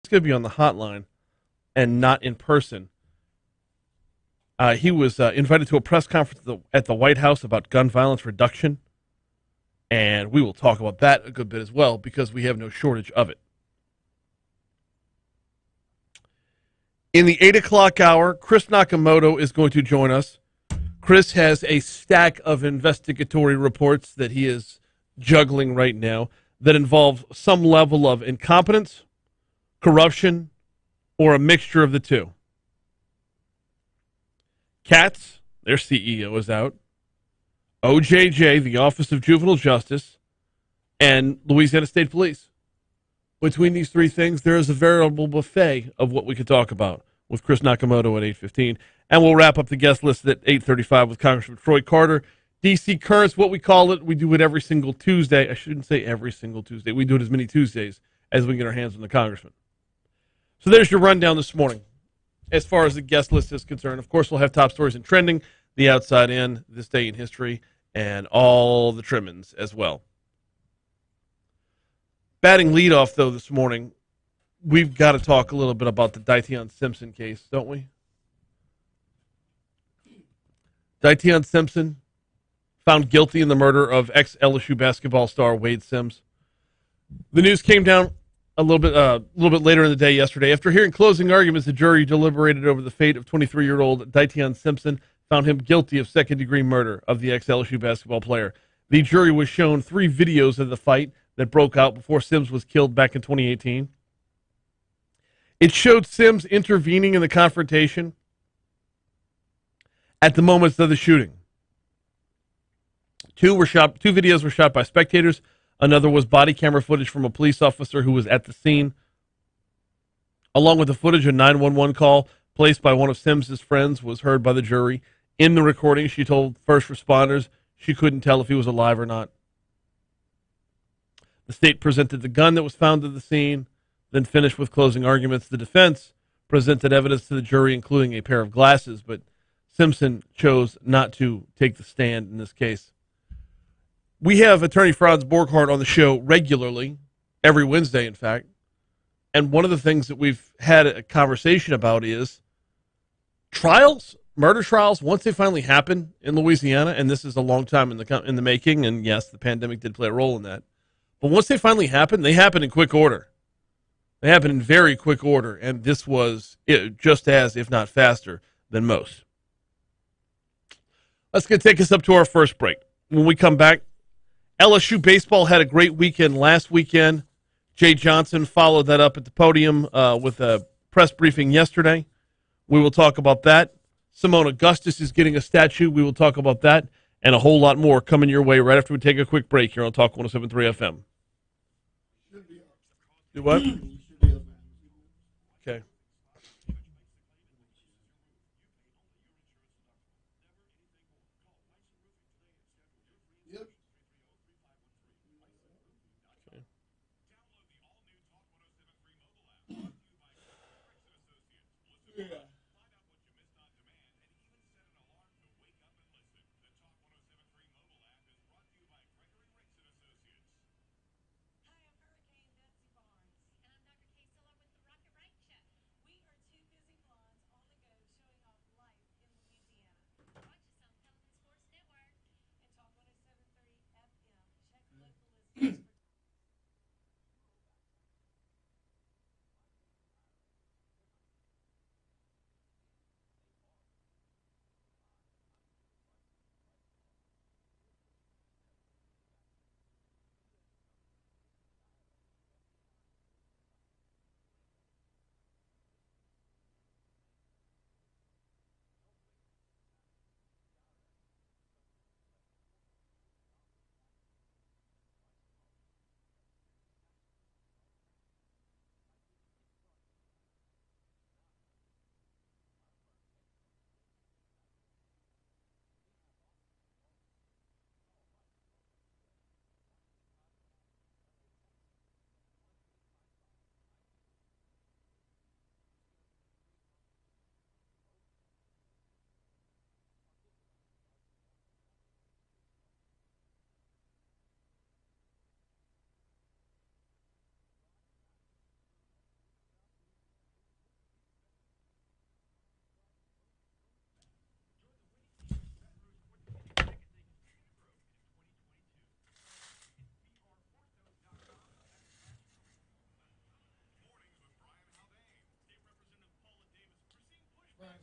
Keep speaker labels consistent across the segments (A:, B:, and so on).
A: going to be on the hotline and not in person. He was invited to a press conference at the White House about gun violence reduction, and we will talk about that a good bit as well because we have no shortage of it. In the 8 o'clock hour, Chris Nakamoto is going to join us. Chris has a stack of investigatory reports that he is juggling right now that involve some level of incompetence, corruption, or a mixture of the two. Katz, their CEO, is out. OJJ, the Office of Juvenile Justice, and Louisiana State Police. Between these three things, there is a veritable buffet of what we could talk about with Chris Nakamoto at 8:15. And we'll wrap up the guest list at 8:35 with Congressman Troy Carter. D.C. Currents, what we call it. We do it every single Tuesday. I shouldn't say every single Tuesday. We do it as many Tuesdays as we can get our hands on the congressman. So there's your rundown this morning as far as the guest list is concerned. Of course, we'll have top stories and trending, the outside in, this day in history, and all the trimmings as well. Batting leadoff, though, this morning, we've got to talk a little bit about the Dyteon Simpson case, don't we? Dyteon Simpson found guilty in the murder of ex-LSU basketball star Wade Sims. The news came down a little bit later in the day yesterday. After hearing closing arguments, the jury deliberated over the fate of 23-year-old Dyteon Simpson, found him guilty of second-degree murder of the ex-LSU basketball player. The jury was shown 3 videos of the fight that broke out before Sims was killed back in 2018. It showed Sims intervening in the confrontation at the moments of the shooting. Two videos were shot by spectators. Another was body camera footage from a police officer who was at the scene. Along with the footage, a 911 call placed by one of Sims' friends was heard by the jury. In the recording, she told first responders she couldn't tell if he was alive or not. The state presented the gun that was found at the scene, then finished with closing arguments. The defense presented evidence to the jury, including a pair of glasses, but Simpson chose not to take the stand in this case. We have attorney Franz Borghardt on the show regularly, every Wednesday, in fact. And one of the things that we've had a conversation about is trials, murder trials, once they finally happen in Louisiana, and this is a long time in the making, and yes, the pandemic did play a role in that. But once they finally happen, they happen in quick order. They happen in very quick order, and this was just as, if not faster, than most. That's going to take us up to our first break. When we come back, LSU baseball had a great weekend last weekend. Jay Johnson followed that up at the podium with a press briefing yesterday. We will talk about that. Simone Augustus is getting a statue. We will talk about that and a whole lot more coming your way right after we take a quick break here on Talk 107.3 FM. Do what? Okay.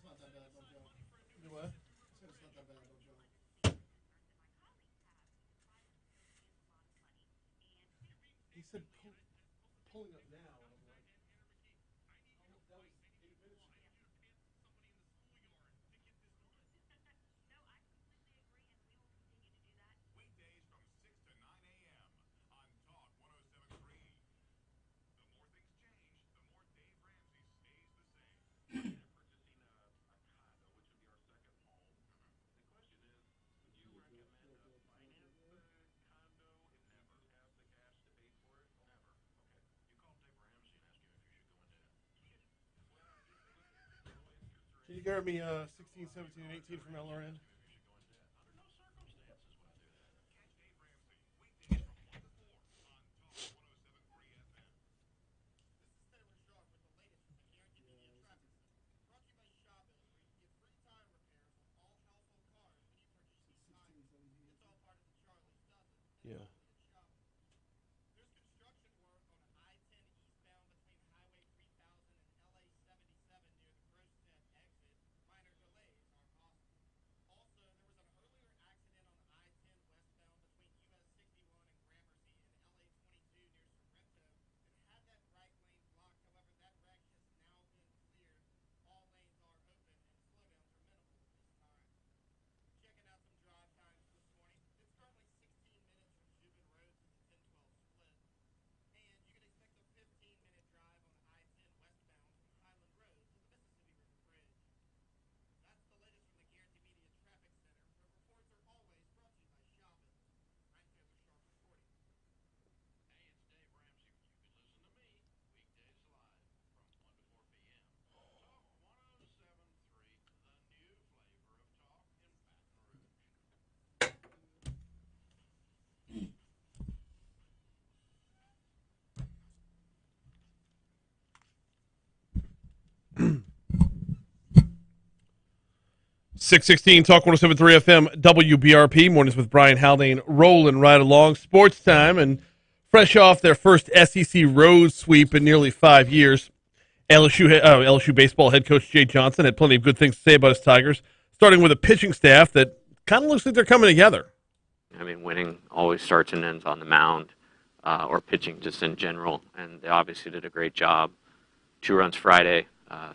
A: Do what? He said pulling up now. And I'm like, that was 8 minutes ago. Can you grab me 16, 17, and 18 from LRN? Yeah. .616 Talk 107.3 FM WBRP. Mornings with Brian Haldane rolling right along. Sports time, and fresh off their first SEC road sweep in nearly 5 years, LSU baseball head coach Jay Johnson had plenty of good things to say about his Tigers, starting with a pitching staff that kind of looks like they're coming together.
B: I mean, winning always starts and ends on the mound, or pitching just in general, and they obviously did a great job. 2 runs Friday,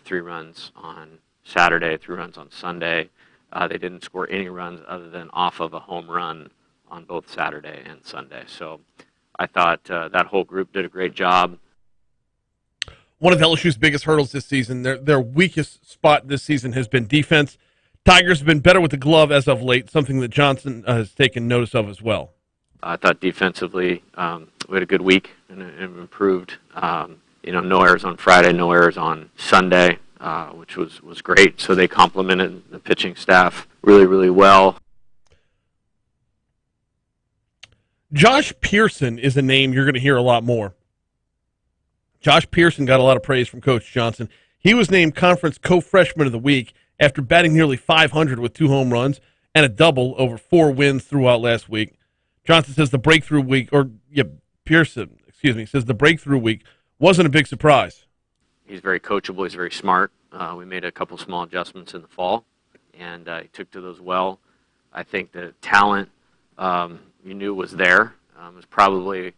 B: 3 runs on Saturday, 3 runs on Sunday. They didn't score any runs other than off of a home run on both Saturday and Sunday. So I thought that whole group did a great job.
A: One of LSU's biggest hurdles this season, their weakest spot this season has been defense. Tigers have been better with the glove as of late, something that Johnson has taken notice of as well.
B: I thought defensively we had a good week and improved. No errors on Friday, no errors on Sunday, which was great. So they complemented the pitching staff really, really well.
A: Josh Pearson is a name you're going to hear a lot more. Josh Pearson got a lot of praise from Coach Johnson. He was named Conference Co-Freshman of the Week after batting nearly .500 with 2 home runs and a double over 4 wins throughout last week. Johnson says Pearson says the breakthrough week wasn't a big surprise.
B: He's very coachable. He's very smart. We made a couple small adjustments in the fall, and he took to those well. I think the talent you knew was there. It was probably,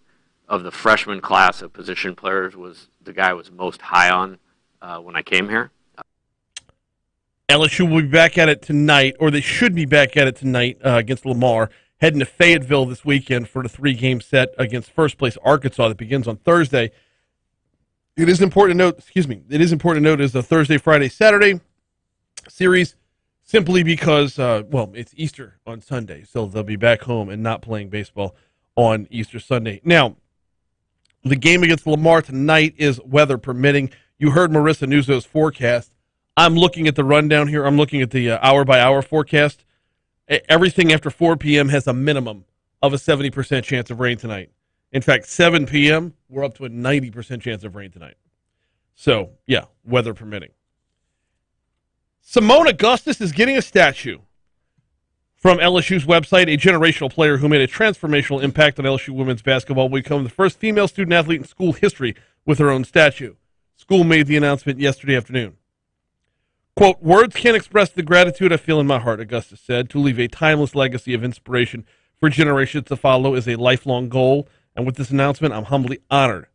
B: of the freshman class of position players, was the guy I was most high on when I came here.
A: LSU will be back at it tonight, or they should be back at it tonight against Lamar, heading to Fayetteville this weekend for the 3-game set against first-place Arkansas that begins on Thursday. It is important to note is the Thursday, Friday, Saturday series simply because, it's Easter on Sunday, so they'll be back home and not playing baseball on Easter Sunday. Now, the game against Lamar tonight is weather permitting. You heard Marissa Nuzzo's forecast. I'm looking at the rundown here. I'm looking at the hour-by-hour forecast. Everything after 4 p.m. has a minimum of a 70% chance of rain tonight. In fact, 7 p.m., we're up to a 90% chance of rain tonight. So, yeah, weather permitting. Simone Augustus is getting a statue from LSU's website. A generational player who made a transformational impact on LSU women's basketball will become the first female student-athlete in school history with her own statue. School made the announcement yesterday afternoon. Quote, words can't express the gratitude I feel in my heart, Augustus said. To leave a timeless legacy of inspiration for generations to follow is a lifelong goal, and with this announcement, I'm humbly honored.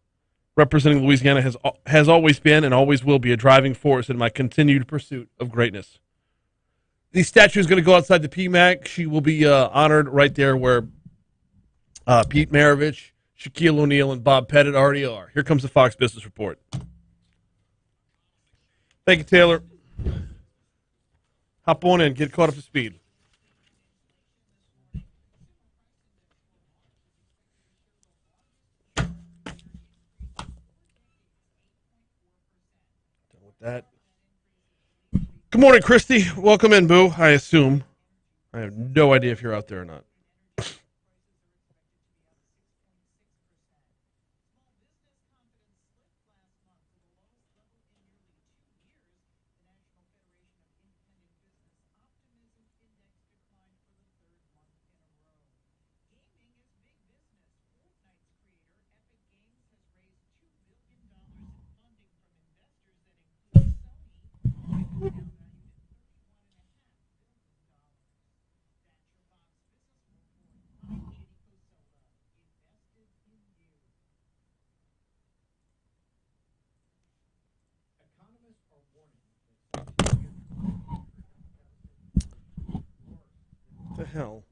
A: Representing Louisiana has always been and always will be a driving force in my continued pursuit of greatness. The statue is going to go outside the PMAC. She will be honored right there where Pete Maravich, Shaquille O'Neal, and Bob Pettit already are. Here comes the Fox Business Report. Thank you, Taylor. Hop on in, get caught up to speed. Done with that. Good morning, Christy. Welcome in, Boo. I assume. I have no idea if you're out there or not. What the hell?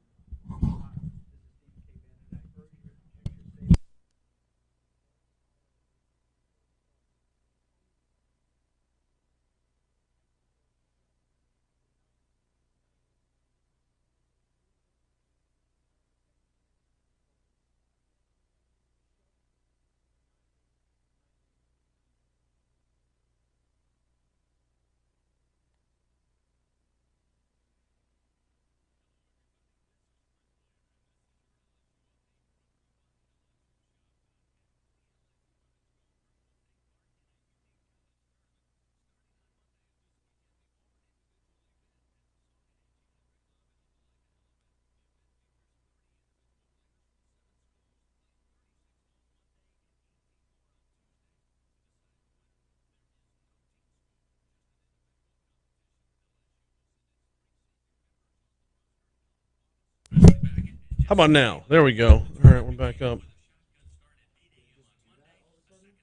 A: How about now? There we go. All right, we're back up.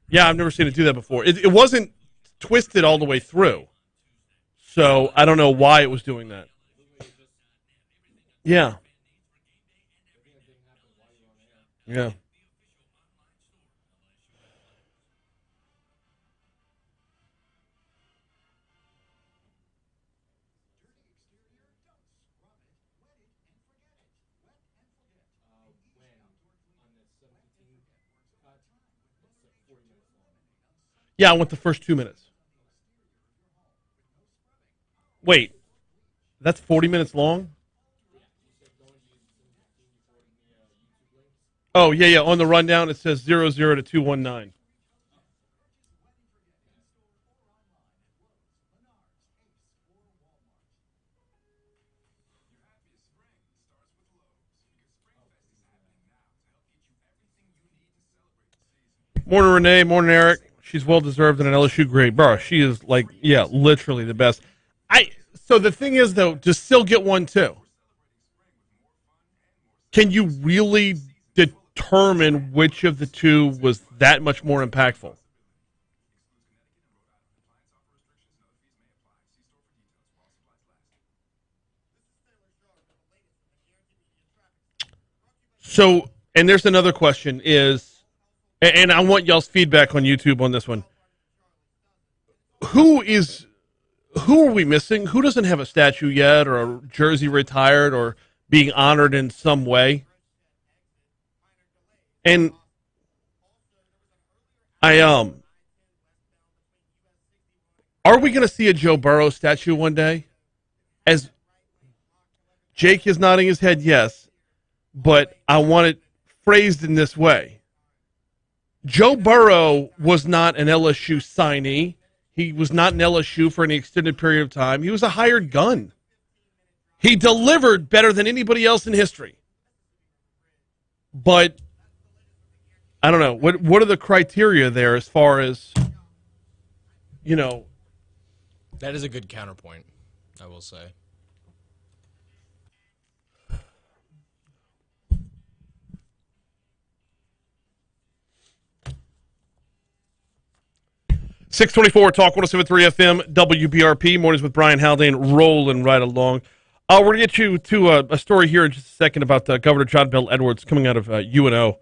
A: Yeah, I've never seen it do that before. It wasn't twisted all the way through, so I don't know why it was doing that. Yeah, yeah. Yeah, I went the first 2 minutes. Wait, that's 40 minutes long? Oh, yeah, yeah. On the rundown, it says 00 to 219. Morning, Renee. Morning, Eric. She's well deserved and an LSU grade. Bro, she is like, yeah, literally the best. So the thing is though, to still get one too. Can you really determine which of the two was that much more impactful? So, and there's another question is, and I want y'all's feedback on YouTube on this one. Who is who are we missing? Who doesn't have a statue yet, or a jersey retired, or being honored in some way? And I are we going to see a Joe Burrow statue one day? As Jake is nodding his head, yes, but I want it phrased in this way. Joe Burrow was not an LSU signee. He was not an LSU for any extended period of time. He was a hired gun. He delivered better than anybody else in history. But I don't know. What are the criteria there as far as, you know,
C: That is a good counterpoint, I will say.
A: .624 Talk 107.3 FM WBRP mornings with Brian Haldane rolling right along. We're going to get you to a story here in just a second about Governor John Bel Edwards coming out of UNO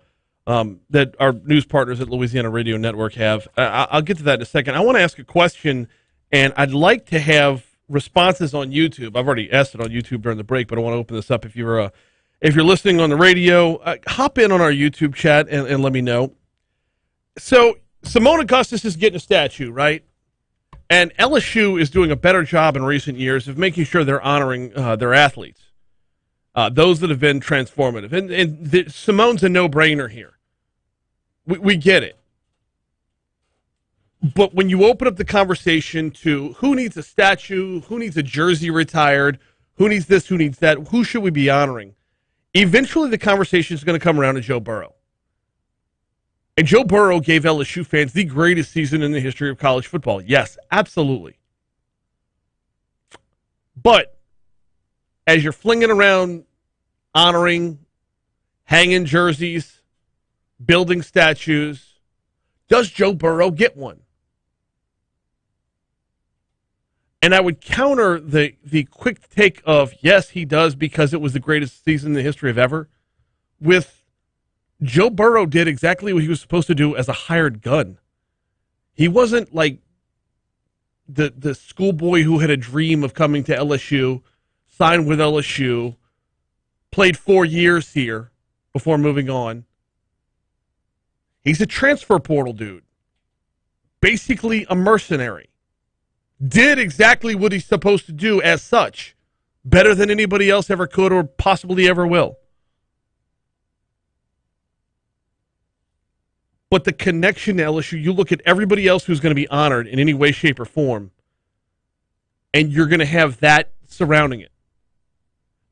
A: that our news partners at Louisiana Radio Network have. I'll get to that in a second. I want to ask a question, and I'd like to have responses on YouTube. I've already asked it on YouTube during the break, but I want to open this up. If you're listening on the radio, hop in on our YouTube chat and let me know. So Simone Augustus is getting a statue, right? And LSU is doing a better job in recent years of making sure they're honoring their athletes, those that have been transformative. And Simone's a no-brainer here. We get it. But when you open up the conversation to who needs a statue, who needs a jersey retired, who needs this, who needs that, who should we be honoring, eventually the conversation is going to come around to Joe Burrow. And Joe Burrow gave LSU fans the greatest season in the history of college football. Yes, absolutely. But as you're flinging around honoring, hanging jerseys, building statues, does Joe Burrow get one? And I would counter the quick take of, yes, he does because it was the greatest season in the history of ever, with Joe Burrow did exactly what he was supposed to do as a hired gun. He wasn't like the schoolboy who had a dream of coming to LSU, signed with LSU, played 4 years here before moving on. He's a transfer portal dude. Basically a mercenary. Did exactly what he's supposed to do as such. Better than anybody else ever could or possibly ever will. But the connection to LSU, you look at everybody else who's going to be honored in any way, shape, or form, and you're going to have that surrounding it.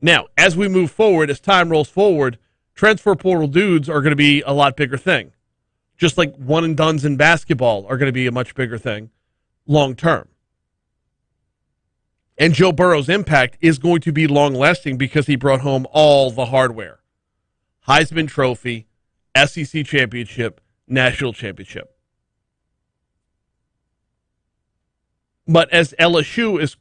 A: Now, as we move forward, as time rolls forward, transfer portal dudes are going to be a lot bigger thing. Just like one and dones in basketball are going to be a much bigger thing long term. And Joe Burrow's impact is going to be long lasting because he brought home all the hardware. Heisman Trophy, SEC Championship, National Championship. But as LSU is,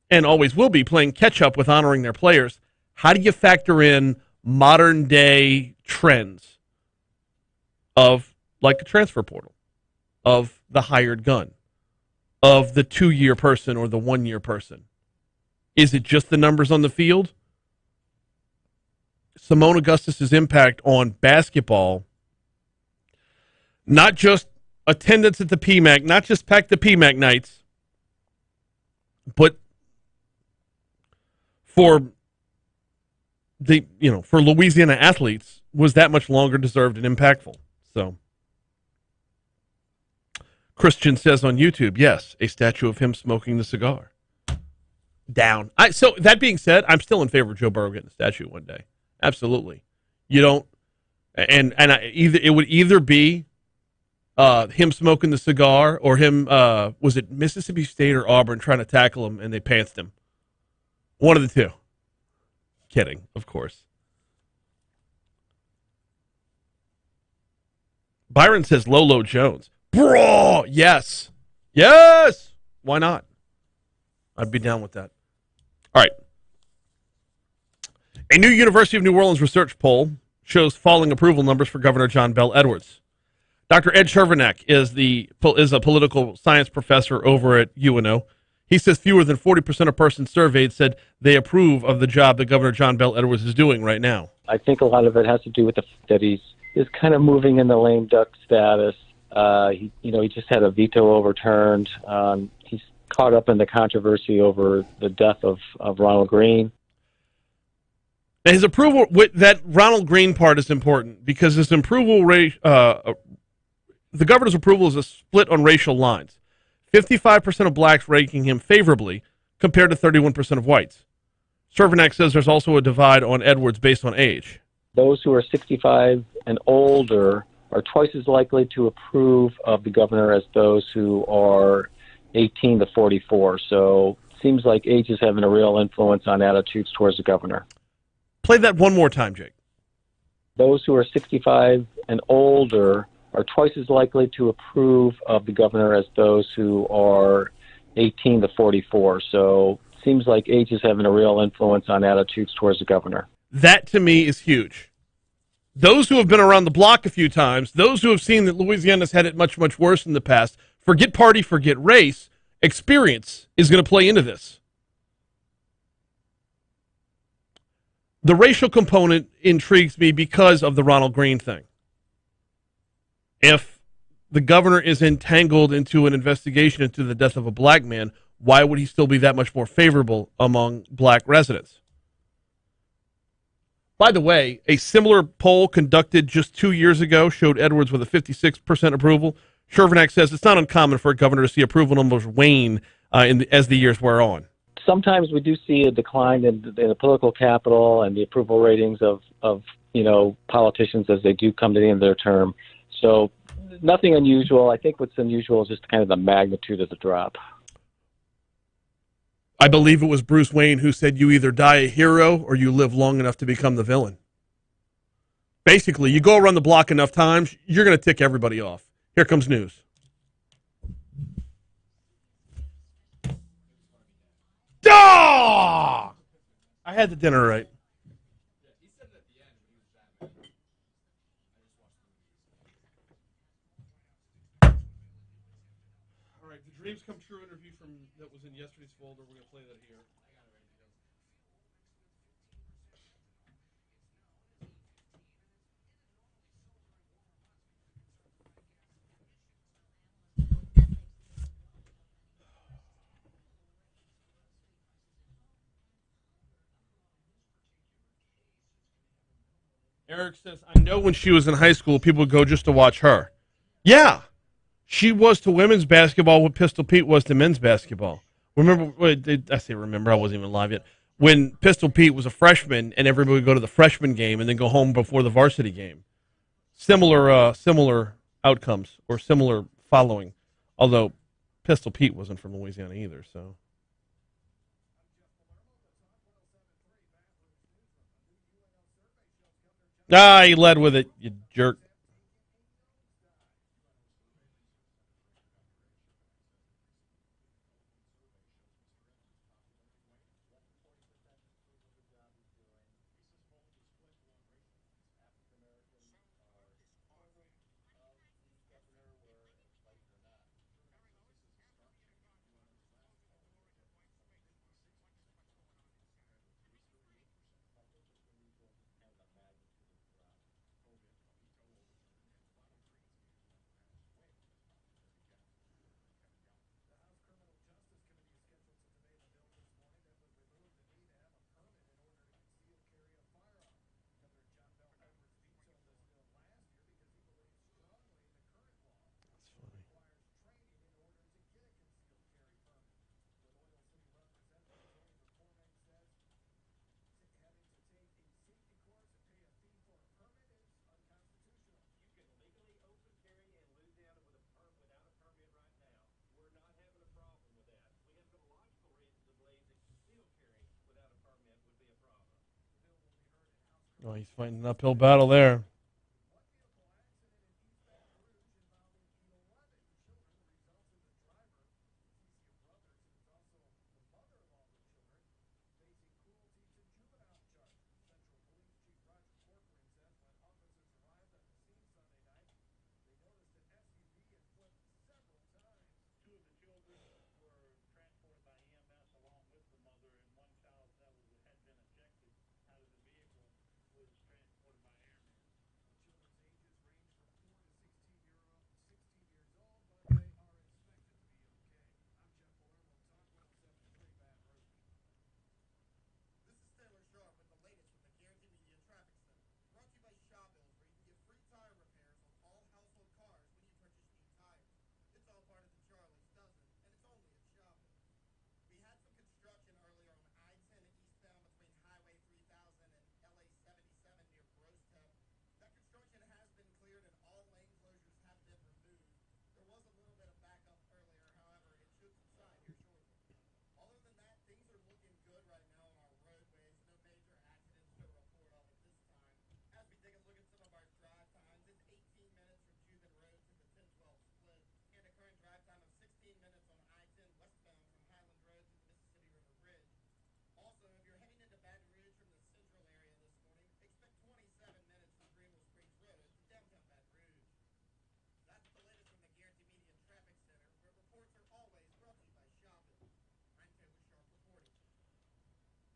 A: and always will be, playing catch-up with honoring their players, how do you factor in modern-day trends of, like a transfer portal, of the hired gun, of the 2-year person or the 1-year person? Is it just the numbers on the field? Simone Augustus' impact on basketball, not just attendance at the PMAC, not just pack the PMAC nights, but for for Louisiana athletes was that much longer deserved and impactful. So Christian says on YouTube, yes, a statue of him smoking the cigar. Down. So that being said, I'm still in favor of Joe Burrow getting a statue one day. Absolutely. You don't, it would either be him smoking the cigar or him, was it Mississippi State or Auburn trying to tackle him and they pantsed him? One of the two. Kidding, of course. Byron says Lolo Jones. Bro, yes. Yes. Why not? I'd be down with that. All right. A new University of New Orleans research poll shows falling approval numbers for Governor John Bel Edwards. Dr. Ed Chervenak is a political science professor over at UNO. He says fewer than 40% of persons surveyed said they approve of the job that Governor John Bel Edwards is doing right now.
D: I think a lot of it has to do with the fact that he's kind of moving in the lame duck status. He just had a veto overturned. He's caught up in the controversy over the death of Ronald Reagan.
A: Now his approval, that Ronald Reagan part is important because his approval rate, the governor's approval is a split on racial lines. 55% of blacks ranking him favorably compared to 31% of whites. Cervenak says there's also a divide on Edwards based on age.
D: Those who are 65 and older are twice as likely to approve of the governor as those who are 18 to 44. So it seems like age is having a real influence on attitudes towards the governor.
A: Play that one more time, Jake.
D: Those who are 65 and older are twice as likely to approve of the governor as those who are 18 to 44. So it seems like age is having a real influence on attitudes towards the governor.
A: That, to me, is huge. Those who have been around the block a few times, those who have seen that Louisiana's had it much, much worse in the past, forget party, forget race, experience is going to play into this. The racial component intrigues me because of the Ronald Greene thing. If the governor is entangled into an investigation into the death of a black man, why would he still be that much more favorable among black residents? By the way, a similar poll conducted just 2 years ago showed Edwards with a 56% approval. Shervinack says it's not uncommon for a governor to see approval numbers wane as the years wear on.
D: Sometimes we do see a decline in the political capital and the approval ratings of politicians as they do come to the end of their term. So nothing unusual. I think what's unusual is just kind of the magnitude of the drop.
A: I believe it was Bruce Wayne who said you either die a hero or you live long enough to become the villain. Basically, you go around the block enough times, you're going to tick everybody off. Here comes news. Ah! I had the dinner right. All right, the Dreams Come True interview that was in yesterday's folder. We're going to play that here. Eric says, I know when she was in high school, people would go just to watch her. Yeah, she was to women's basketball what Pistol Pete was to men's basketball. Remember, I say remember, I wasn't even live yet. When Pistol Pete was a freshman and everybody would go to the freshman game and then go home before the varsity game. Similar outcomes or similar following, although Pistol Pete wasn't from Louisiana either, so. He led with it, you jerk. Oh, he's fighting an uphill battle there.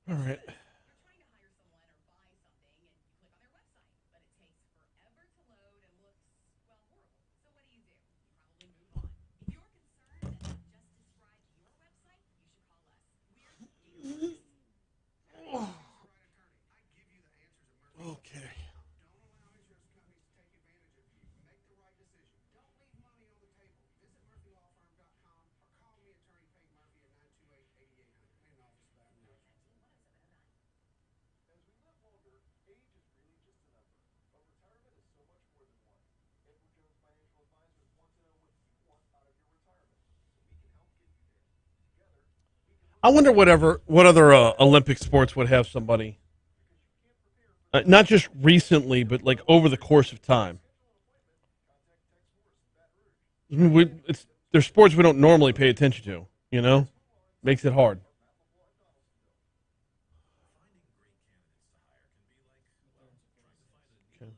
A: All right. Okay. I wonder what other Olympic sports would have somebody, not just recently, but like over the course of time. I mean, there's sports we don't normally pay attention to. Makes it hard. Okay.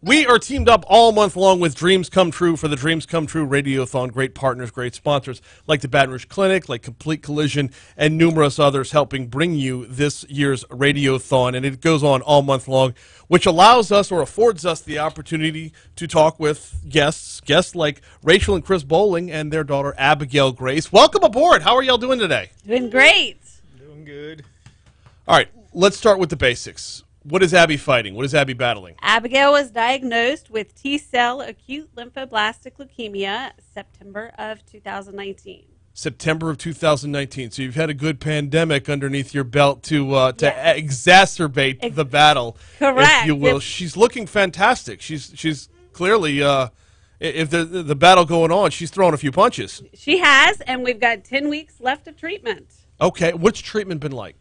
A: We are teamed up all month long with Dreams Come True for the Dreams Come True Radiothon. Great partners, great sponsors like the Baton Rouge Clinic, like Complete Collision, and numerous others helping bring you this year's Radiothon. And it goes on all month long, which allows us or affords us the opportunity to talk with guests like Rachel and Chris Bowling and their daughter Abigail Grace. Welcome aboard. How are y'all doing today?
E: Doing great.
C: Doing good.
A: All right, let's start with the basics. What is Abby fighting? What is Abby battling?
E: Abigail was diagnosed with T-cell acute lymphoblastic leukemia September of 2019.
A: September of 2019. So you've had a good pandemic underneath your belt to
E: Yes.
A: exacerbate the battle,
E: Correct.
A: if you will. She's looking fantastic. She's clearly, if the battle going on, she's throwing a few punches.
E: She has, and we've got 10 weeks left of treatment.
A: Okay, what's treatment been like?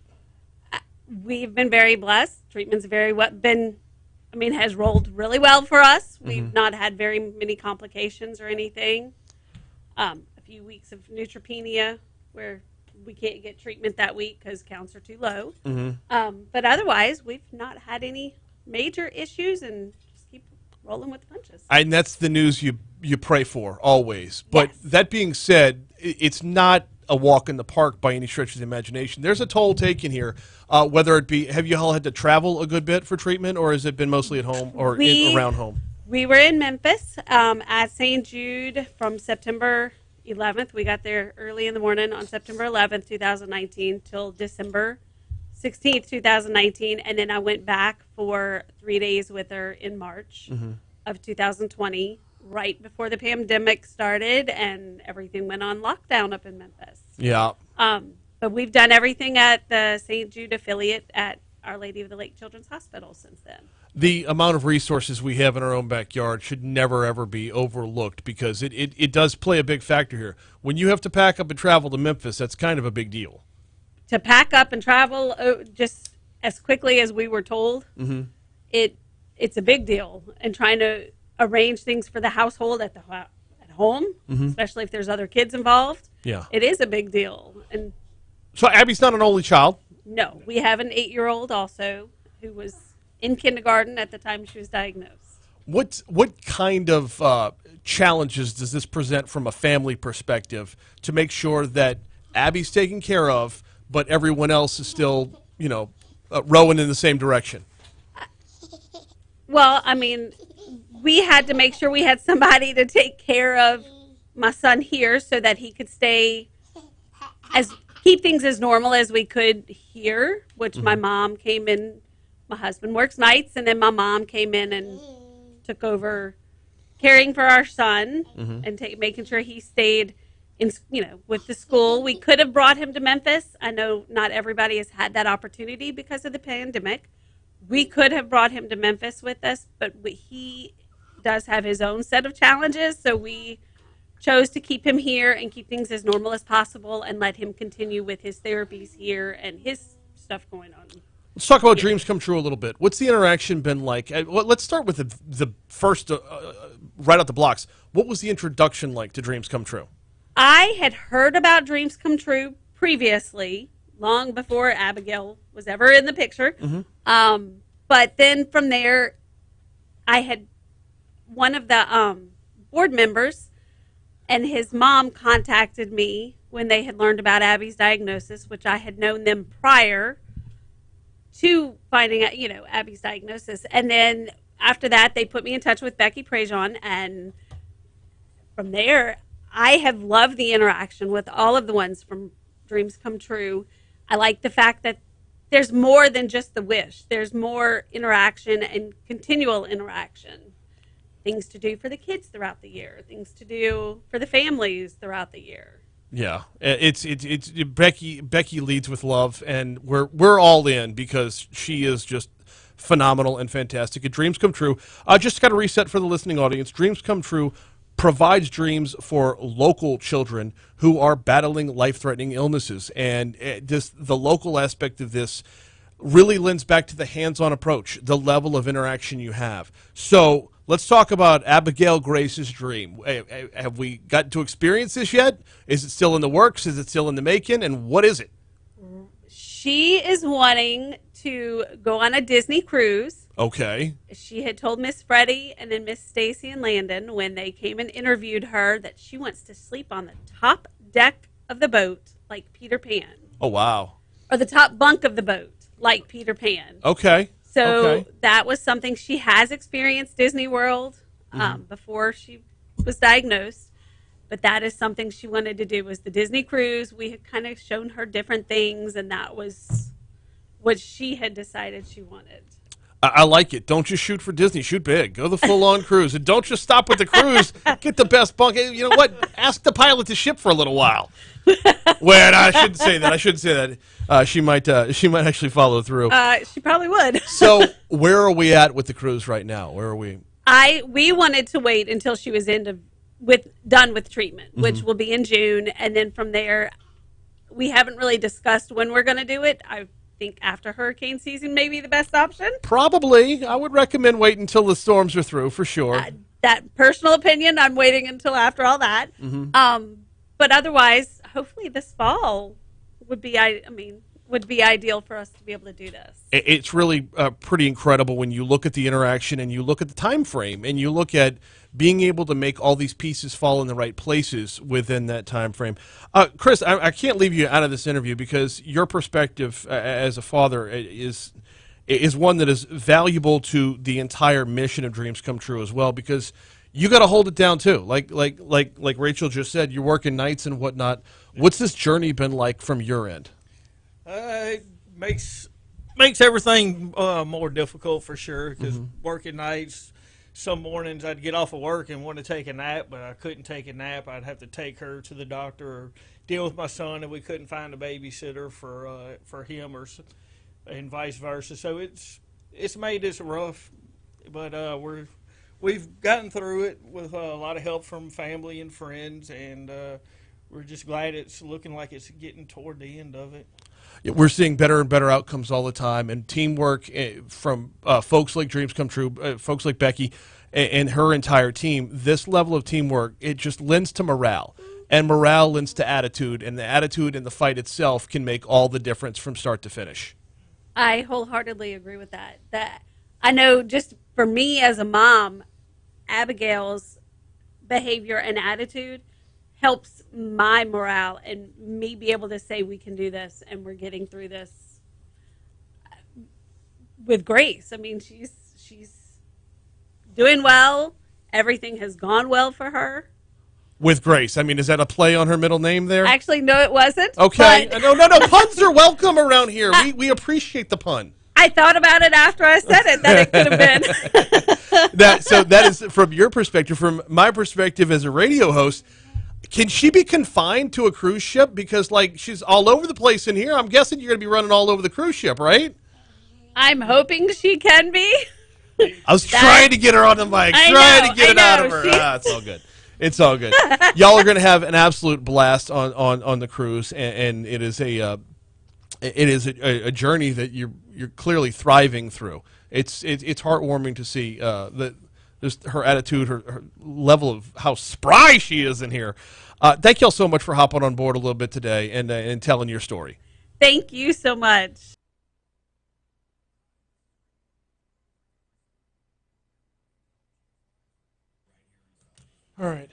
E: We've been very blessed. Treatment's has rolled really well for us. We've not had very many complications or anything. A few weeks of neutropenia where we can't get treatment that week because counts are too low. But otherwise, we've not had any major issues and just keep rolling with the punches.
A: And that's the news you pray for always. But
E: Yes.
A: that being said, it's not a walk in the park by any stretch of the imagination. There's a toll taken here, whether it be, have you all had to travel a good bit for treatment, or has it been mostly at home or around home?
E: We were in Memphis at St. Jude from September 11th. We got there early in the morning on September 11th, 2019 till December 16th, 2019. And then I went back for 3 days with her in March of 2020, right before the pandemic started and everything went on lockdown up in Memphis.
A: Yeah.
E: But we've done everything at the St. Jude affiliate at Our Lady of the Lake Children's Hospital since then.
A: The amount of resources we have in our own backyard should never, ever be overlooked because it does play a big factor here. When you have to pack up and travel to Memphis, that's kind of a big deal.
E: To pack up and travel just as quickly as we were told, it's a big deal. And trying to arrange things for the household at home, especially if there's other kids involved, it is a big deal. And
A: so Abby's not an only child.
E: No, we have an 8-year-old also who was in kindergarten at the time she was diagnosed.
A: What kind of challenges does this present from a family perspective to make sure that Abby's taken care of, but everyone else is still, rowing in the same direction?
E: Well, I mean, we had to make sure we had somebody to take care of my son here so that he could keep things as normal as we could here, which my mom came in. My husband works nights, and then my mom came in and took over caring for our son and making sure he stayed with the school. We could have brought him to Memphis. I know not everybody has had that opportunity because of the pandemic. We could have brought him to Memphis with us, but he does have his own set of challenges, so we chose to keep him here and keep things as normal as possible and let him continue with his therapies here and his stuff going on.
A: Let's talk about Dreams Come True a little bit. What's the interaction been like? Let's start with the first, right out the blocks. What was the introduction like to Dreams Come True?
E: I had heard about Dreams Come True previously, long before Abigail was ever in the picture. But then from there, I had one of the board members and his mom contacted me when they had learned about Abby's diagnosis, which I had known them prior to finding out, Abby's diagnosis. And then after that, they put me in touch with Becky Prejean. And from there, I have loved the interaction with all of the ones from Dreams Come True. I like the fact that there's more than just the wish. There's more interaction and continual interaction. Things to do for the kids throughout the year. Things to do for the families throughout the year.
A: Yeah, it's Becky leads with love, and we're all in because she is just phenomenal and fantastic. Dreams Come True. Just got to reset for the listening audience. Dreams Come True provides dreams for local children who are battling life-threatening illnesses, and the local aspect of this really lends back to the hands-on approach, the level of interaction you have. So let's talk about Abigail Grace's dream. Have we gotten to experience this yet? Is it still in the works? Is it still in the making? And what is it?
E: She is wanting to go on a Disney cruise.
A: Okay.
E: She had told Miss Freddie and then Miss Stacy and Landon when they came and interviewed her that she wants to sleep on the top deck of the boat like Peter Pan.
A: Oh, wow.
E: Or the top bunk of the boat like Peter Pan.
A: Okay.
E: So that was something she has experienced Disney World before she was diagnosed. But that is something she wanted to do was the Disney cruise. We had kind of shown her different things, and that was what she had decided she wanted.
A: I like it. Don't just shoot for Disney. Shoot big. Go the full-on cruise. And don't just stop with the cruise. Get the best bunk. You know what? Ask the pilot to ship for a little while. Wait, I shouldn't say that. I shouldn't say that. She might actually follow through.
E: She probably would.
A: So where are we at with the cruise right now? Where are we?
E: We wanted to wait until she was done with treatment, which will be in June. And then from there, we haven't really discussed when we're going to do it. I think after hurricane season may be the best option.
A: Probably. I would recommend waiting until the storms are through, for sure.
E: That personal opinion, I'm waiting until after all that. But otherwise, hopefully this fall would be ideal for us to be able to do this.
A: It's really pretty incredible when you look at the interaction and you look at the time frame and you look at being able to make all these pieces fall in the right places within that time frame. Chris, I can't leave you out of this interview because your perspective as a father is one that is valuable to the entire mission of Dreams Come True as well, because you got to hold it down too. Like Rachel just said, you're working nights and whatnot. What's this journey been like from your end?
F: It makes everything more difficult for sure, because working nights, some mornings I'd get off of work and want to take a nap, but I couldn't take a nap. I'd have to take her to the doctor or deal with my son, and we couldn't find a babysitter for him, or and vice versa. So it's made this rough, but we've gotten through it with a lot of help from family and friends, and we're just glad it's looking like it's getting toward the end of it.
A: Yeah, we're seeing better and better outcomes all the time, and teamwork from folks like Dreams Come True, folks like Becky, and her entire team. This level of teamwork, it just lends to morale, and morale lends to attitude, and the attitude in the fight itself can make all the difference from start to finish.
E: I wholeheartedly agree with that. That I know, just for me as a mom, Abigail's behavior and attitude helps my morale and me be able to say we can do this and we're getting through this with grace. I mean, she's doing well. Everything has gone well for her.
A: With Grace, I mean, is that a play on her middle name there?
E: Actually, no, it wasn't.
A: Okay,
E: but
A: no. Puns are welcome around here. We appreciate the pun.
E: I thought about it after I said it that it could have been.
A: That is from your perspective. From my perspective as a radio host, can she be confined to a cruise ship? Because like she's all over the place in here. I'm guessing you're going to be running all over the cruise ship, right?
E: I'm hoping she can be.
A: I was trying to get her on the mic, trying to get it out of her. It's all good. It's all good. Y'all are going to have an absolute blast on the cruise, and it is a journey that you're clearly thriving through. It's heartwarming to see just her attitude, her level of how spry she is in here. Thank y'all so much for hopping on board a little bit today and telling your story.
E: Thank you so much.
A: All right.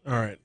A: All right.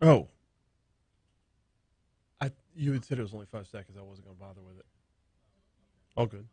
A: Oh. You had said it was only 5 seconds. I wasn't going to bother with it. All good.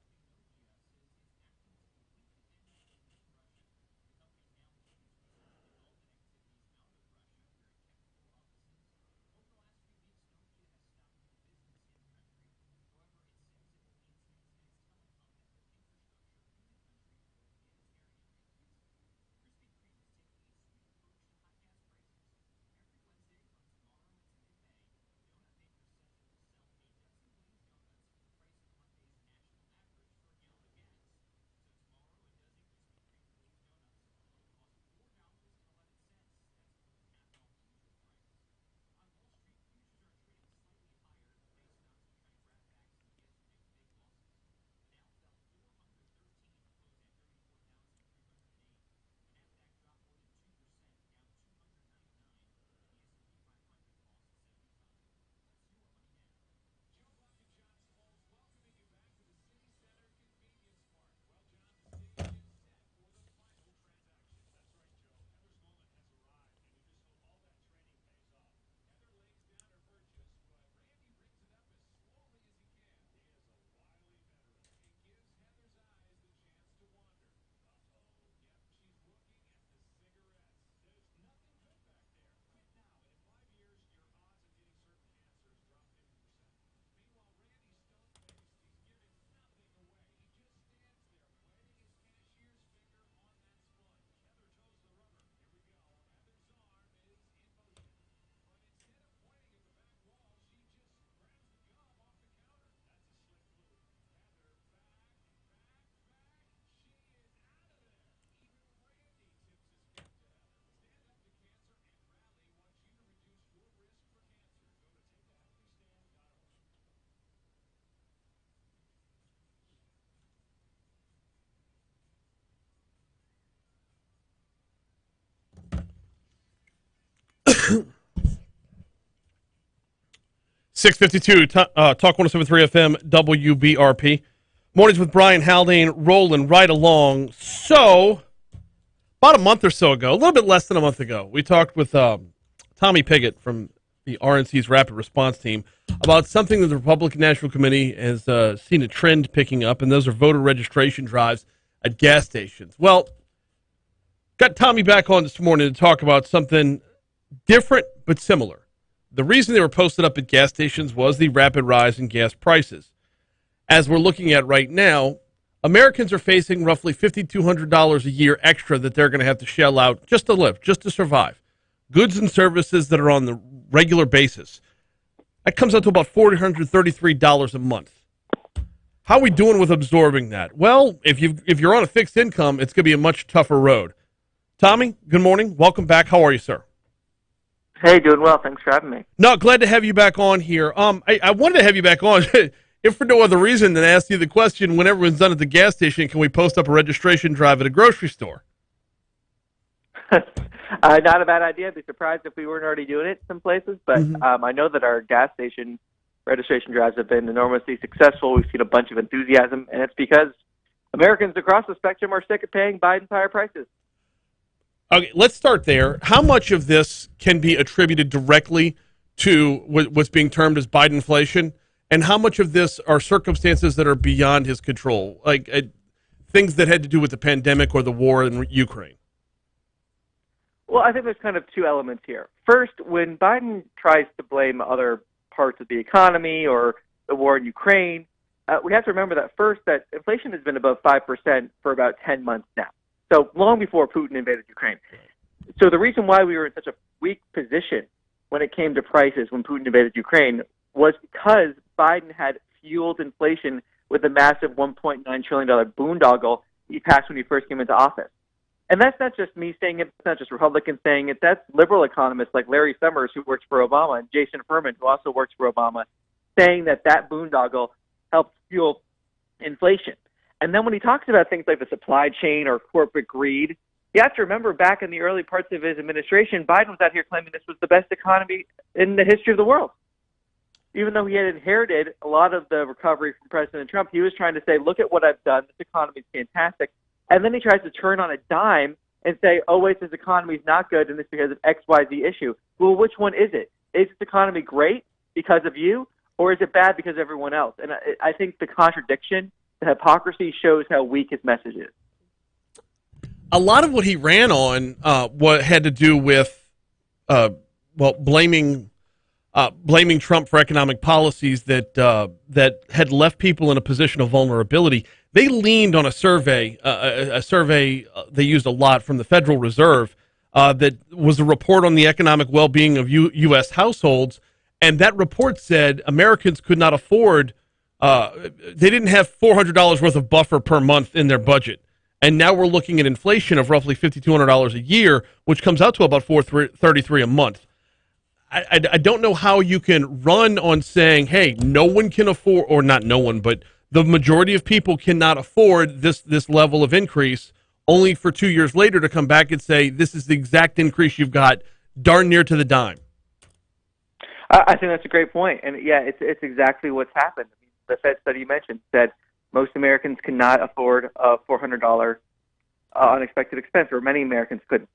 A: .652, Talk 107.3 FM, WBRP. Mornings with Brian Haldane rolling right along. So, about a month or so ago, a little bit less than a month ago, we talked with Tommy Pigett from the RNC's Rapid Response Team about something that the Republican National Committee has seen a trend picking up, and those are voter registration drives at gas stations. Well, got Tommy back on this morning to talk about something different but similar. The reason they were posted up at gas stations was the rapid rise in gas prices. As we're looking at right now, Americans are facing roughly $5,200 a year extra that they're going to have to shell out just to live, just to survive. Goods and services that are on the regular basis. That comes out to about $433 a month. How are we doing with absorbing that? Well, if you're on a fixed income, it's going to be a much tougher road. Tommy, good morning. Welcome back. How are you, sir?
G: Hey, doing well. Thanks for having me.
A: No, glad to have you back on here. I wanted to have you back on, if for no other reason than ask you the question, when everyone's done at the gas station, can we post up a registration drive at a grocery store?
G: Not a bad idea. I'd be surprised if we weren't already doing it some places, but I know that our gas station registration drives have been enormously successful. We've seen a bunch of enthusiasm, and it's because Americans across the spectrum are sick of paying Biden's higher prices.
A: Okay, let's start there. How much of this can be attributed directly to what's being termed as Bidenflation, and how much of this are circumstances that are beyond his control, like things that had to do with the pandemic or the war in Ukraine?
G: Well, I think there's kind of two elements here. First, when Biden tries to blame other parts of the economy or the war in Ukraine, we have to remember that inflation has been above 5% for about 10 months now. So long before Putin invaded Ukraine. So the reason why we were in such a weak position when it came to prices when Putin invaded Ukraine was because Biden had fueled inflation with a massive $1.9 trillion boondoggle he passed when he first came into office. And that's not just me saying it, it's not just Republicans saying it, that's liberal economists like Larry Summers, who works for Obama, and Jason Furman, who also works for Obama, saying that boondoggle helped fuel inflation. And then when he talks about things like the supply chain or corporate greed, you have to remember back in the early parts of his administration, Biden was out here claiming this was the best economy in the history of the world. Even though he had inherited a lot of the recovery from President Trump, he was trying to say, look at what I've done. This economy is fantastic. And then he tries to turn on a dime and say, oh, wait, this economy is not good, and it's because of X, Y, Z issue. Well, which one is it? Is this economy great because of you, or is it bad because of everyone else? And I think the contradiction, the hypocrisy, shows how weak his message is.
A: A lot of what he ran on what had to do with blaming Trump for economic policies that had left people in a position of vulnerability. They leaned on a survey they used a lot from the Federal Reserve that was a report on the economic well-being of U.S. households, and that report said Americans could not afford. They didn't have $400 worth of buffer per month in their budget. And now we're looking at inflation of roughly $5,200 a year, which comes out to about $433 a month. I don't know how you can run on saying, hey, no one can afford, or not no one, but the majority of people cannot afford this level of increase, only for 2 years later to come back and say this is the exact increase you've got, darn near to the dime.
G: I think that's a great point. And, yeah, it's exactly what's happened. I mean, the Fed study you mentioned said most Americans cannot afford a $400 unexpected expense, or many Americans couldn't.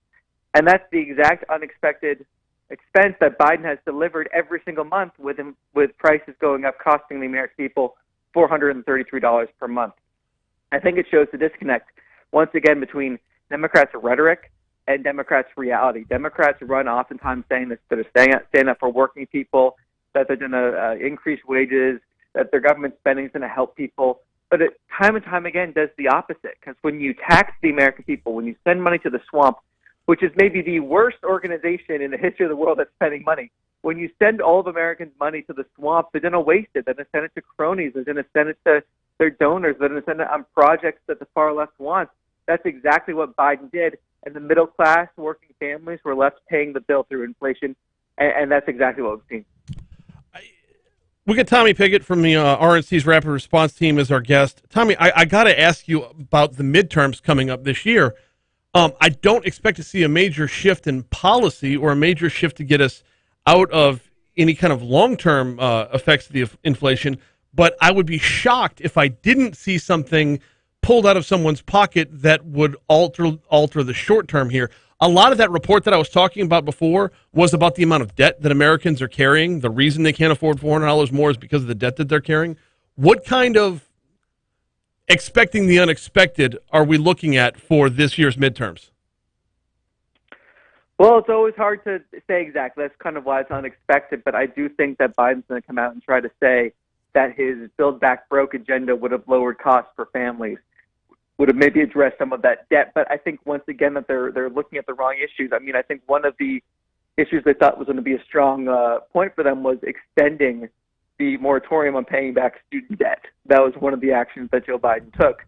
G: And that's the exact unexpected expense that Biden has delivered every single month, with prices going up, costing the American people $433 per month. I think it shows the disconnect, once again, between Democrats' rhetoric and Democrats' reality. Democrats run oftentimes saying that they're staying up for working people, that they're going to increase wages, that their government spending is going to help people. But it time and time again does the opposite, because when you tax the American people, when you send money to the swamp, which is maybe the worst organization in the history of the world that's spending money, when you send all of Americans' money to the swamp, they're going to waste it. They're going to send it to cronies. They're going to send it to their donors. They're going to send it on projects that the far left wants. That's exactly what Biden did. And the middle class, working families were left paying the bill through inflation. And that's exactly what we've seen.
A: We got Tommy Pigett from the RNC's Rapid Response Team as our guest. Tommy, I got to ask you about the midterms coming up this year. I don't expect to see a major shift in policy or a major shift to get us out of any kind of long-term effects of the inflation, but I would be shocked if I didn't see something pulled out of someone's pocket that would alter the short term here. A lot of that report that I was talking about before was about the amount of debt that Americans are carrying. The reason they can't afford $400 more is because of the debt that they're carrying. What kind of expecting the unexpected are we looking at for this year's midterms?
G: Well, it's always hard to say exactly. That's kind of why it's unexpected. But I do think that Biden's going to come out and try to say that his Build Back Broke agenda would have lowered costs for families, would have maybe addressed some of that debt. But I think, once again, that they're looking at the wrong issues. I mean, I think one of the issues they thought was going to be a strong point for them was extending the moratorium on paying back student debt. That was one of the actions that Joe Biden took,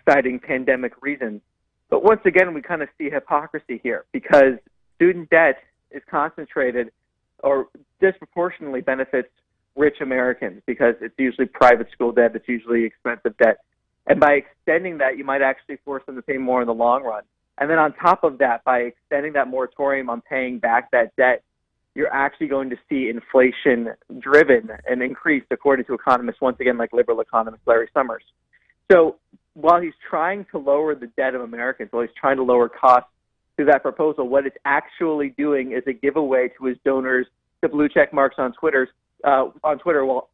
G: citing pandemic reasons. But once again, we kind of see hypocrisy here, because student debt is concentrated or disproportionately benefits rich Americans, because it's usually private school debt, it's usually expensive debt. And by extending that, you might actually force them to pay more in the long run. And then on top of that, by extending that moratorium on paying back that debt, you're actually going to see inflation driven and increased, according to economists, once again, like liberal economist Larry Summers. So while he's trying to lower the debt of Americans, while he's trying to lower costs through that proposal, what it's actually doing is a giveaway to his donors, the blue check marks on Twitter, while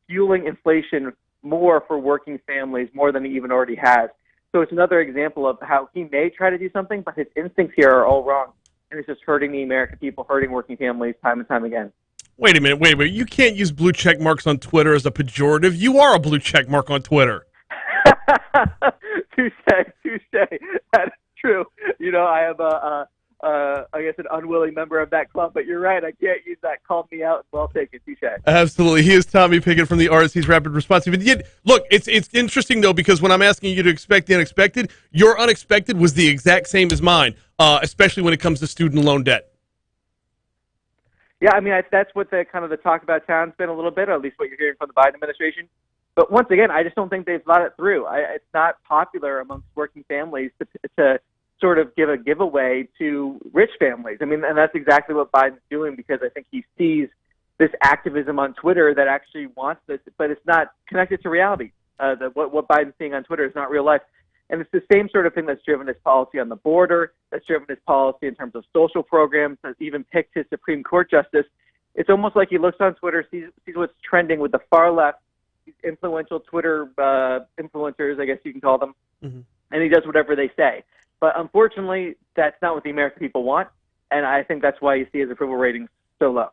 G: fueling inflation more for working families, more than he even already has. So it's another example of how he may try to do something, but his instincts here are all wrong. And it's just hurting the American people, hurting working families time and time again.
A: Wait a minute. You can't use blue check marks on Twitter as a pejorative. You are a blue check mark on Twitter.
G: Touche. That is true. You know, I am I guess an unwilling member of that club, but you're right. I can't use that. Call me out. Well taken. Touche. Absolutely.
A: He is Tommy Pigett from the RNC's Rapid Response Team. Yet, look, it's interesting, though, because when I'm asking you to expect the unexpected, your unexpected was the exact same as mine, especially when it comes to student loan debt.
G: Yeah, I mean, that's what the kind of the talk about town's been a little bit, or at least what you're hearing from the Biden administration. But once again, I just don't think they've thought it through. It's not popular amongst working families to sort of give a giveaway to rich families. I mean, and that's exactly what Biden's doing, because I think he sees this activism on Twitter that actually wants this, but it's not connected to reality. What Biden's seeing on Twitter is not real life. And it's the same sort of thing that's driven his policy on the border, that's driven his policy in terms of social programs, that's even picked his Supreme Court justice. It's almost like he looks on Twitter, sees what's trending with the far left, these influential Twitter influencers, I guess you can call them, and he does whatever they say. But unfortunately, that's not what the American people want, and I think that's why you see his approval ratings so low.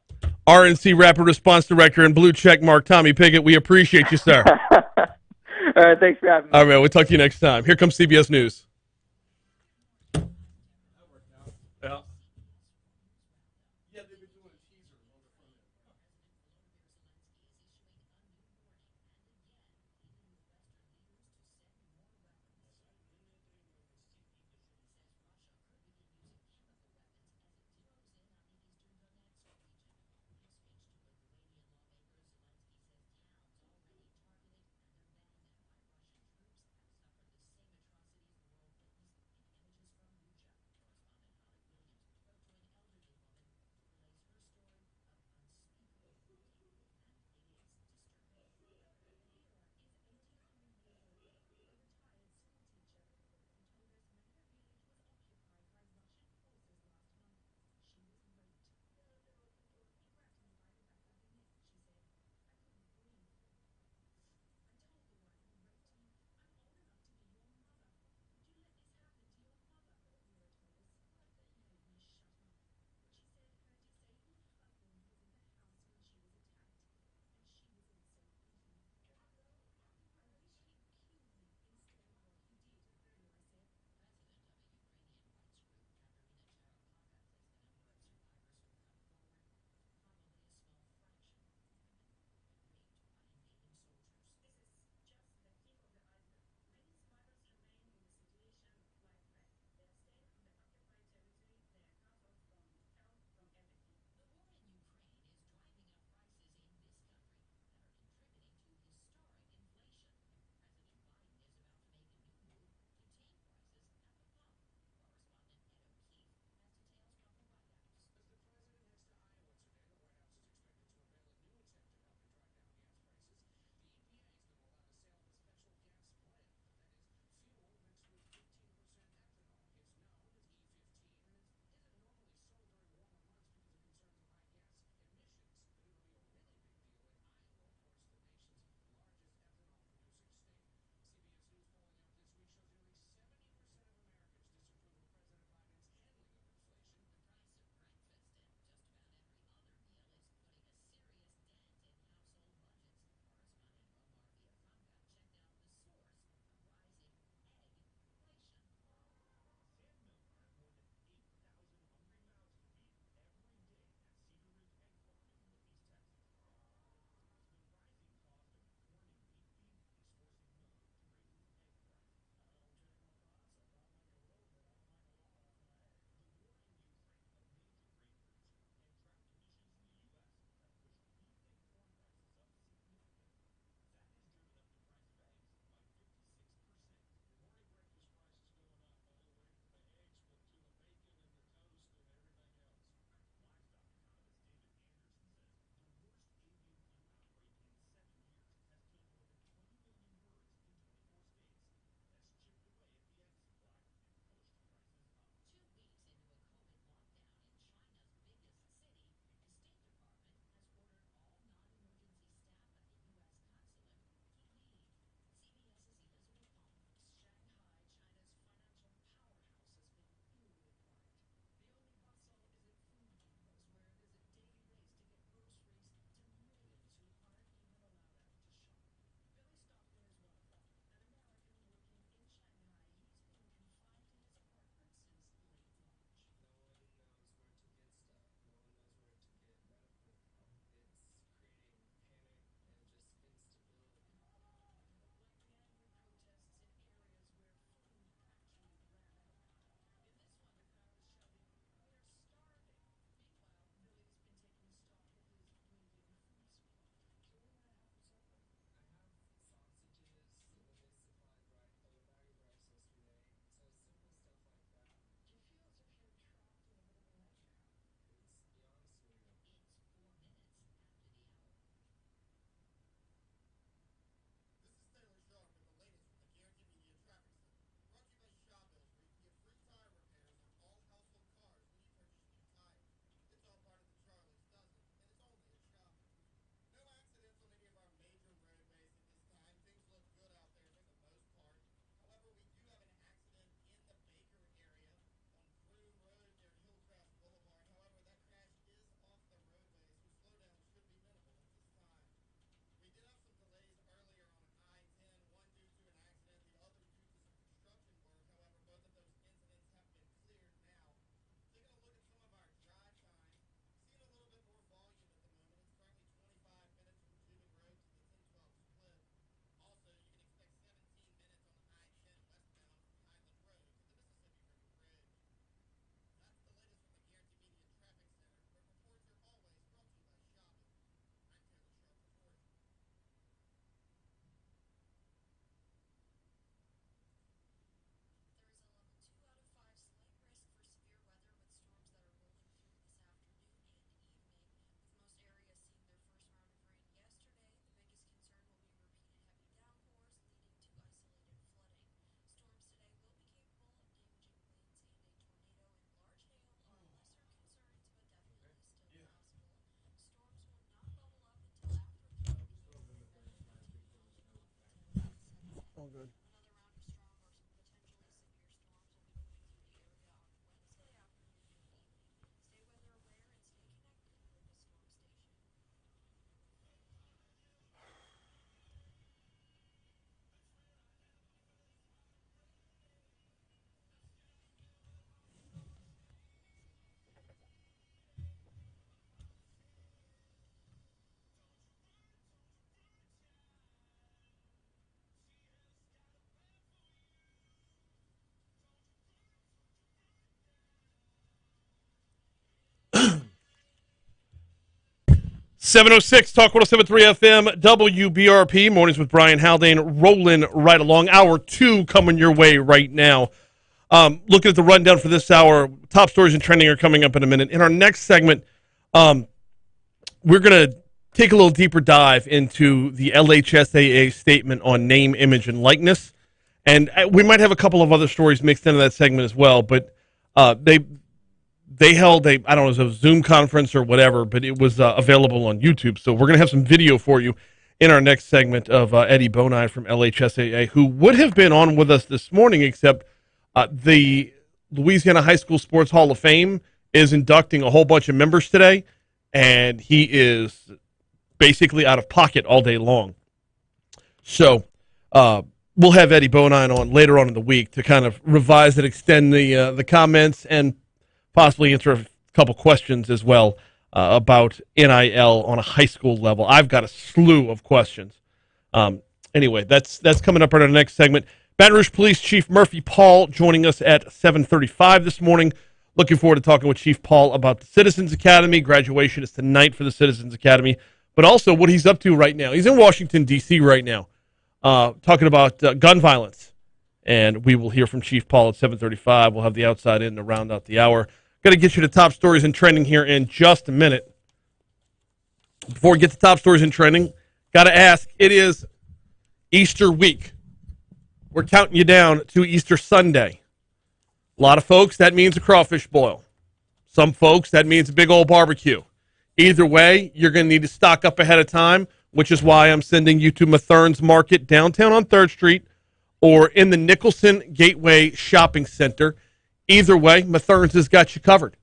A: RNC Rapid Response Director and blue check mark Tommy Pigett, we appreciate you, sir.
G: All right, thanks for having me.
A: All right, man, we'll talk to you next time. Here comes CBS News.
F: Yeah.
A: 706 Talk 1073 FM WBRP mornings with Brian Haldane rolling right along. Hour 2 coming your way right now. Looking at the rundown for this hour, top stories and trending are coming up in a minute. In our next segment, we're going to take a little deeper dive into the LHSAA statement on name, image, and likeness. And we might have a couple of other stories mixed into that segment as well, but they held I don't know, it was a Zoom conference or whatever, but it was available on YouTube. So we're going to have some video for you in our next segment of Eddie Bonine from LHSAA, who would have been on with us this morning, except the Louisiana High School Sports Hall of Fame is inducting a whole bunch of members today, and he is basically out of pocket all day long. So we'll have Eddie Bonine on later on in the week to kind of revise and extend the comments and possibly answer a couple questions as well about NIL on a high school level. I've got a slew of questions. Anyway, that's coming up in our next segment. Baton Rouge Police Chief Murphy Paul joining us at 7:35 this morning. Looking forward to talking with Chief Paul about the Citizens Academy. Graduation is tonight for the Citizens Academy, but also what he's up to right now. He's in Washington, D.C. right now, talking about gun violence. And we will hear from Chief Paul at 7:35. We'll have the outside in to round out the hour. Going to get you to top stories and trending here in just a minute. Before we get to top stories and trending, got to ask, it is Easter week. We're counting you down to Easter Sunday. A lot of folks, that means a crawfish boil. Some folks, that means a big old barbecue. Either way, you're going to need to stock up ahead of time, which is why I'm sending you to Mathern's Market downtown on 3rd Street or in the Nicholson Gateway Shopping Center. Either way, Mathern's has got you covered.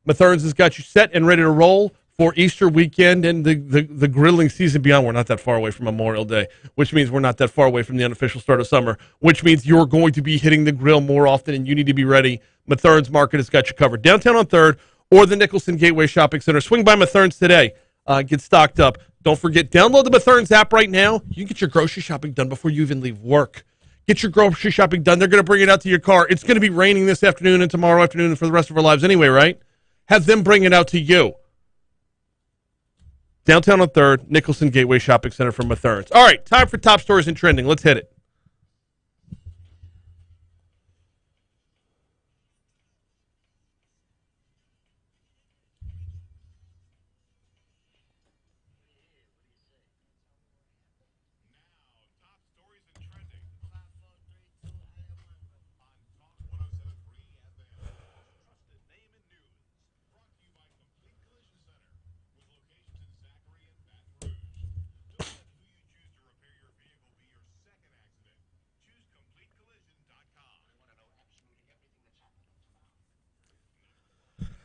A: Mathern's has got you set and ready to roll for Easter weekend and the grilling season beyond. We're not that far away from Memorial Day, which means we're not that far away from the unofficial start of summer, which means you're going to be hitting the grill more often and you need to be ready. Mathern's Market has got you covered. Downtown on 3rd or the Nicholson Gateway Shopping Center. Swing by Mathern's today. Get stocked up. Don't forget, download the Mathern's app right now. You can get your grocery shopping done before you even leave work. Get your grocery shopping done. They're going to bring it out to your car. It's going to be raining this afternoon and tomorrow afternoon and for the rest of our lives anyway, right? Have them bring it out to you. Downtown on 3rd, Nicholson Gateway Shopping Center from Mathern's. All right, time for top stories and trending. Let's hit it.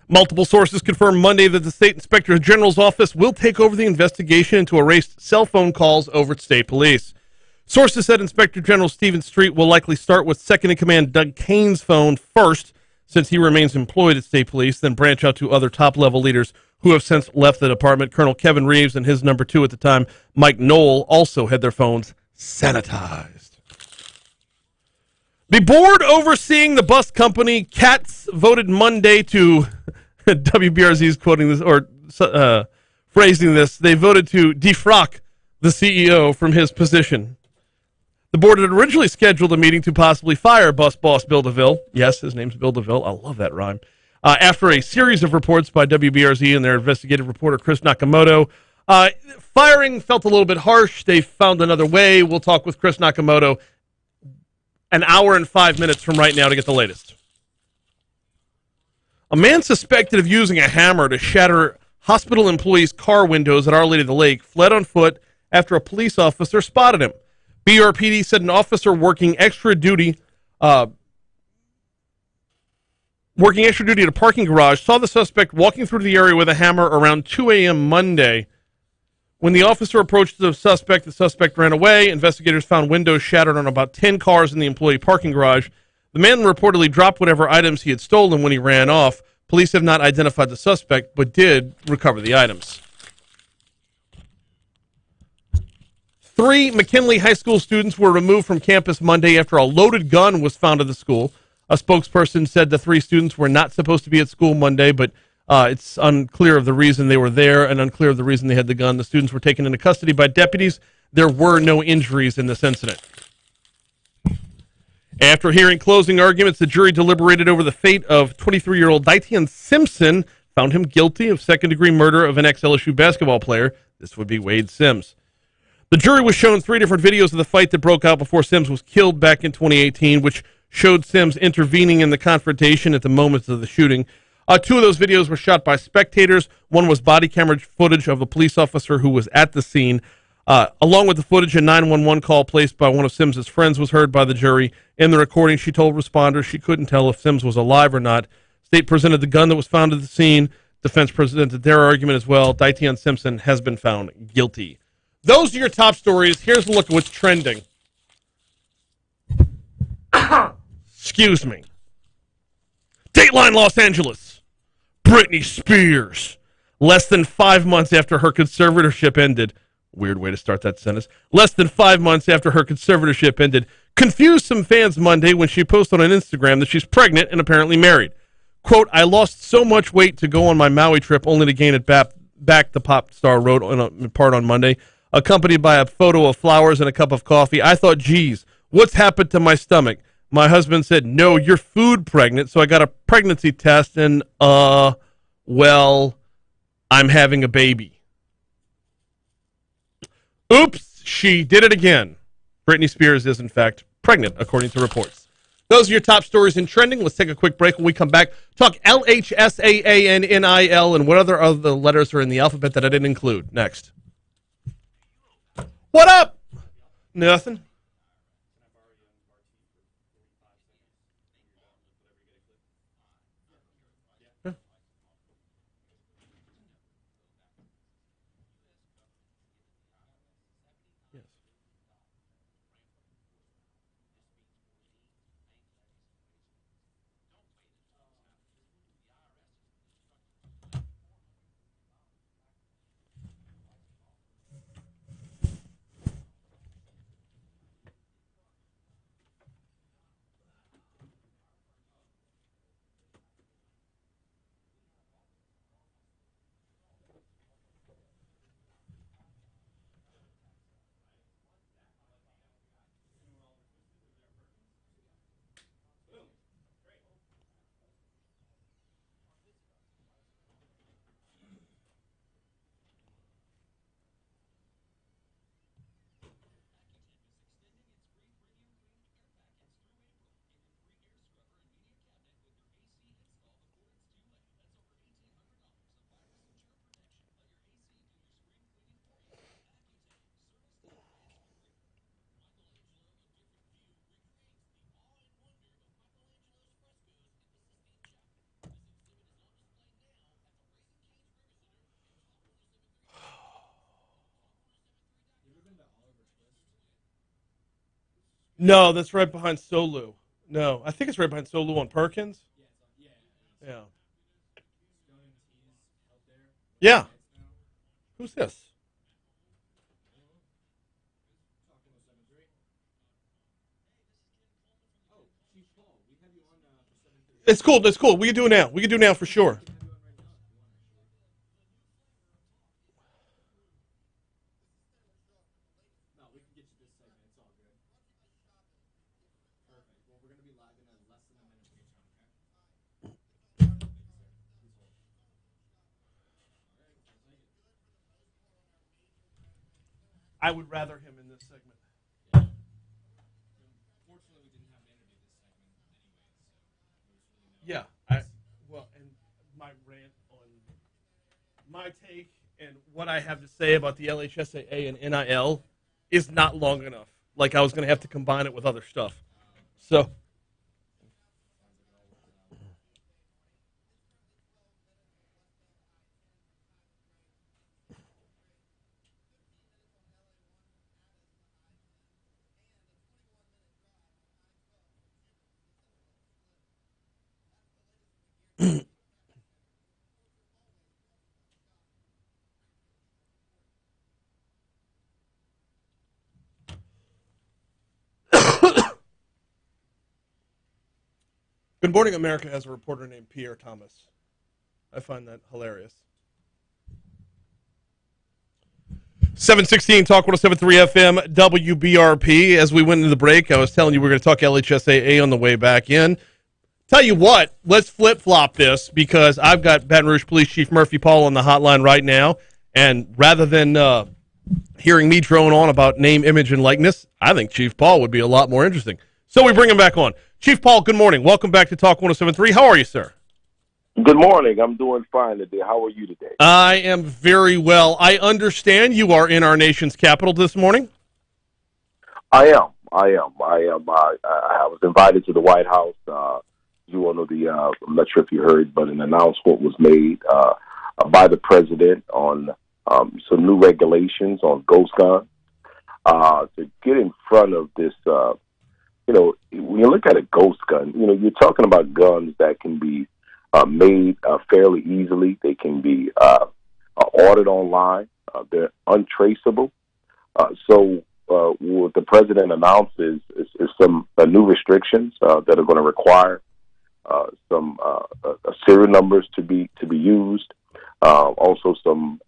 A: Multiple sources confirmed Monday that the State Inspector General's office will take over the investigation into erased cell phone calls over at state police. Sources said Inspector General Stephen Street will likely start with second-in-command Doug Kane's phone first, since he remains employed at state police, then branch out to other top-level leaders who have since left the department. Colonel Kevin Reeves and his number 2 at the time, Mike Knoll, also had their phones sanitized. The board overseeing the bus company CATS voted Monday to WBRZ is quoting this or phrasing this. They voted to defrock the CEO from his position. The board had originally scheduled a meeting to possibly fire bus boss Bill DeVille. Yes, his name's Bill DeVille. I love that rhyme. After a series of reports by WBRZ and their investigative reporter Chris Nakamoto, firing felt a little bit harsh. They found another way. We'll talk with Chris Nakamoto an hour and 5 minutes from right now to get the latest. A man suspected of using a hammer to shatter hospital employees' car windows at Our Lady of the Lake fled on foot after a police officer spotted him. BRPD said an officer working extra duty at a parking garage saw the suspect walking through the area with a hammer around 2 a.m. Monday. When the officer approached the suspect ran away. Investigators found windows shattered on about 10 cars in the employee parking garage. The man reportedly dropped whatever items he had stolen when he ran off. Police have not identified the suspect, but did recover the items. 3 McKinley High School students were removed from campus Monday after a loaded gun was found at the school. A spokesperson said the 3 students were not supposed to be at school Monday, but it's unclear of the reason they were there and unclear of the reason they had the gun. The students were taken into custody by deputies. There were no injuries in this incident. After hearing closing arguments, the jury deliberated over the fate of 23-year-old Daitian Simpson, found him guilty of second-degree murder of an ex-LSU basketball player. This would be Wade Sims. The jury was shown 3 different videos of the fight that broke out before Sims was killed back in 2018, which showed Sims intervening in the confrontation at the moments of the shooting. 2 of those videos were shot by spectators. One was body camera footage of a police officer who was at the scene. Along with the footage, a 911 call placed by one of Sims' friends was heard by the jury. In the recording, she told responders she couldn't tell if Sims was alive or not. State presented the gun that was found at the scene. Defense presented their argument as well. Daitian Simpson has been found guilty. Those are your top stories. Here's a look at what's trending. Excuse me. Dateline Los Angeles. Britney Spears. Less than 5 months after her conservatorship ended. Weird way to start that sentence. Less than 5 months after her conservatorship ended. Confused some fans Monday when she posted on Instagram that she's pregnant and apparently married. Quote, I lost so much weight to go on my Maui trip only to gain it back, the pop star wrote in part on Monday. Accompanied by a photo of flowers and a cup of coffee. I thought, geez, what's happened to my stomach? My husband said, no, you're food pregnant. So I got a pregnancy test and, well, I'm having a baby. Oops, she did it again. Britney Spears is, in fact, pregnant, according to reports. Those are your top stories in trending. Let's take a quick break. When we come back, talk LHSAA and NIL and what other letters are in the alphabet that I didn't include. Next. What up? Nothing. No, that's right behind Solu. No, I think it's right behind Solu on Perkins. Yeah. Yeah. Who's this? It's cool. It's cool. We can do it now. We can do it now for sure. I would rather him in this segment. Yeah. And my rant on my take and what I have to say about the LHSAA and NIL is not long enough. like I was going to have to combine it with other stuff. So. Good Morning America has a reporter named Pierre Thomas. I find that hilarious. 716 Talk 107.3 FM WBRP. As we went into the break, I was telling you we're going to talk LHSAA on the way back in. Tell you what, let's flip-flop this because I've got Baton Rouge Police Chief Murphy Paul on the hotline right now, and rather than hearing me drone on about name, image, and likeness, I think Chief Paul would be a lot more interesting. So we bring him back on. Chief Paul, good morning. Welcome back to Talk 107.3. How are you, sir?
H: Good morning. I'm doing fine today. How are you today?
A: I am very well. I understand you are in our nation's capital this morning.
H: I am. I was invited to the White House. You all know I'm not sure if you heard, but an announcement was made by the president on some new regulations on ghost guns to get in front of this. When you look at a ghost gun, you're talking about guns that can be made fairly easily. They can be ordered online. They're untraceable. So what the president announced is some new restrictions that are going to require some serial numbers to be used. Also, some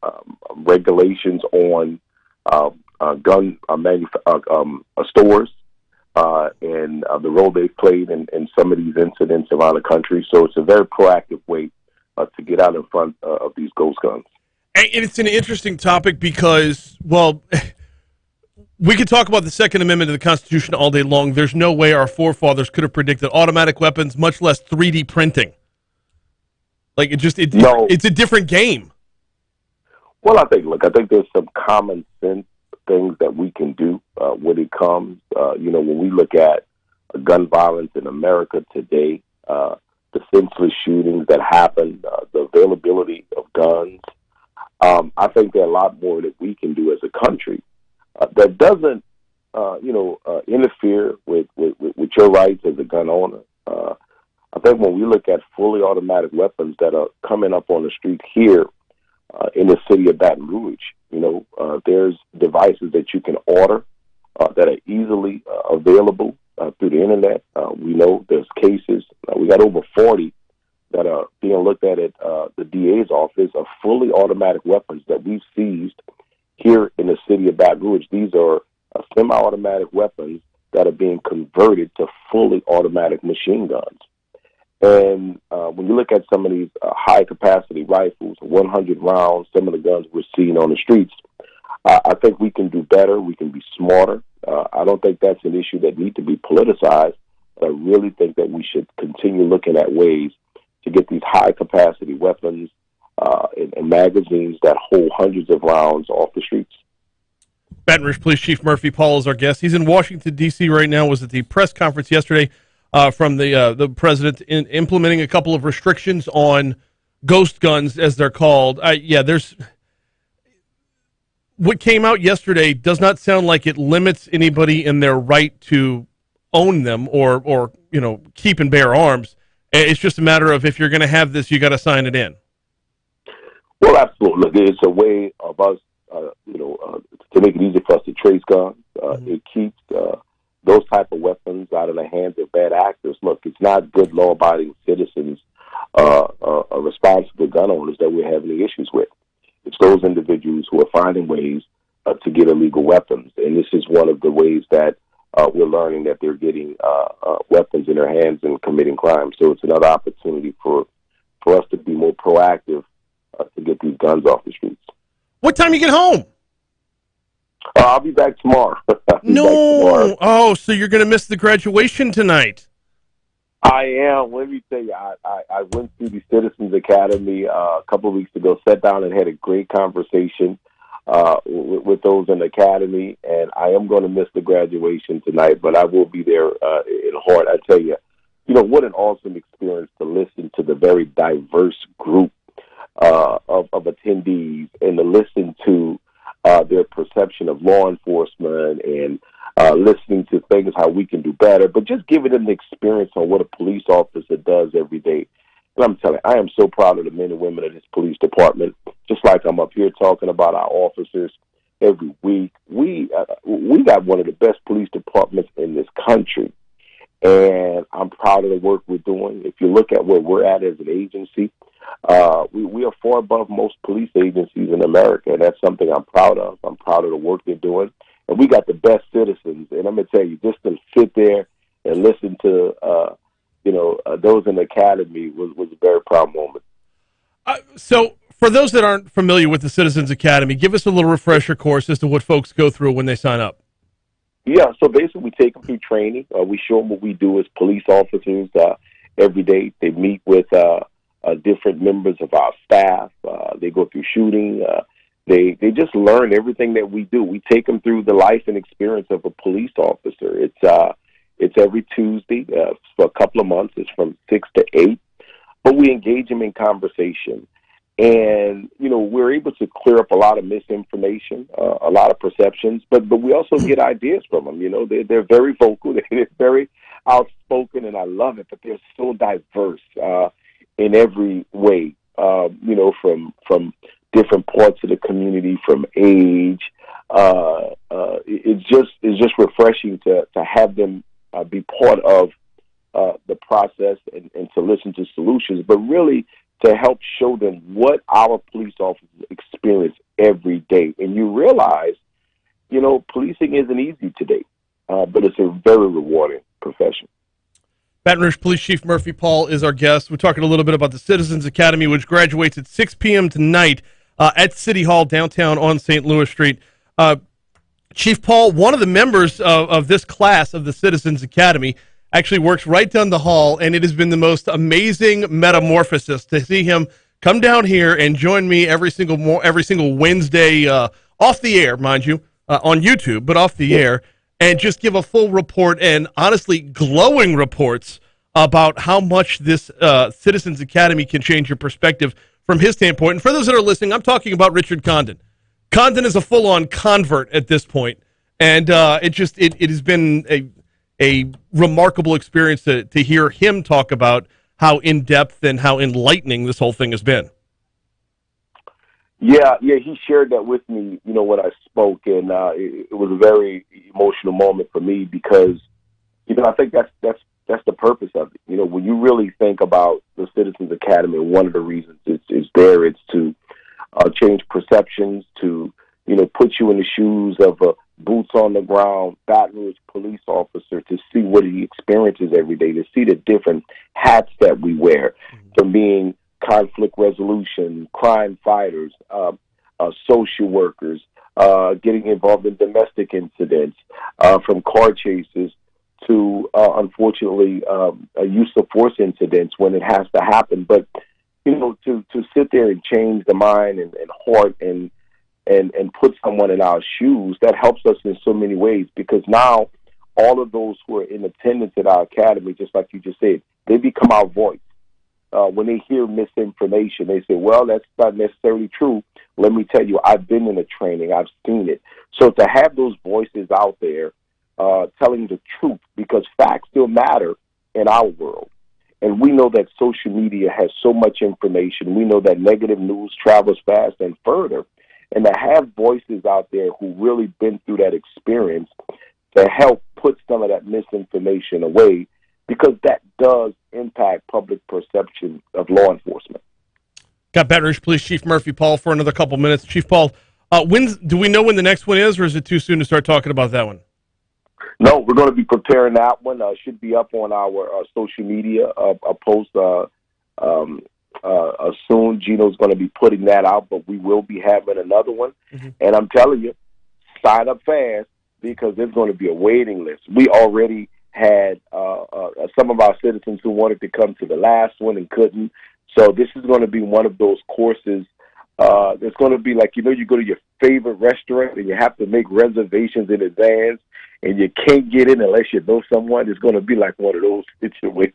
H: regulations on gun stores. And the role they've played in some of these incidents around the country. So it's a very proactive way to get out in front of these ghost guns.
A: And it's an interesting topic because, well, we could talk about the Second Amendment of the Constitution all day long. There's no way our forefathers could have predicted automatic weapons, much less 3D printing. Like, it's a different game.
H: Well, I think there's some common sense things that we can do when it comes, when we look at gun violence in America today, the senseless shootings that happen, the availability of guns. I think there are a lot more that we can do as a country that doesn't, interfere with your rights as a gun owner. I think when we look at fully automatic weapons that are coming up on the street here in the city of Baton Rouge, there's devices that you can order that are easily available through the internet. We know there's cases. We got over 40 that are being looked at the DA's office of fully automatic weapons that we've seized here in the city of Baton Rouge. These are semi-automatic weapons that are being converted to fully automatic machine guns. And when you look at some of these high-capacity rifles, 100 rounds, some of the guns we're seeing on the streets, I think we can do better. We can be smarter. I don't think that's an issue that needs to be politicized, but I really think that we should continue looking at ways to get these high-capacity weapons and magazines that hold hundreds of rounds off the streets.
A: Baton Rouge Police Chief Murphy Paul is our guest. He's in Washington, D.C. right now, was at the press conference yesterday from the president in implementing a couple of restrictions on ghost guns, as they're called. There's what came out yesterday does not sound like it limits anybody in their right to own them or keep and bear arms. It's just a matter of if you're going to have this, you got to sign it in.
H: Well, absolutely. It's a way of us, to make it easy for us to trace guns. It keeps those type of weapons out of the hands of bad actors. Look, it's not good law-abiding citizens, responsible gun owners that we're having the issues with. It's those individuals who are finding ways to get illegal weapons, and this is one of the ways that we're learning that they're getting weapons in their hands and committing crimes. So it's another opportunity for us to be more proactive to get these guns off the streets.
A: What time you get home?
H: I'll be back tomorrow.
A: Oh, so you're going to miss the graduation tonight.
H: I am. Let me tell you, I went through the Citizens Academy a couple of weeks ago, sat down and had a great conversation with those in the academy, and I am going to miss the graduation tonight, but I will be there in heart. I tell you, what an awesome experience to listen to the very diverse group of attendees and to listen to their perception of law enforcement and listening to things how we can do better, but just giving them the experience on what a police officer does every day. And I'm telling you, I am so proud of the men and women of this police department. Just like I'm up here talking about our officers every week, we got one of the best police departments in this country, and I'm proud of the work we're doing. If you look at where we're at as an agency, we are far above most police agencies in America, and that's something I'm proud of. I'm proud of the work they're doing, and we got the best citizens. And I'm going to tell you, just to sit there and listen to those in the academy was a very proud moment.
A: So for those that aren't familiar with the Citizens Academy, give us a little refresher course as to what folks go through when they sign up.
H: Yeah, so basically we take them through training. We show them what we do as police officers every day. They meet with different members of our staff. They go through shooting. They just learn everything that we do. We take them through the life and experience of a police officer. It's every Tuesday for a couple of months. It's from 6 to 8. But we engage them in conversation. And, we're able to clear up a lot of misinformation, a lot of perceptions, but we also get ideas from them. They're very vocal, they're very outspoken, and I love it, but they're so diverse in every way, from different parts of the community, from age. It's just refreshing to have them be part of the process and to listen to solutions, but really to help show them what our police officers experience every day. And you realize, policing isn't easy today, but it's a very rewarding profession.
A: Baton Rouge Police Chief Murphy Paul is our guest. We're talking a little bit about the Citizens Academy, which graduates at 6 p.m. tonight at City Hall downtown on St. Louis Street. Chief Paul, one of the members of this class of the Citizens Academy, actually works right down the hall, and it has been the most amazing metamorphosis to see him come down here and join me every single Wednesday off the air, mind you, on YouTube, but off the air, and just give a full report and honestly glowing reports about how much this Citizens Academy can change your perspective from his standpoint. And for those that are listening, I'm talking about Richard Condon. Condon is a full-on convert at this point, and it has been a remarkable experience to hear him talk about how in-depth and how enlightening this whole thing has been.
H: Yeah, he shared that with me, when I spoke, and it was a very emotional moment for me because, I think that's the purpose of it. When you really think about the Citizens Academy, one of the reasons it's there, it's to change perceptions, to, put you in the shoes of a boots on the ground Baton Rouge police officer, to see what he experiences every day, to see the different hats that we wear, from being conflict resolution, crime fighters, social workers, getting involved in domestic incidents, from car chases to, unfortunately, use of force incidents when it has to happen. But, to sit there and change the mind and heart and put someone in our shoes, that helps us in so many ways, because now all of those who are in attendance at our academy, just like you just said, they become our voice. When they hear misinformation, they say, well, that's not necessarily true. Let me tell you, I've been in the training. I've seen it. So to have those voices out there telling the truth, because facts still matter in our world. And we know that social media has so much information. We know that negative news travels fast and further. And to have voices out there who really been through that experience to help put some of that misinformation away, because that does impact public perception of law enforcement.
A: Got Baton Rouge Police Chief Murphy Paul for another couple minutes. Chief Paul, do we know when the next one is, or is it too soon to start talking about that one?
H: No, we're going to be preparing that one. Should be up on our social media. A post soon. Gino's going to be putting that out, but we will be having another one. Mm-hmm. And I'm telling you, sign up fast, because there's going to be a waiting list. We already had some of our citizens who wanted to come to the last one and couldn't. So this is going to be one of those courses There's going to be like, you go to your favorite restaurant and you have to make reservations in advance and you can't get in unless you know someone. It's going to be like one of those situations.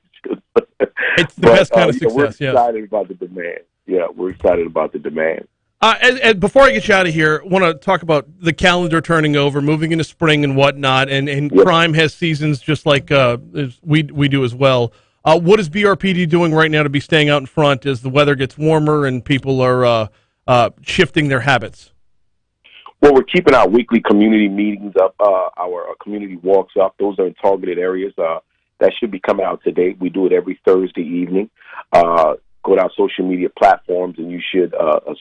A: It's the best kind of success,
H: we're
A: yes.
H: excited about the demand. Yeah, we're excited about the demand.
A: And before I get you out of here, I want to talk about the calendar turning over, moving into spring and whatnot, and
H: Yep.
A: crime has seasons just like we do as well. What is BRPD doing right now to be staying out in front as the weather gets warmer and people are shifting their habits?
H: Well, we're keeping our weekly community meetings up, our community walks up. Those are in targeted areas. That should be coming out today. We do it every Thursday evening. Go to our social media platforms, and you should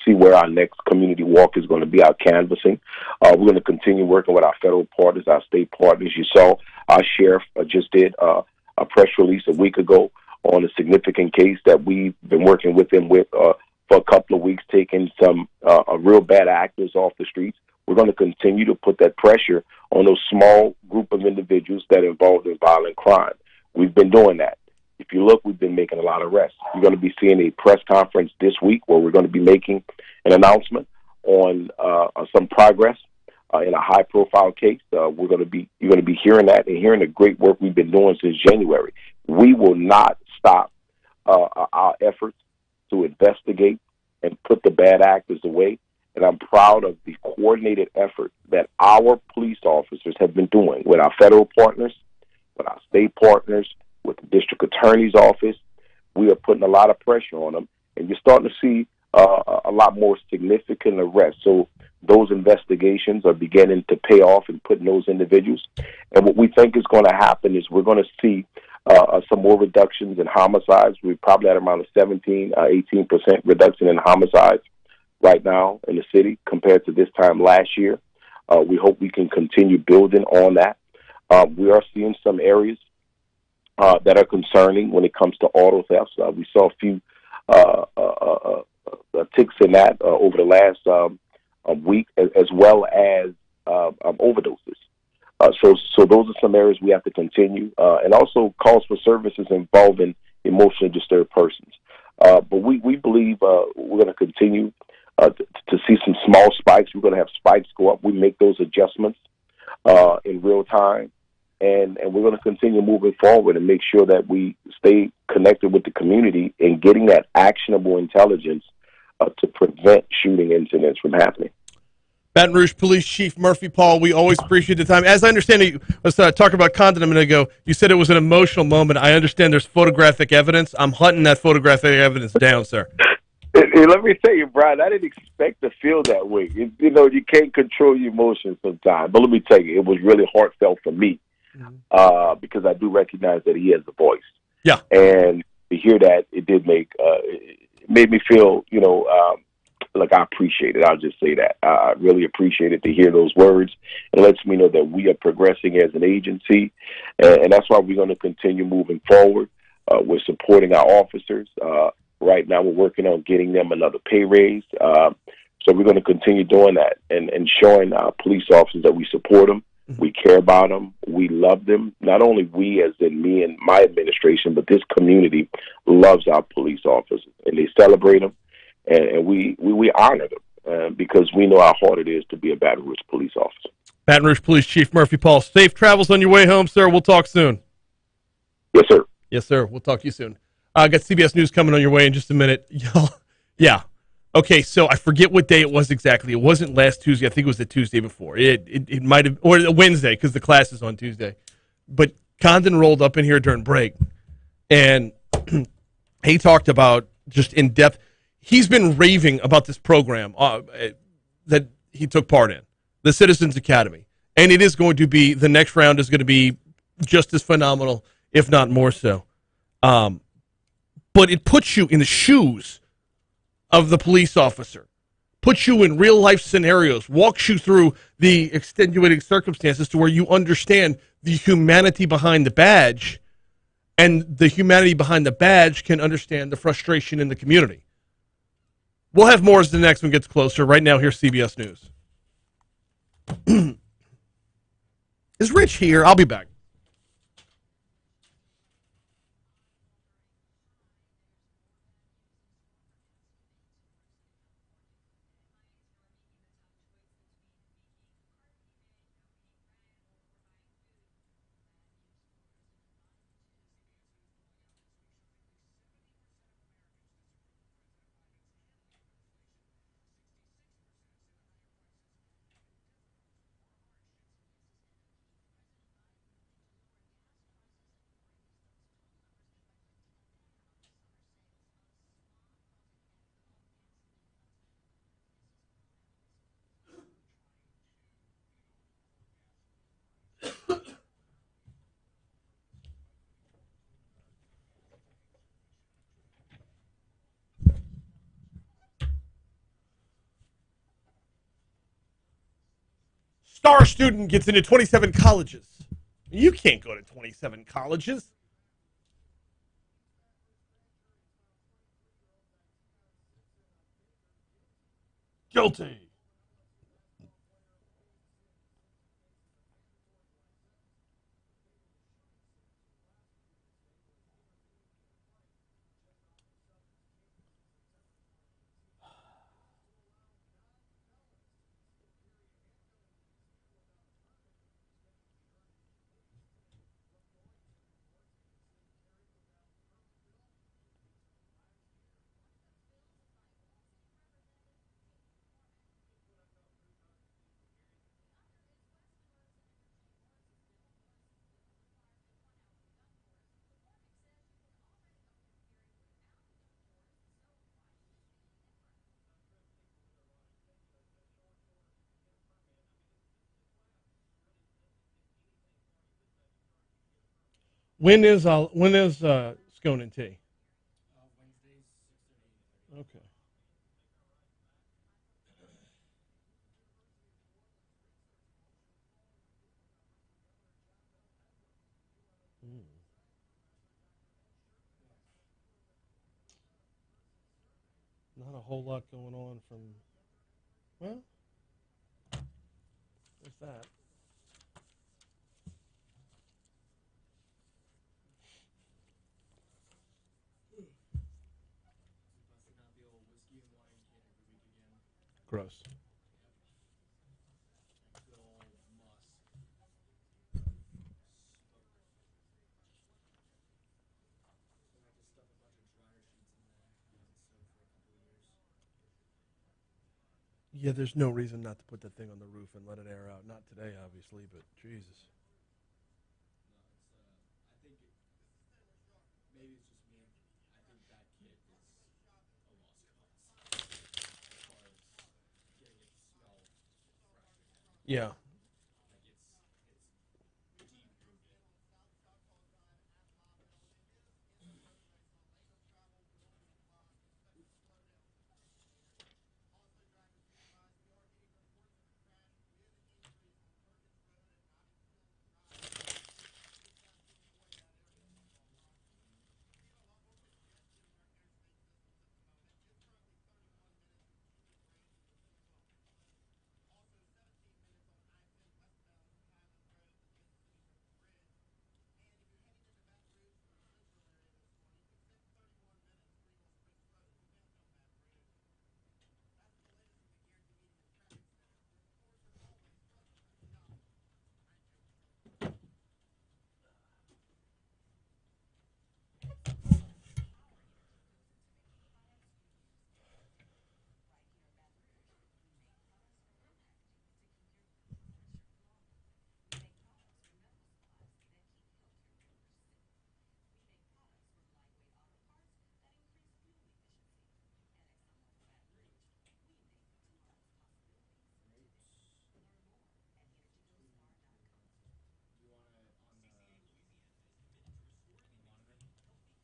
H: see where our next community walk is going to be, our canvassing. We're going to continue working with our federal partners, our state partners. You saw our sheriff just did a press release a week ago on a significant case that we've been working with them for a couple of weeks, taking some real bad actors off the streets. We're going to continue to put that pressure on those small group of individuals that are involved in violent crime. We've been doing that. If you look, we've been making a lot of arrests. You're going to be seeing a press conference this week where we're going to be making an announcement on some progress in a high-profile case. You're going to be hearing that and hearing the great work we've been doing since January. We will not stop our efforts to investigate and put the bad actors away. And I'm proud of the coordinated effort that our police officers have been doing with our federal partners, with our state partners, with the district attorney's office. We are putting a lot of pressure on them, and you're starting to see a lot more significant arrests. So those investigations are beginning to pay off and putting those individuals. And what we think is going to happen is we're going to see some more reductions in homicides. We're probably at around a 18% reduction in homicides right now in the city compared to this time last year. We hope we can continue building on that. We are seeing some areas that are concerning when it comes to auto thefts. We saw a few ticks in that over the last week, as well as overdoses. So those are some areas we have to continue, and also calls for services involving emotionally disturbed persons. But we believe we're going to continue to see some small spikes. We're going to have spikes go up. We make those adjustments in real time. And we're going to continue moving forward and make sure that we stay connected with the community and getting that actionable intelligence to prevent shooting incidents from happening.
A: Baton Rouge Police Chief Murphy Paul, we always appreciate the time. As I understand it, let's talk about Condon a minute ago. You said it was an emotional moment. I understand there's photographic evidence. I'm hunting that photographic evidence down, sir.
H: And let me tell you, Brian, I didn't expect to feel that way. You can't control your emotions sometimes. But let me tell you, it was really heartfelt for me. Because I do recognize that he has a voice.
A: Yeah.
H: And to hear that, it made me feel, like I appreciate it. I'll just say that. I really appreciate it to hear those words. It lets me know that we are progressing as an agency, and that's why we're going to continue moving forward. We're supporting our officers. Right now, we're working on getting them another pay raise. So we're going to continue doing that and showing our police officers that we support them. We care about them. We love them. Not only we, as in me and my administration, but this community loves our police officers, and they celebrate them, and we honor them because we know how hard it is to be a Baton Rouge police officer.
A: Baton Rouge Police Chief Murphy Paul, safe travels on your way home, sir. We'll talk soon.
H: Yes, sir.
A: Yes, sir. We'll talk to you soon. I got CBS News coming on your way in just a minute. Yeah. Okay, so I forget what day it was exactly. It wasn't last Tuesday. I think it was the Tuesday before. It might have, or Wednesday, because the class is on Tuesday. But Condon rolled up in here during break, and he talked about just in depth. He's been raving about this program that he took part in, the Citizens Academy, and it is going to be, the next round is going to be just as phenomenal, if not more so. But it puts you in the shoes of the police officer, puts you in real life scenarios, walks you through the extenuating circumstances to where you understand the humanity behind the badge, and the humanity behind the badge can understand the frustration in the community. We'll have more as the next one gets closer. Right now, here's CBS News. Is Rich here? I'll be back. star student gets into 27 colleges. You can't go to 27 colleges. Guilty. When is Scone and Tea? Okay. Hmm. Not a whole lot going on from. Well, what's that? Gross. Yeah, there's no reason not to put that thing on the roof and let it air out. Not today, obviously, but Jesus. Yeah.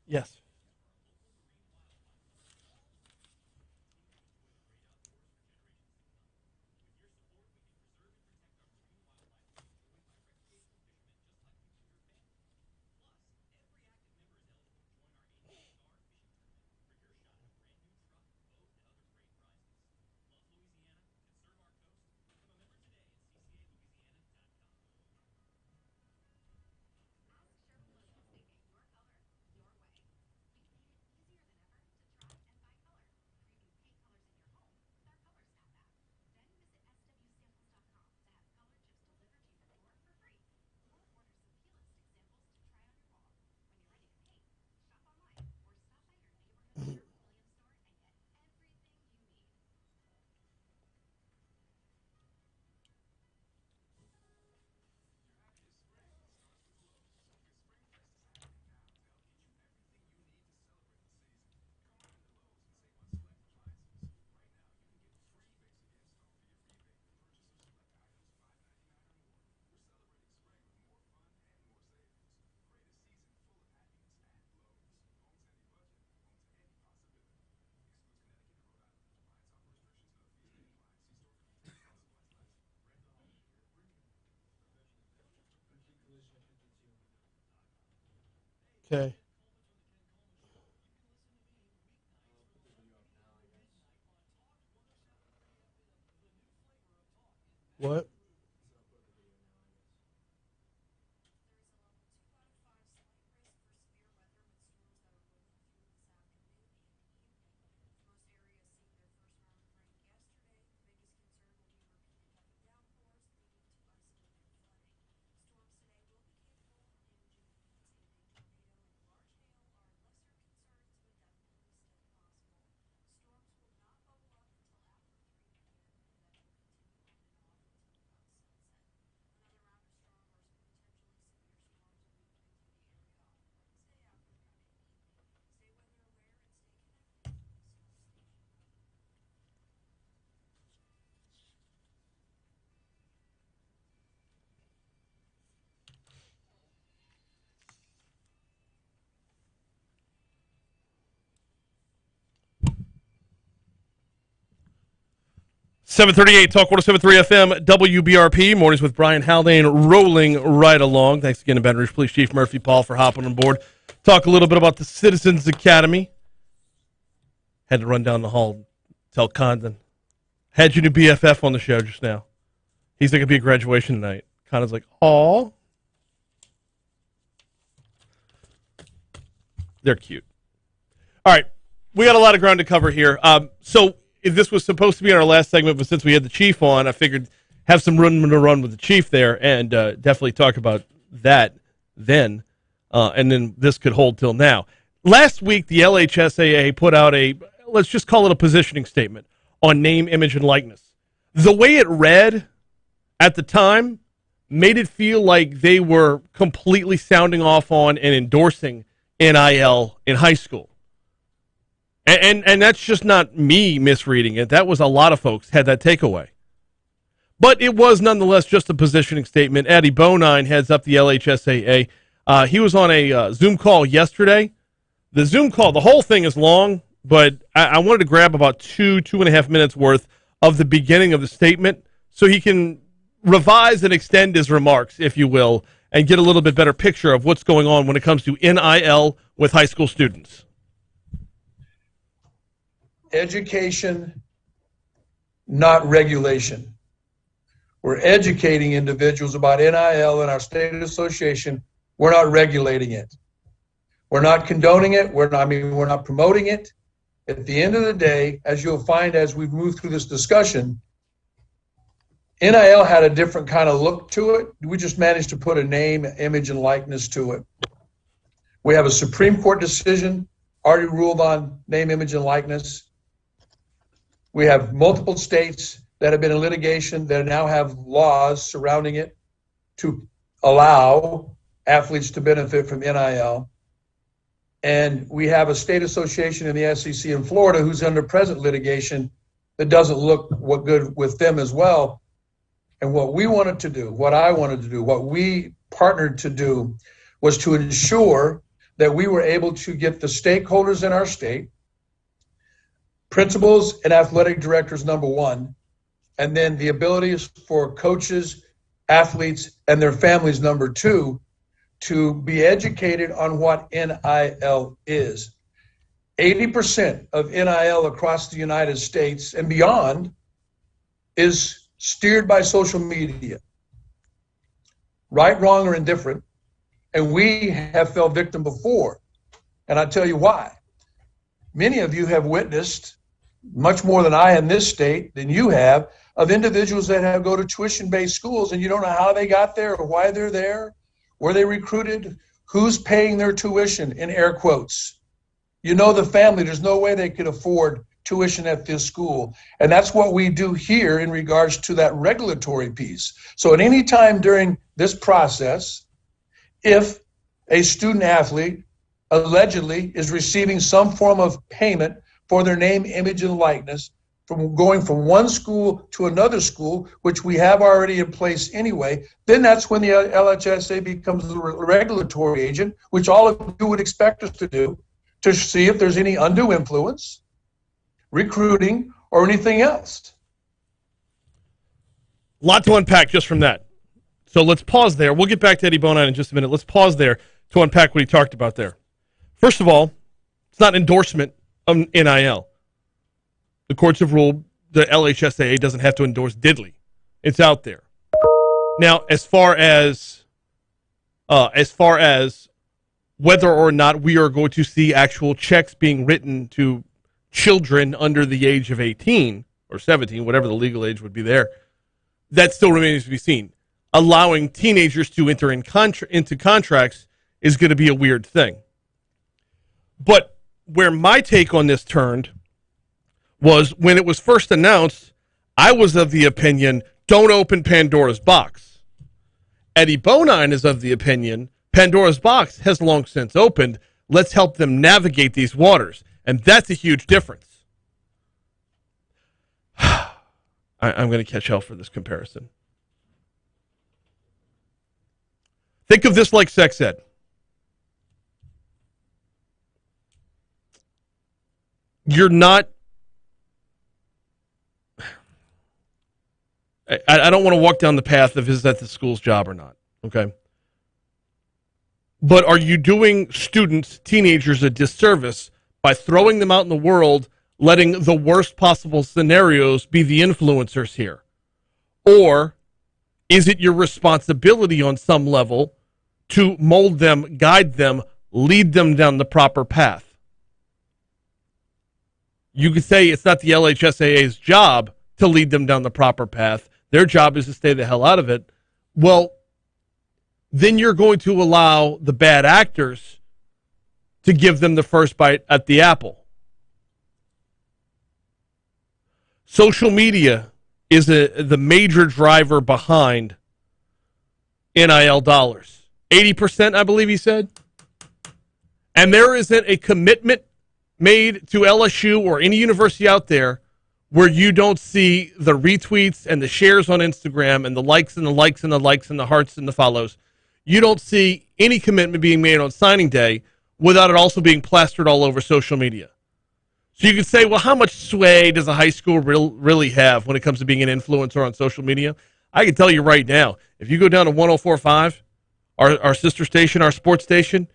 A: Yes. Okay. What? .738 Talk 107.3 FM WBRP mornings with Brian Haldane rolling right along. Thanks again to Baton Rouge Police Chief Murphy Paul for hopping on board. Talk a little bit about the Citizens Academy. Had to run down the hall, tell Condon. Had your new BFF on the show just now. He's like, it'll be a graduation tonight. Condon's like, aw. They're cute. All right, we got a lot of ground to cover here. So this was supposed to be our last segment, but since we had the Chief on, I figured have some room to run with the Chief there and definitely talk about that then. And then this could hold till now. Last week, the LHSAA put out let's just call it a positioning statement on name, image, and likeness. The way it read at the time made it feel like they were completely sounding off on and endorsing NIL in high school. And that's just not me misreading it. That was a lot of folks had that takeaway. But it was nonetheless just a positioning statement. Eddie Bonine heads up the LHSAA. He was on a Zoom call yesterday. The Zoom call, the whole thing is long, but I wanted to grab about 2.5 minutes worth of the beginning of the statement so he can revise and extend his remarks, if you will, and get a little bit better picture of what's going on when it comes to NIL with high school students.
I: Education, not regulation. We're educating individuals about NIL in our state association. We're not regulating it. We're not condoning it. We're not promoting it. At the end of the day, as you'll find as we've moved through this discussion, NIL had a different kind of look to it. We just managed to put a name, image, and likeness to it. We have a Supreme Court decision already ruled on name, image, and likeness. We have multiple states that have been in litigation that now have laws surrounding it to allow athletes to benefit from NIL. And we have a state association in the SEC in Florida who's under present litigation that doesn't look good with them as well. And what we wanted to do, what I wanted to do, what we partnered to do was to ensure that we were able to get the stakeholders in our state, principals and athletic directors, number one, and then the abilities for coaches, athletes, and their families, number two, to be educated on what NIL is. 80% of NIL across the United States and beyond is steered by social media. Right, wrong, or indifferent. And we have fell victim before. And I'll tell you why. Many of you have witnessed, much more than I in this state, than you have, of individuals that go to tuition-based schools and you don't know how they got there or why they're there. Were they recruited? Who's paying their tuition, in air quotes? You know the family. There's no way they could afford tuition at this school. And that's what we do here in regards to that regulatory piece. So at any time during this process, if a student athlete allegedly is receiving some form of payment for their name, image, and likeness, from going from one school to another school, which we have already in place anyway, then that's when the LHSA becomes the regulatory agent, which all of you would expect us to do, to see if there's any undue influence, recruiting, or anything else.
A: A lot to unpack just from that. So let's pause there. We'll get back to Eddie Bonine in just a minute. Let's pause there. to unpack what he talked about there. First of all, it's not endorsement of NIL. The courts have ruled the LHSAA doesn't have to endorse diddly. It's out there. Now, as far as whether or not we are going to see actual checks being written to children under the age of 18 or 17, whatever the legal age would be there, that still remains to be seen. Allowing teenagers to enter into contracts is going to be a weird thing. But where my take on this turned was when it was first announced, I was of the opinion, don't open Pandora's box. Eddie Bonine is of the opinion, Pandora's box has long since opened. Let's help them navigate these waters. And that's a huge difference. I'm going to catch hell for this comparison. Think of this like sex ed. You're not... I don't want to walk down the path of is that the school's job or not, okay? But are you doing students, teenagers, a disservice by throwing them out in the world, letting the worst possible scenarios be the influencers here? Or is it your responsibility on some level to mold them, guide them, lead them down the proper path? You could say it's not the LHSAA's job to lead them down the proper path. Their job is to stay the hell out of it. Well, then you're going to allow the bad actors to give them the first bite at the apple. Social media is the major driver behind NIL dollars. 80%, I believe he said. And there isn't a commitment made to LSU or any university out there where you don't see the retweets and the shares on Instagram and the likes and the likes and the likes and the hearts and the follows. You don't see any commitment being made on signing day without it also being plastered all over social media. So you could say, well, how much sway does a high school really have when it comes to being an influencer on social media? I can tell you right now, if you go down to 104.5, our sister station, our sports station,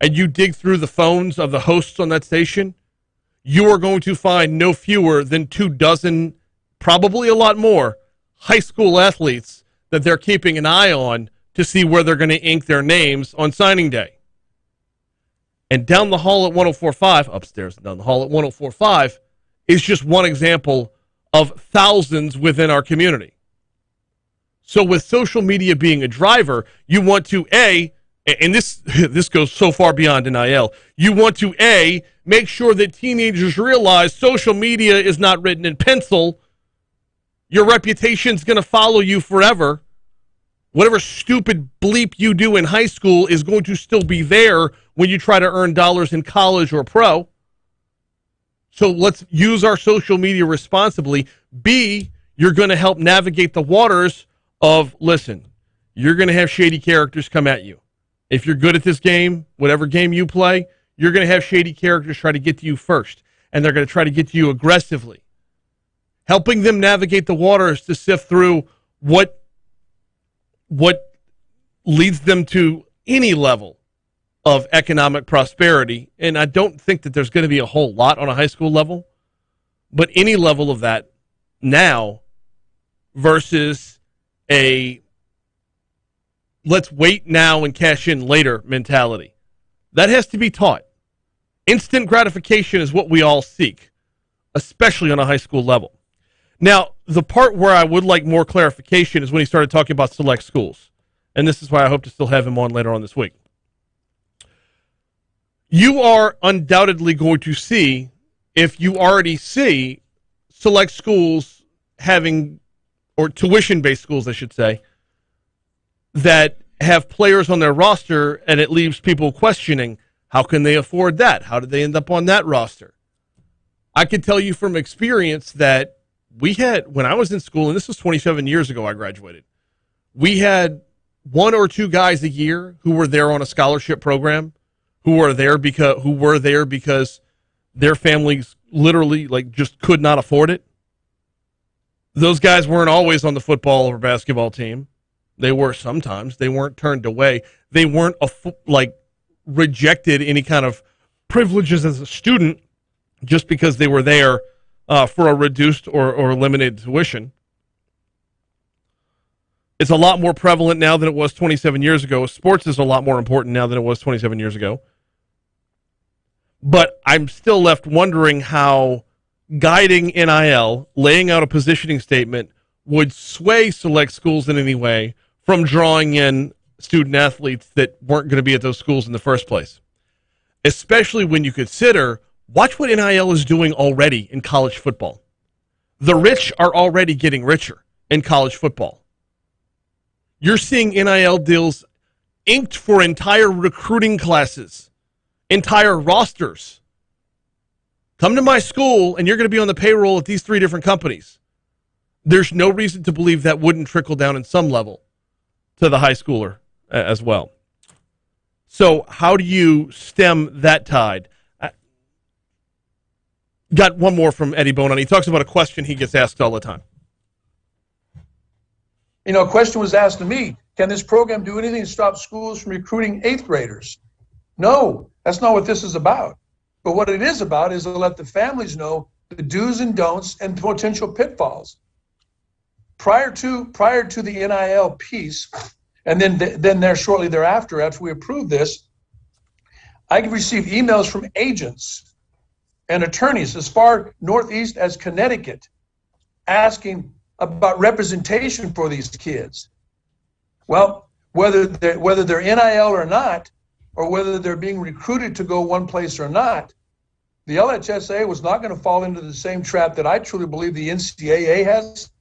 A: and you dig through the phones of the hosts on that station, you are going to find no fewer than 24, probably a lot more, high school athletes that they're keeping an eye on to see where they're going to ink their names on signing day. And down the hall at 104.5, upstairs down the hall at 104.5, is just one example of thousands within our community. So with social media being a driver, you want to, and this goes so far beyond NIL, you want to, make sure that teenagers realize social media is not written in pencil. Your reputation's going to follow you forever. Whatever stupid bleep you do in high school is going to still be there when you try to earn dollars in college or pro. So let's use our social media responsibly. B, you're going to help navigate the waters of, listen, you're going to have shady characters come at you. If you're good at this game, whatever game you play, you're going to have shady characters try to get to you first, and they're going to try to get to you aggressively. Helping them navigate the waters to sift through what leads them to any level of economic prosperity. And I don't think that there's going to be a whole lot on a high school level, but any level of that now versus a let's wait now and cash in later mentality. That has to be taught. Instant gratification is what we all seek, especially on a high school level. Now, the part where I would like more clarification is when he started talking about select schools. And this is why I hope to still have him on later on this week. You are undoubtedly going to see, if you already see, select schools having, or tuition-based schools, I should say, that have players on their roster, and it leaves people questioning, how can they afford that? How did they end up on that roster? I can tell you from experience that we had, when I was in school, and this was 27 years ago I graduated, we had one or two guys a year who were there on a scholarship program, who were there because their families literally just could not afford it. Those guys weren't always on the football or basketball team. They were sometimes. They weren't turned away. They weren't rejected any kind of privileges as a student just because they were there for a reduced or limited tuition. It's a lot more prevalent now than it was 27 years ago. Sports is a lot more important now than it was 27 years ago. But I'm still left wondering how guiding NIL, laying out a positioning statement, would sway select schools in any way from drawing in student athletes that weren't going to be at those schools in the first place. Especially when you consider, watch what NIL is doing already in college football. The rich are already getting richer in college football. You're seeing NIL deals inked for entire recruiting classes, entire rosters. Come to my school and you're going to be on the payroll at these 3 different companies. There's no reason to believe that wouldn't trickle down in some level to the high schooler as well. So how do you stem that tide? Got one more from Eddie Bonan. He talks about a question he gets asked all the time.
I: You know, a question was asked to me, can this program do anything to stop schools from recruiting 8th graders? No, that's not what this is about. But what it is about is to let the families know the do's and don'ts and potential pitfalls. Prior to the NIL piece, and then there shortly thereafter, after we approved this, I received emails from agents and attorneys as far northeast as Connecticut asking about representation for these kids. Well, whether they're NIL or not, or whether they're being recruited to go one place or not, the LHSAA was not going to fall into the same trap that I truly believe the NCAA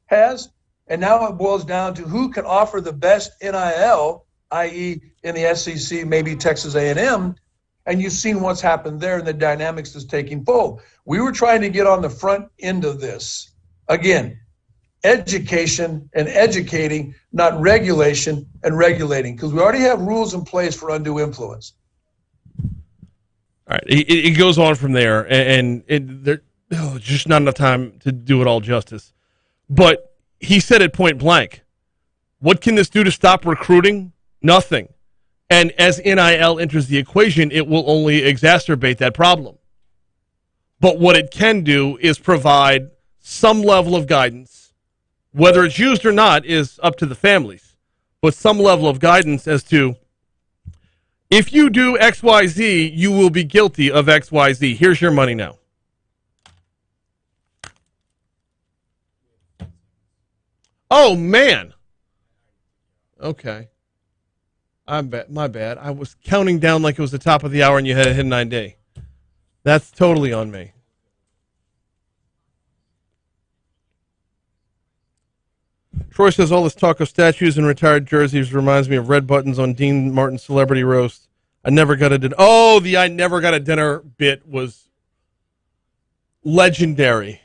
I: has. And now it boils down to who can offer the best NIL, i.e. in the SEC, maybe Texas A&M, and you've seen what's happened there and the dynamics is taking fold. We were trying to get on the front end of this. Again, education and educating, not regulation and regulating, because we already have rules in place for undue influence.
A: All right, it goes on from there, and there's just not enough time to do it all justice. But he said it point blank. What can this do to stop recruiting? Nothing. And as NIL enters the equation, it will only exacerbate that problem. But what it can do is provide some level of guidance. Whether it's used or not is up to the families. But some level of guidance as to, if you do XYZ, you will be guilty of XYZ. Here's your money now. Oh, man. Okay. My bad. I was counting down like it was the top of the hour and you had a hit 9-day. That's totally on me. Troy says all this talk of statues and retired jerseys reminds me of red buttons on Dean Martin's Celebrity Roast. I never got a dinner. Oh, the I never got a dinner bit was legendary.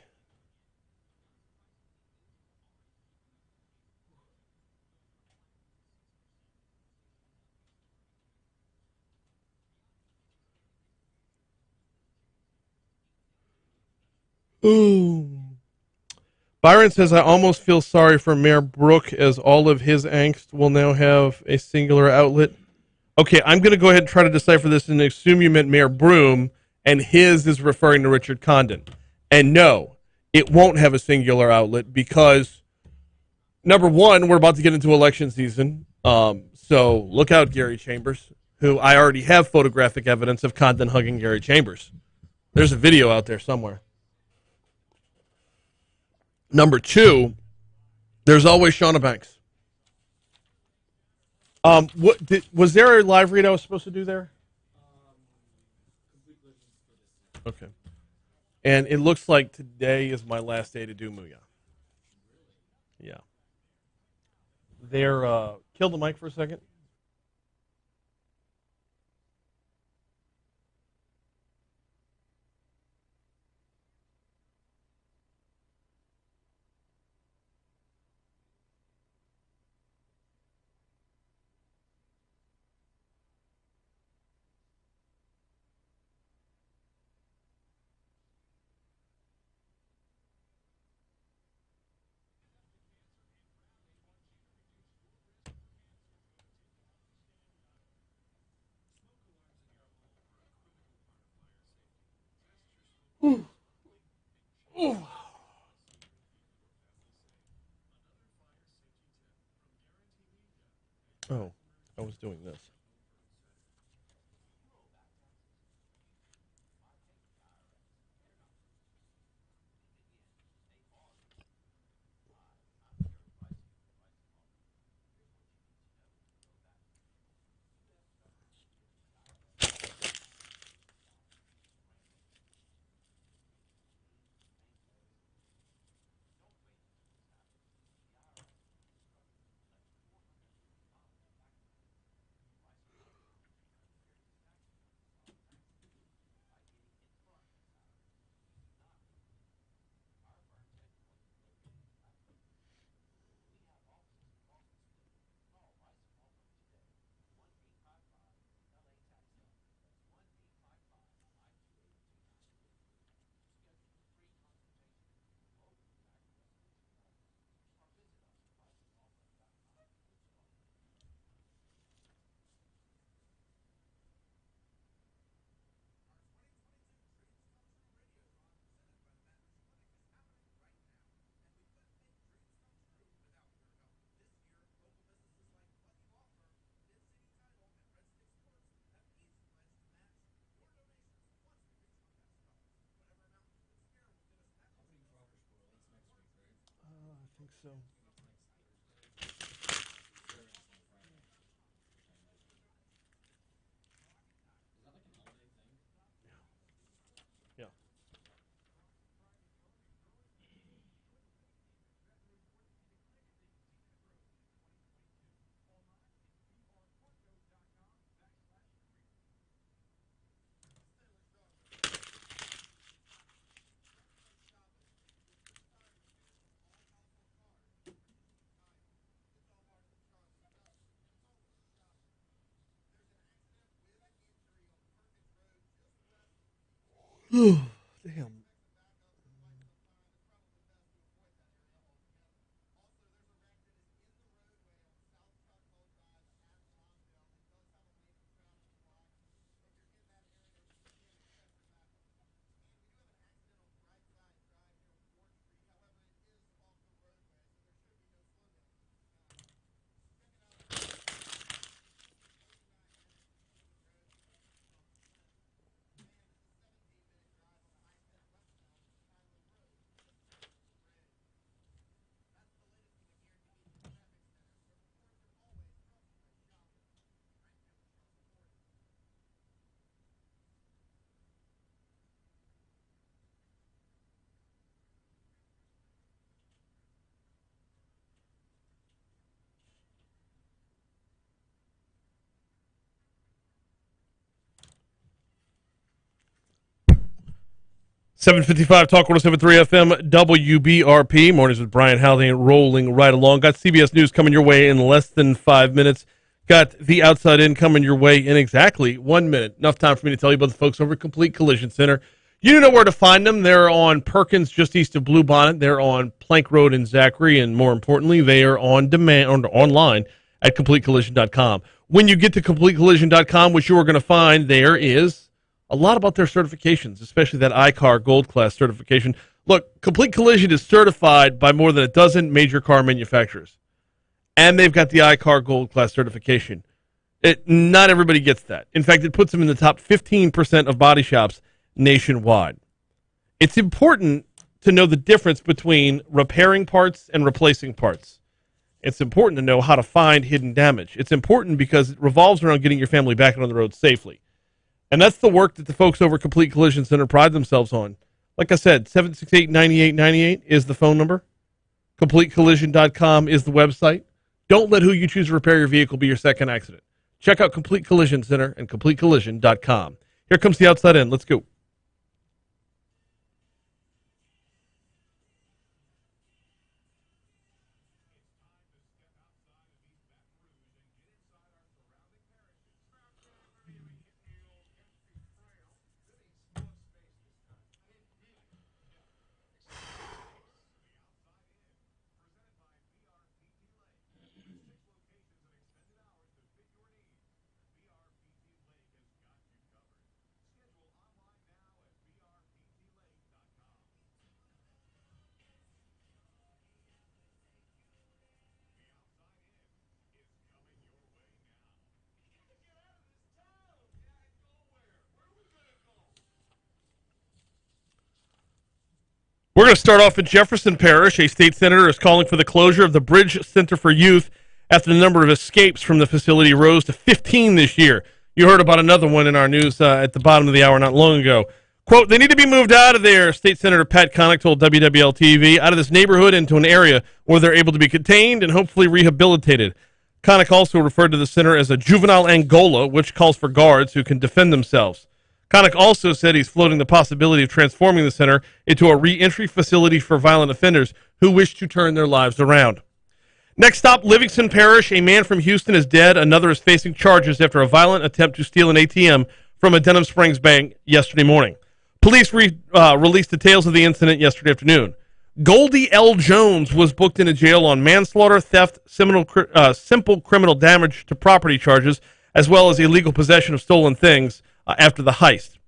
A: Ooh. Byron says, I almost feel sorry for Mayor Brook as all of his angst will now have a singular outlet. Okay, I'm going to go ahead and try to decipher this and assume you meant Mayor Broom, and his is referring to Richard Condon. And no, it won't have a singular outlet because, number one, we're about to get into election season. So look out, Gary Chambers, who I already have photographic evidence of Condon hugging Gary Chambers. There's a video out there somewhere. Number two, there's always Shauna Banks. Was there a live read I was supposed to do there? Okay. And it looks like today is my last day to do Muya. Yeah. Kill the mic for a second. Oh, I was doing this. I think so. Yeah. Damn. .755 Talk 107.3 FM WBRP. Mornings with Brian Haldane rolling right along. Got CBS News coming your way in less than 5 minutes. Got the Outside In coming your way in exactly 1 minute. Enough time for me to tell you about the folks over at Complete Collision Center. You know where to find them. They're on Perkins, just east of Bluebonnet. They're on Plank Road in Zachary. And more importantly, they are on demand, online at CompleteCollision.com. When you get to CompleteCollision.com, what you are going to find there is a lot about their certifications, especially that ICAR Gold Class certification. Look, Complete Collision is certified by more than a dozen major car manufacturers, and they've got the ICAR Gold Class certification. Not everybody gets that. In fact, it puts them in the top 15% of body shops nationwide. It's important to know the difference between repairing parts and replacing parts. It's important to know how to find hidden damage. It's important because it revolves around getting your family back on the road safely. And that's the work that the folks over at Complete Collision Center pride themselves on. Like I said, 768-9898 is the phone number. CompleteCollision.com is the website. Don't let who you choose to repair your vehicle be your second accident. Check out Complete Collision Center and CompleteCollision.com. Here comes the Outside In. Let's go. We're going to start off in Jefferson Parish. A state senator is calling for the closure of the Bridge Center for Youth after the number of escapes from the facility rose to 15 this year. You heard about another one in our news at the bottom of the hour not long ago. Quote, they need to be moved out of there, State Senator Pat Connick told WWL-TV, out of this neighborhood into an area where they're able to be contained and hopefully rehabilitated. Connick also referred to the center as a juvenile Angola, which calls for guards who can defend themselves. Connick also said he's floating the possibility of transforming the center into a re-entry facility for violent offenders who wish to turn their lives around. Next stop, Livingston Parish. A man from Houston is dead. Another is facing charges after a violent attempt to steal an ATM from a Denham Springs bank yesterday morning. Police released details of the incident yesterday afternoon. Goldie L. Jones was booked into jail on manslaughter, theft, simple criminal damage to property charges, as well as illegal possession of stolen things after the heist.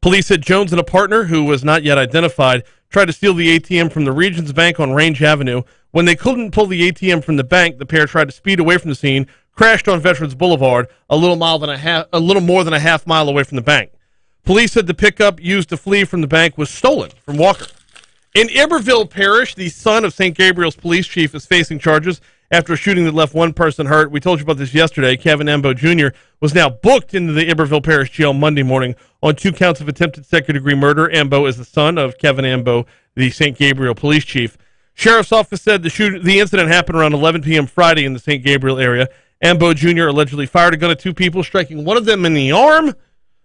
A: Police said Jones and a partner, who was not yet identified, tried to steal the ATM from the Regions Bank on Range Avenue. When they couldn't pull the ATM from the bank, the pair tried to speed away from the scene, crashed on Veterans Boulevard, a little more than a half mile away from the bank. Police said the pickup used to flee from the bank was stolen from Walker. In Iberville Parish, the son of St. Gabriel's police chief is facing charges after a shooting that left one person hurt. We told you about this yesterday. Kevin Embo Jr. was now booked into the Iberville Parish Jail Monday morning on 2 counts of attempted second-degree murder. Embo is the son of Kevin Embo, the St. Gabriel police chief. Sheriff's office said the incident happened around 11 p.m. Friday in the St. Gabriel area. Embo Jr. allegedly fired a gun at 2 people, striking one of them in the arm,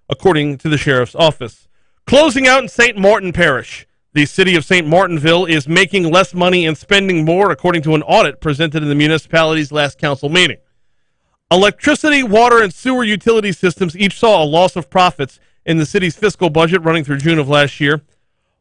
A: according to the sheriff's office. Closing out in St. Martin Parish. The city of St. Martinville is making less money and spending more, according to an audit presented in the municipality's last council meeting. Electricity, water, and sewer utility systems each saw a loss of profits in the city's fiscal budget running through June of last year.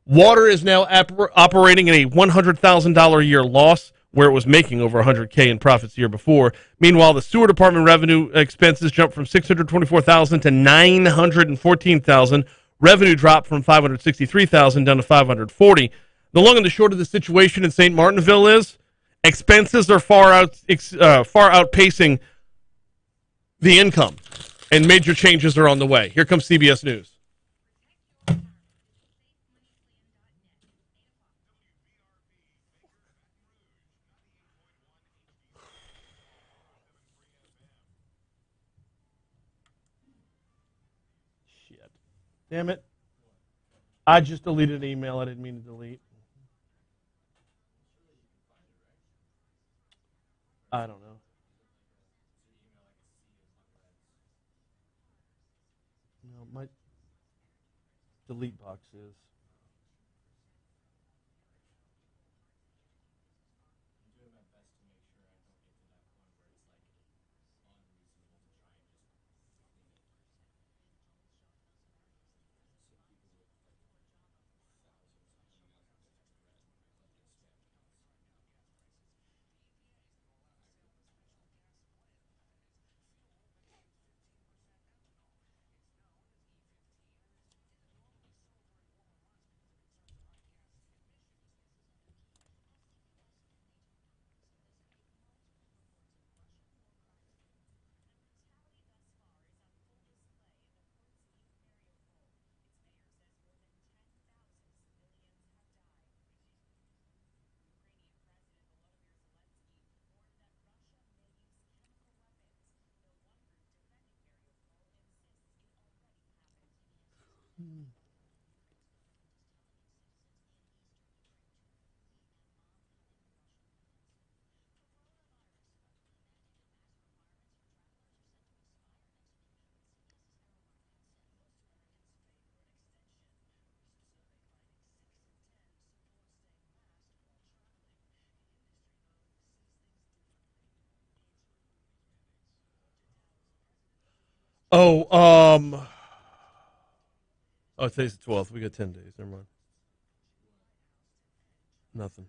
A: Water is now operating in a $100,000 a year loss, where it was making over $100K in profits the year before. Meanwhile, the sewer department revenue expenses jumped from $624,000 to $914,000. Revenue dropped from $563,000 down to $540,000. The long and the short of the situation in St. Martinville is expenses are far outpacing the income, and major changes are on the way. Here comes CBS News. Shit. Damn it. I just deleted an email I didn't mean to delete. I don't know. No, my delete box is. Oh, today's the 12th. We got 10 days. Never mind. Nothing.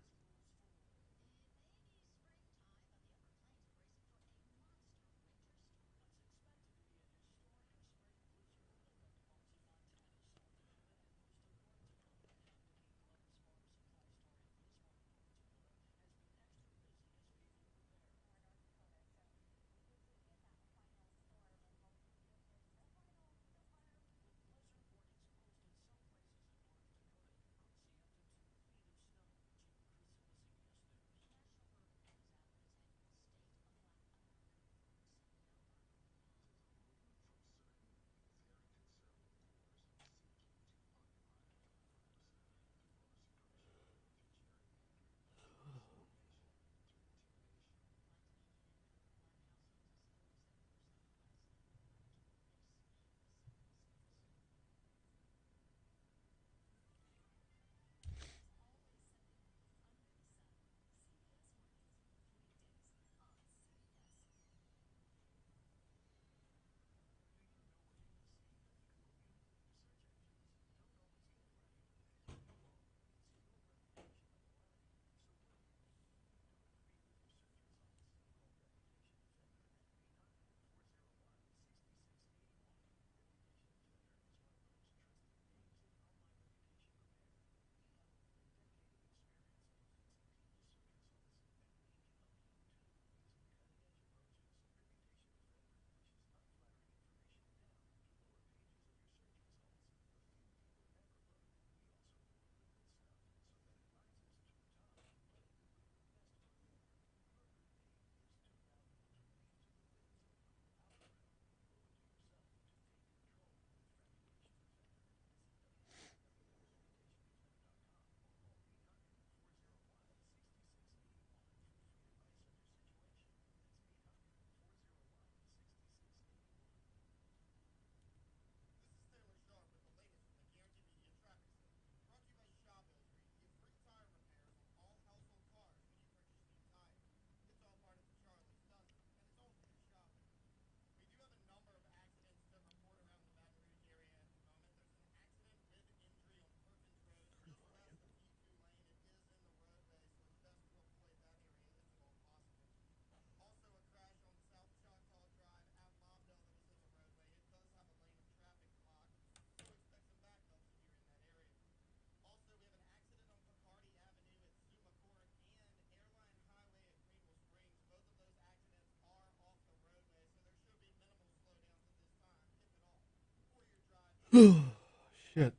A: Shit.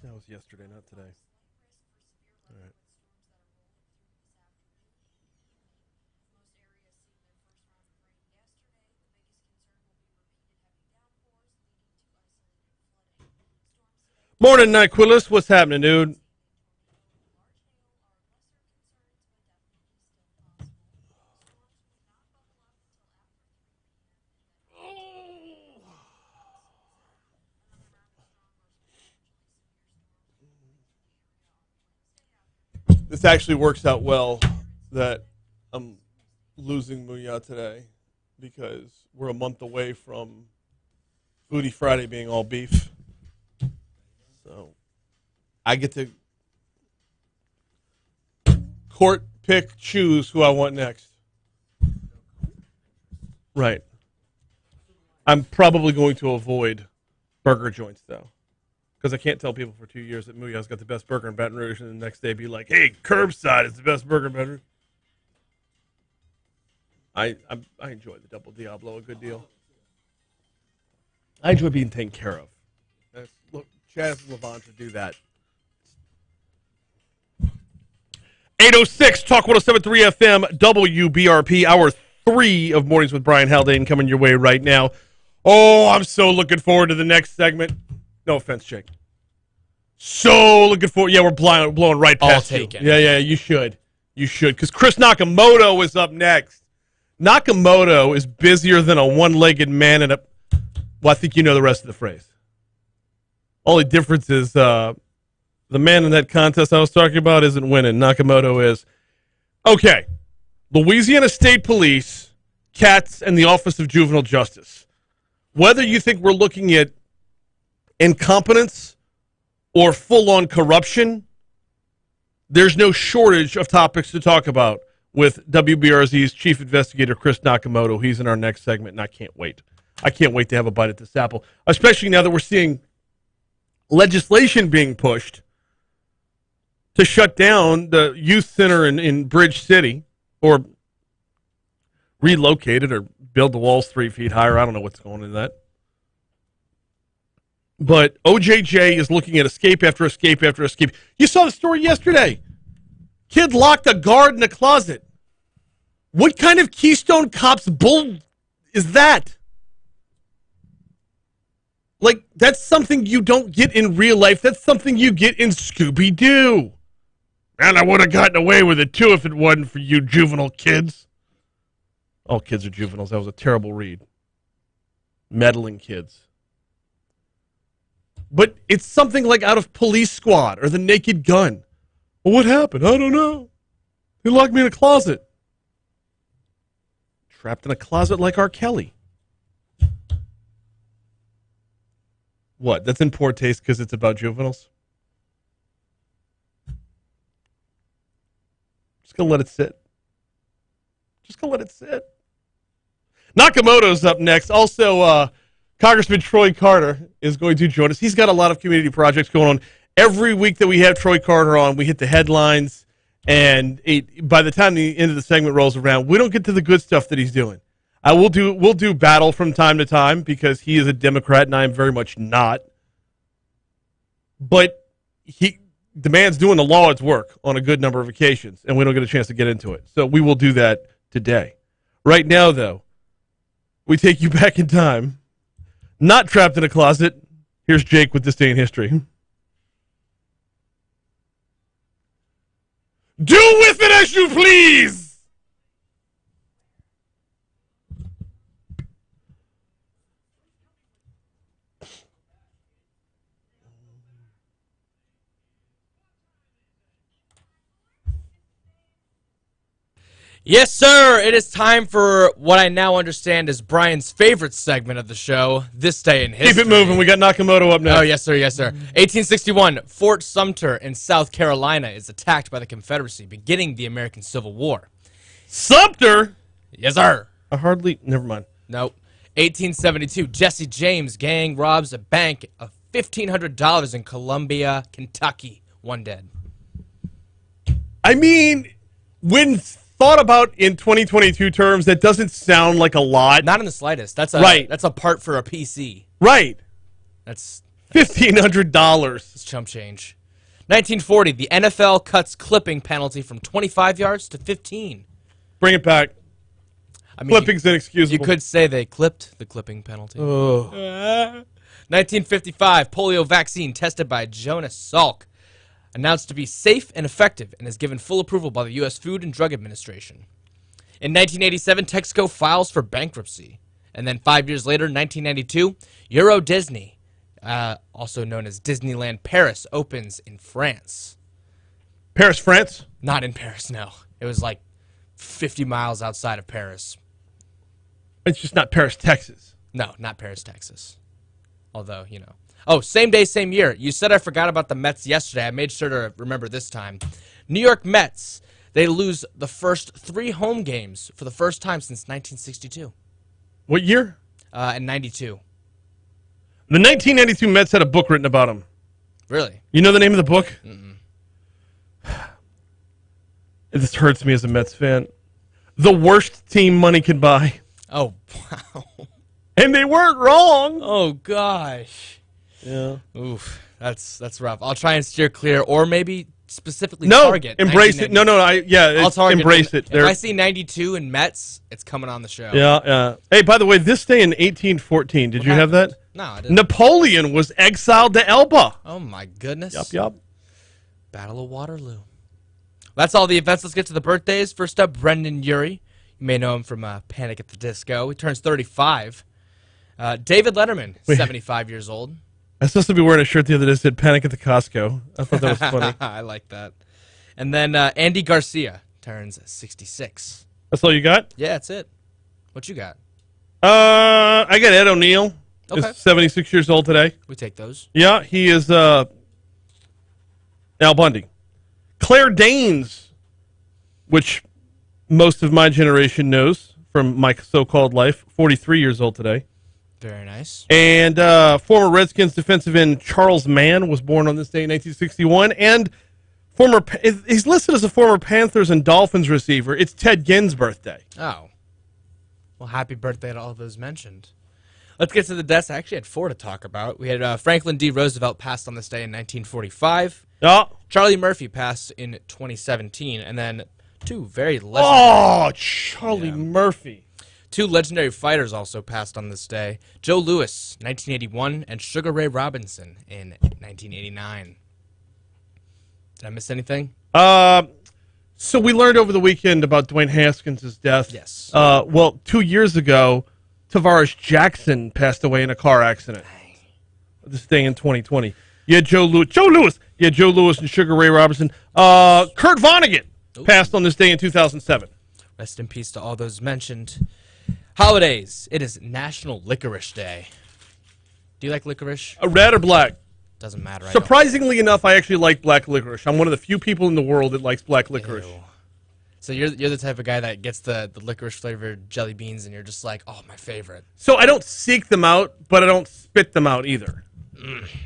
A: That was yesterday, not today. All right. Morning, Nyquilus. What's happening, dude? This actually works out well that I'm losing Muya today because we're a month away from Foodie Friday being all beef. So I get to court, pick, choose who I want next. Right. I'm probably going to avoid burger joints, though. Because I can't tell people for 2 years that Muya's got the best burger in Baton Rouge, and the next day be like, hey, Curbside is the best burger in Baton Rouge. I enjoy the Double Diablo a good deal. I enjoy being taken care of. Look, Chaz and Levant to do that. 806 Talk 107.3 FM WBRP, hour 3 of Mornings with Brian Haldane coming your way right now. Oh, I'm so looking forward to the next segment. No offense, Jake. So looking forward. Yeah, we're blowing right past you. Yeah, you should. You should, because Chris Nakamoto is up next. Nakamoto is busier than a one-legged man in a... Well, I think you know the rest of the phrase. Only difference is the man in that contest I was talking about isn't winning. Nakamoto is. Okay. Louisiana State Police, CATS, and the Office of Juvenile Justice. Whether you think we're looking at incompetence or full-on corruption, there's no shortage of topics to talk about with WBRZ's chief investigator, Chris Nakamoto. He's in our next segment, and I can't wait. I can't wait to have a bite at this apple, especially now that we're seeing legislation being pushed to shut down the youth center in Bridge City or relocate it or build the walls 3 feet higher. I don't know what's going on in that. But OJJ is looking at escape after escape after escape. You saw the story yesterday. Kid locked a guard in a closet. What kind of Keystone Cops bull is that? Like, that's something you don't get in real life. That's something you get in Scooby-Doo. And I would have gotten away with it, too, if it wasn't for you juvenile kids. All kids are juveniles. That was a terrible read. Meddling kids. But it's something like out of Police Squad or The Naked Gun. Well, what happened? I don't know. He locked me in a closet. Trapped in a closet like R. Kelly. What? That's in poor taste because it's about juveniles? Just going to let it sit. Just going to let it sit. Nakamoto's up next. Also, Congressman Troy Carter is going to join us. He's got a lot of community projects going on. Every week that we have Troy Carter on, we hit the headlines, and by the time the end of the segment rolls around, we don't get to the good stuff that he's doing. We'll do battle from time to time because he is a Democrat and I am very much not. But the man's doing the Lord's work on a good number of occasions, and we don't get a chance to get into it. So we will do that today. Right now, though, we take you back in time. Not trapped in a closet. Here's Jake with This Day in History. Do with it as you please!
J: Yes, sir. It is time for what I now understand is Brian's favorite segment of the show, This Day in History.
A: Keep it moving. We got Nakamoto up next.
J: Oh, yes, sir. Yes, sir. 1861, Fort Sumter in South Carolina is attacked by the Confederacy, beginning the American Civil War.
A: Sumter?
J: Yes, sir.
A: Never mind.
J: Nope. 1872, Jesse James gang robs a bank $1,500 in Columbia, Kentucky. One dead.
A: I mean, when thought about in 2022 terms, that doesn't sound like a lot.
J: Not in the slightest. That's a
A: Right.
J: That's a part for a PC.
A: Right.
J: That's
A: $1,500.
J: chump change. 1940, the NFL cuts clipping penalty from 25 yards to 15.
A: Bring it back.
J: I mean,
A: Clipping's inexcusable.
J: you could say they clipped the clipping penalty. 1955, polio vaccine tested by Jonas Salk. Announced to be safe and effective and is given full approval by the U.S. Food and Drug Administration. In 1987, Texaco files for bankruptcy. And then 5 years later, 1992, Euro Disney, also known as Disneyland Paris, opens in France.
A: Paris, France?
J: Not in Paris, no. It was like 50 miles outside of Paris.
A: It's just not Paris, Texas.
J: No, not Paris, Texas. Although, you know. Oh, same day, same year. You said I forgot about the Mets yesterday. I made sure to remember this time. New York Mets, they lose the first 3 home games for the first time since 1962.
A: What year?
J: In 92.
A: The 1992 Mets had a book written about them.
J: Really?
A: You know the name of the book?
J: Mm-mm.
A: This hurts me as a Mets fan. The worst team money can buy.
J: Oh, wow.
A: And they weren't wrong.
J: Oh, gosh.
A: Yeah.
J: Oof, that's rough. I'll try and steer clear, or maybe specifically
A: No,
J: target.
A: embrace it. No,
J: I'll target
A: embrace it.
J: If I see 92 in Mets, it's coming on the show.
A: Yeah, yeah. Hey, by the way, this day in 1814, did you have that?
J: No, I didn't.
A: Napoleon was exiled to Elba.
J: Oh, my goodness.
A: Yup.
J: Battle of Waterloo. That's all the events. Let's get to the birthdays. First up, Brendan Urie. You may know him from Panic at the Disco. He turns 35. David Letterman, 75 years old.
A: I was supposed to be wearing a shirt the other day that said Panic at the Costco. I thought that was funny.
J: I like that. And then Andy Garcia turns 66.
A: That's all you got?
J: Yeah, that's it. What you got?
A: I got Ed O'Neill.
J: Okay.
A: He's 76 years old today.
J: We take those.
A: Yeah, he is Al Bundy. Claire Danes, which most of my generation knows from my so-called life, 43 years old today.
J: Very nice.
A: And former Redskins defensive end Charles Mann was born on this day in 1961. And he's listed as a former Panthers and Dolphins receiver. It's Ted Ginn's birthday.
J: Oh. Well, happy birthday to all those mentioned. Let's get to the deaths. I actually had 4 to talk about. We had Franklin D. Roosevelt passed on this day in 1945.
A: Yeah.
J: Charlie Murphy passed in 2017. And then 2 very legendary.
A: Oh, Charlie Murphy.
J: 2 legendary fighters also passed on this day. Joe Louis, 1981, and Sugar Ray Robinson in 1989. Did I miss anything?
A: So we learned over the weekend about Dwayne Haskins' death.
J: Yes.
A: Well, 2 years ago, Tavares Jackson passed away in a car accident. This day in 2020. You had Joe Louis. You had Joe Louis and Sugar Ray Robinson. Kurt Vonnegut passed on this day in 2007.
J: Rest in peace to all those mentioned. Holidays. It is National Licorice Day. Do you like licorice?
A: Red or black?
J: Doesn't matter.
A: Surprisingly enough, I actually like black licorice. I'm one of the few people in the world that likes black licorice.
J: Ew. So you're the type of guy that gets the licorice flavored jelly beans, and you're just like, oh, my favorite.
A: So I don't seek them out, but I don't spit them out either.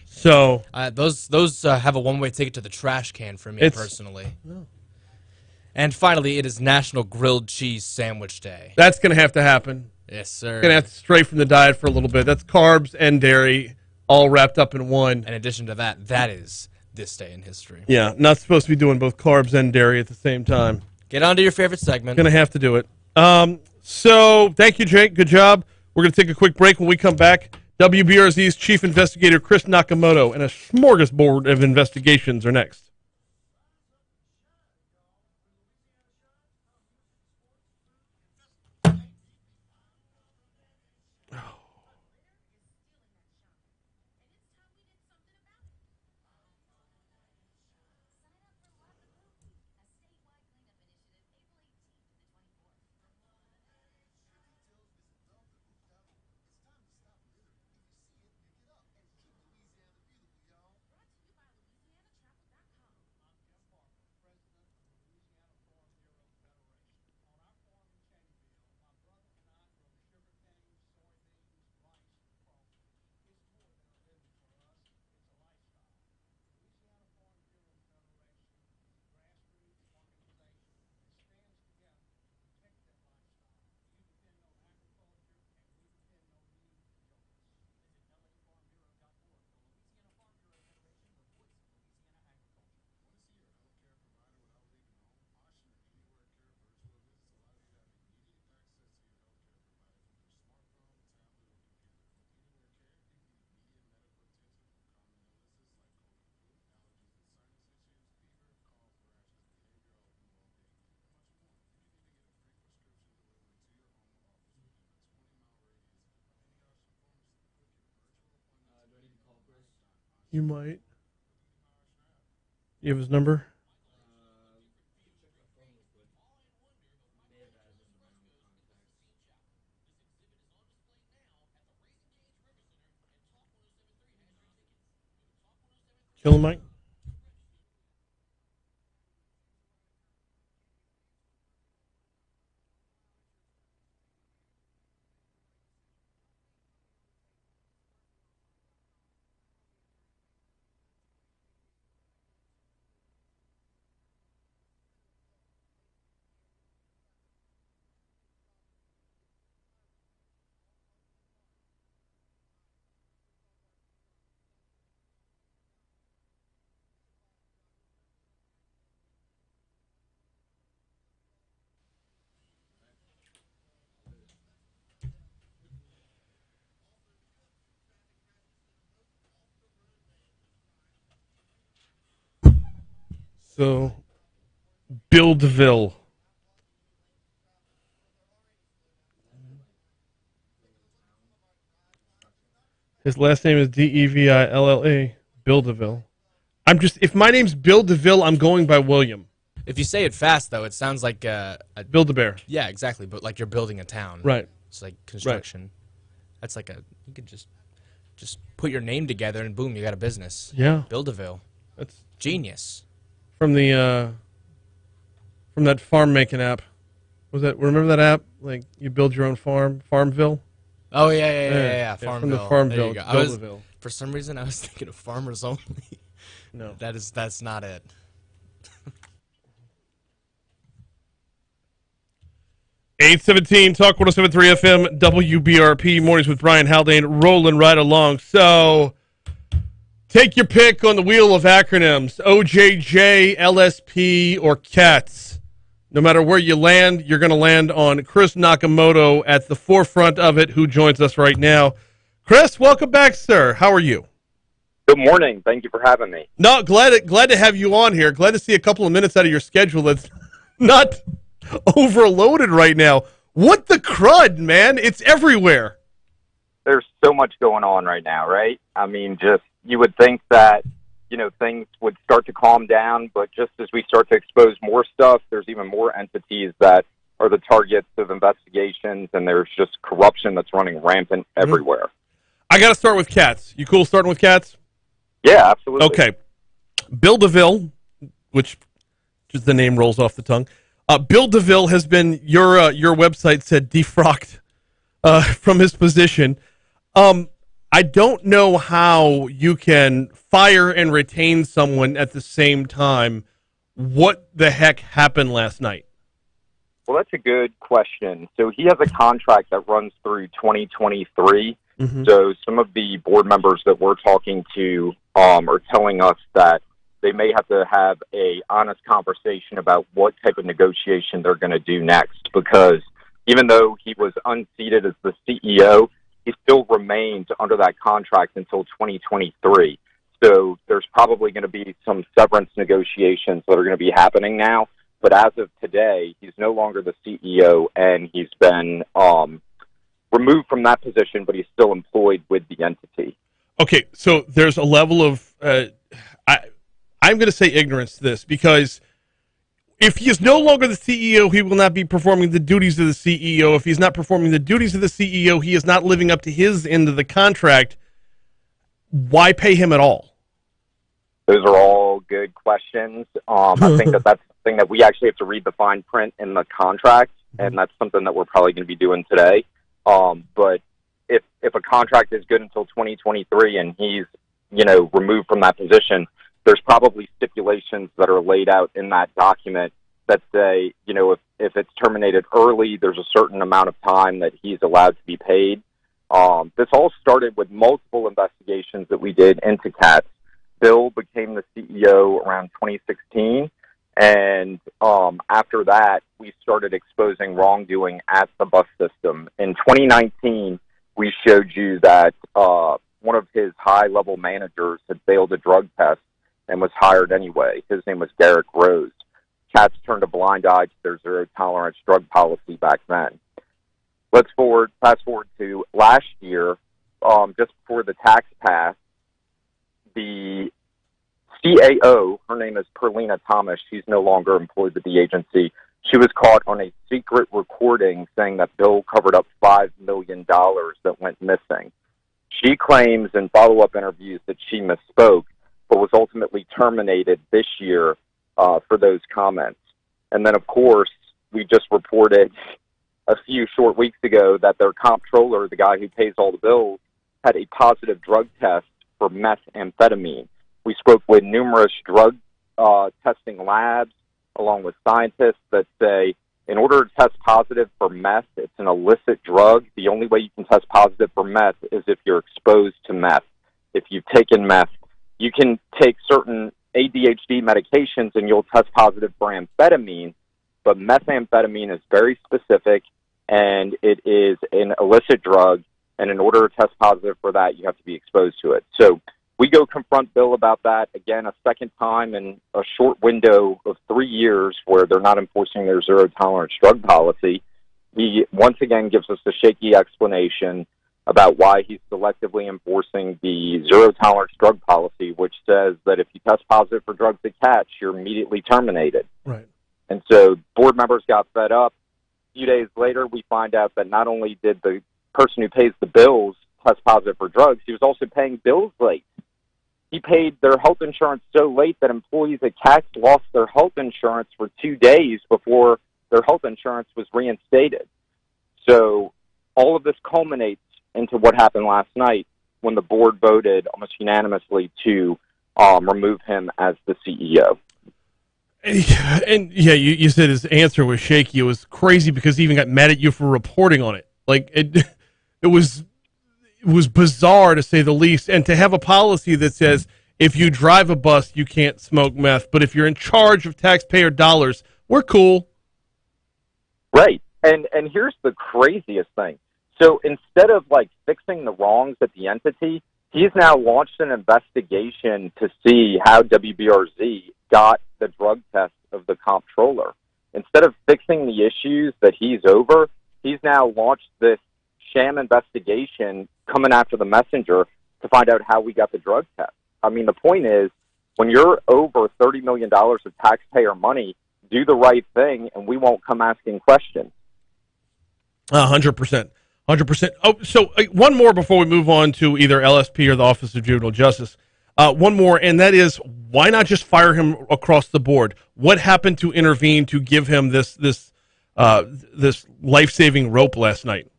A: So
J: those have a one-way ticket to the trash can for me personally. No. And finally, it is National Grilled Cheese Sandwich Day.
A: That's going to have to happen.
J: Yes, sir.
A: Going to have to stray from the diet for a little bit. That's carbs and dairy all wrapped up in one.
J: In addition to that, that is this day in history.
A: Yeah, not supposed to be doing both carbs and dairy at the same time.
J: Get on to your favorite segment.
A: Going to have to do it. So thank you, Jake. Good job. We're going to take a quick break. When we come back, WBRZ's chief investigator, Chris Nakamoto, and a smorgasbord of investigations are next. You might. You have his number? Kill him, Mike. So, Bill DeVille. His last name is Devilla. Bill DeVille. If my name's Bill DeVille, I'm going by William.
J: If you say it fast, though, it sounds like a
A: Build a Bear.
J: Yeah, exactly. But like you're building a town.
A: Right.
J: It's like construction.
A: Right.
J: That's like you could just put your name together and boom, you got a business.
A: Yeah.
J: Build-A-Ville.
A: That's
J: genius.
A: From that farm making app. Remember that app? Like you build your own farm, Farmville?
J: Oh yeah. Farmville.
A: From the Farmville.
J: Build-A-Ville. For some reason I was thinking of Farmers Only.
A: No.
J: That's not it.
A: 817 Talk 107.3 FM WBRP Mornings with Brian Haldane rolling right along. So take your pick on the wheel of acronyms: OJJ, LSP, or CATS. No matter where you land, you're going to land on Chris Nakamoto at the forefront of it, who joins us right now. Chris, welcome back, sir. How are you?
K: Good morning. Thank you for having me.
A: No, glad to have you on here. Glad to see a couple of minutes out of your schedule that's not overloaded right now. What the crud, man? It's everywhere.
K: There's so much going on right now, right? I mean, just you would think that, things would start to calm down, but just as we start to expose more stuff, there's even more entities that are the targets of investigations, and there's just corruption that's running rampant everywhere.
A: I got to start with CATS. You cool starting with CATS?
K: Yeah, absolutely.
A: Okay. Bill DeVille, which just the name rolls off the tongue. Bill DeVille has been, your website said, defrocked from his position. I don't know how you can fire and retain someone at the same time. What the heck happened last night?
K: Well, that's a good question. So he has a contract that runs through 2023.
A: Mm-hmm.
K: So some of the board members that we're talking to are telling us that they may have to have a honest conversation about what type of negotiation they're going to do next, because even though he was unseated as the CEO, he still remained under that contract until 2023. So there's probably going to be some severance negotiations that are going to be happening now. But as of today, he's no longer the CEO, and he's been removed from that position, but he's still employed with the entity.
A: Okay, so there's a level of I'm going to say ignorance to this, because if he is no longer the CEO, he will not be performing the duties of the CEO. If he's not performing the duties of the CEO, he is not living up to his end of the contract. Why pay him at all?
K: Those are all good questions. I think that's something that we actually have to read the fine print in the contract, and that's something that we're probably going to be doing today. But if a contract is good until 2023 and he's, removed from that position, there's probably stipulations that are laid out in that document that say, if it's terminated early, there's a certain amount of time that he's allowed to be paid. This all started with multiple investigations that we did into CATS. Bill became the CEO around 2016, and after that, we started exposing wrongdoing at the bus system. In 2019, we showed you that one of his high-level managers had failed a drug test and was hired anyway. His name was Garrick Rose. CATS turned a blind eye to their zero-tolerance drug policy back then. Fast forward to last year, just before the tax passed, the CAO, her name is Perlina Thomas, she's no longer employed with the agency. She was caught on a secret recording saying that Bill covered up $5 million that went missing. She claims in follow-up interviews that she misspoke, but was ultimately terminated this year for those comments. And then, of course, we just reported a few short weeks ago that their comptroller, the guy who pays all the bills, had a positive drug test for methamphetamine. We spoke with numerous drug testing labs, along with scientists that say in order to test positive for meth, it's an illicit drug. The only way you can test positive for meth is if you're exposed to meth. If you've taken meth, you can take certain ADHD medications and you'll test positive for amphetamine, but methamphetamine is very specific and it is an illicit drug, and in order to test positive for that, you have to be exposed to it. So we go confront Bill about that, again, a second time in a short window of 3 years where they're not enforcing their zero-tolerance drug policy. He once again gives us a shaky explanation about why he's selectively enforcing the zero-tolerance drug policy, which says that if you test positive for drugs that catch, you're immediately terminated.
A: Right.
K: And so board members got fed up. A few days later, we find out that not only did the person who pays the bills test positive for drugs, he was also paying bills late. He paid their health insurance so late that employees at CAX lost their health insurance for 2 days before their health insurance was reinstated. So all of this culminates into what happened last night when the board voted almost unanimously to remove him as the CEO.
A: And yeah, you said his answer was shaky. It was crazy because he even got mad at you for reporting on it. Like it was bizarre to say the least. And to have a policy that says if you drive a bus, you can't smoke meth, but if you're in charge of taxpayer dollars, we're cool.
K: Right. And here's the craziest thing. So instead of like fixing the wrongs at the entity, he's now launched an investigation to see how WBRZ got the drug test of the comptroller. Instead of fixing the issues that he's over, he's now launched this sham investigation coming after the messenger to find out how we got the drug test. I mean, the point is, when you're over $30 million of taxpayer money, do the right thing, and we won't come asking questions.
A: 100%. 100%. Oh, so one more before we move on to either LSP or the Office of Juvenile Justice. One more, and that is, why not just fire him across the board? What happened to intervene to give him this life-saving rope last night?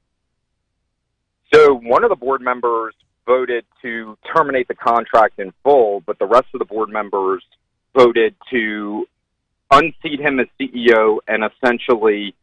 K: So one of the board members voted to terminate the contract in full, but the rest of the board members voted to unseat him as CEO and essentially,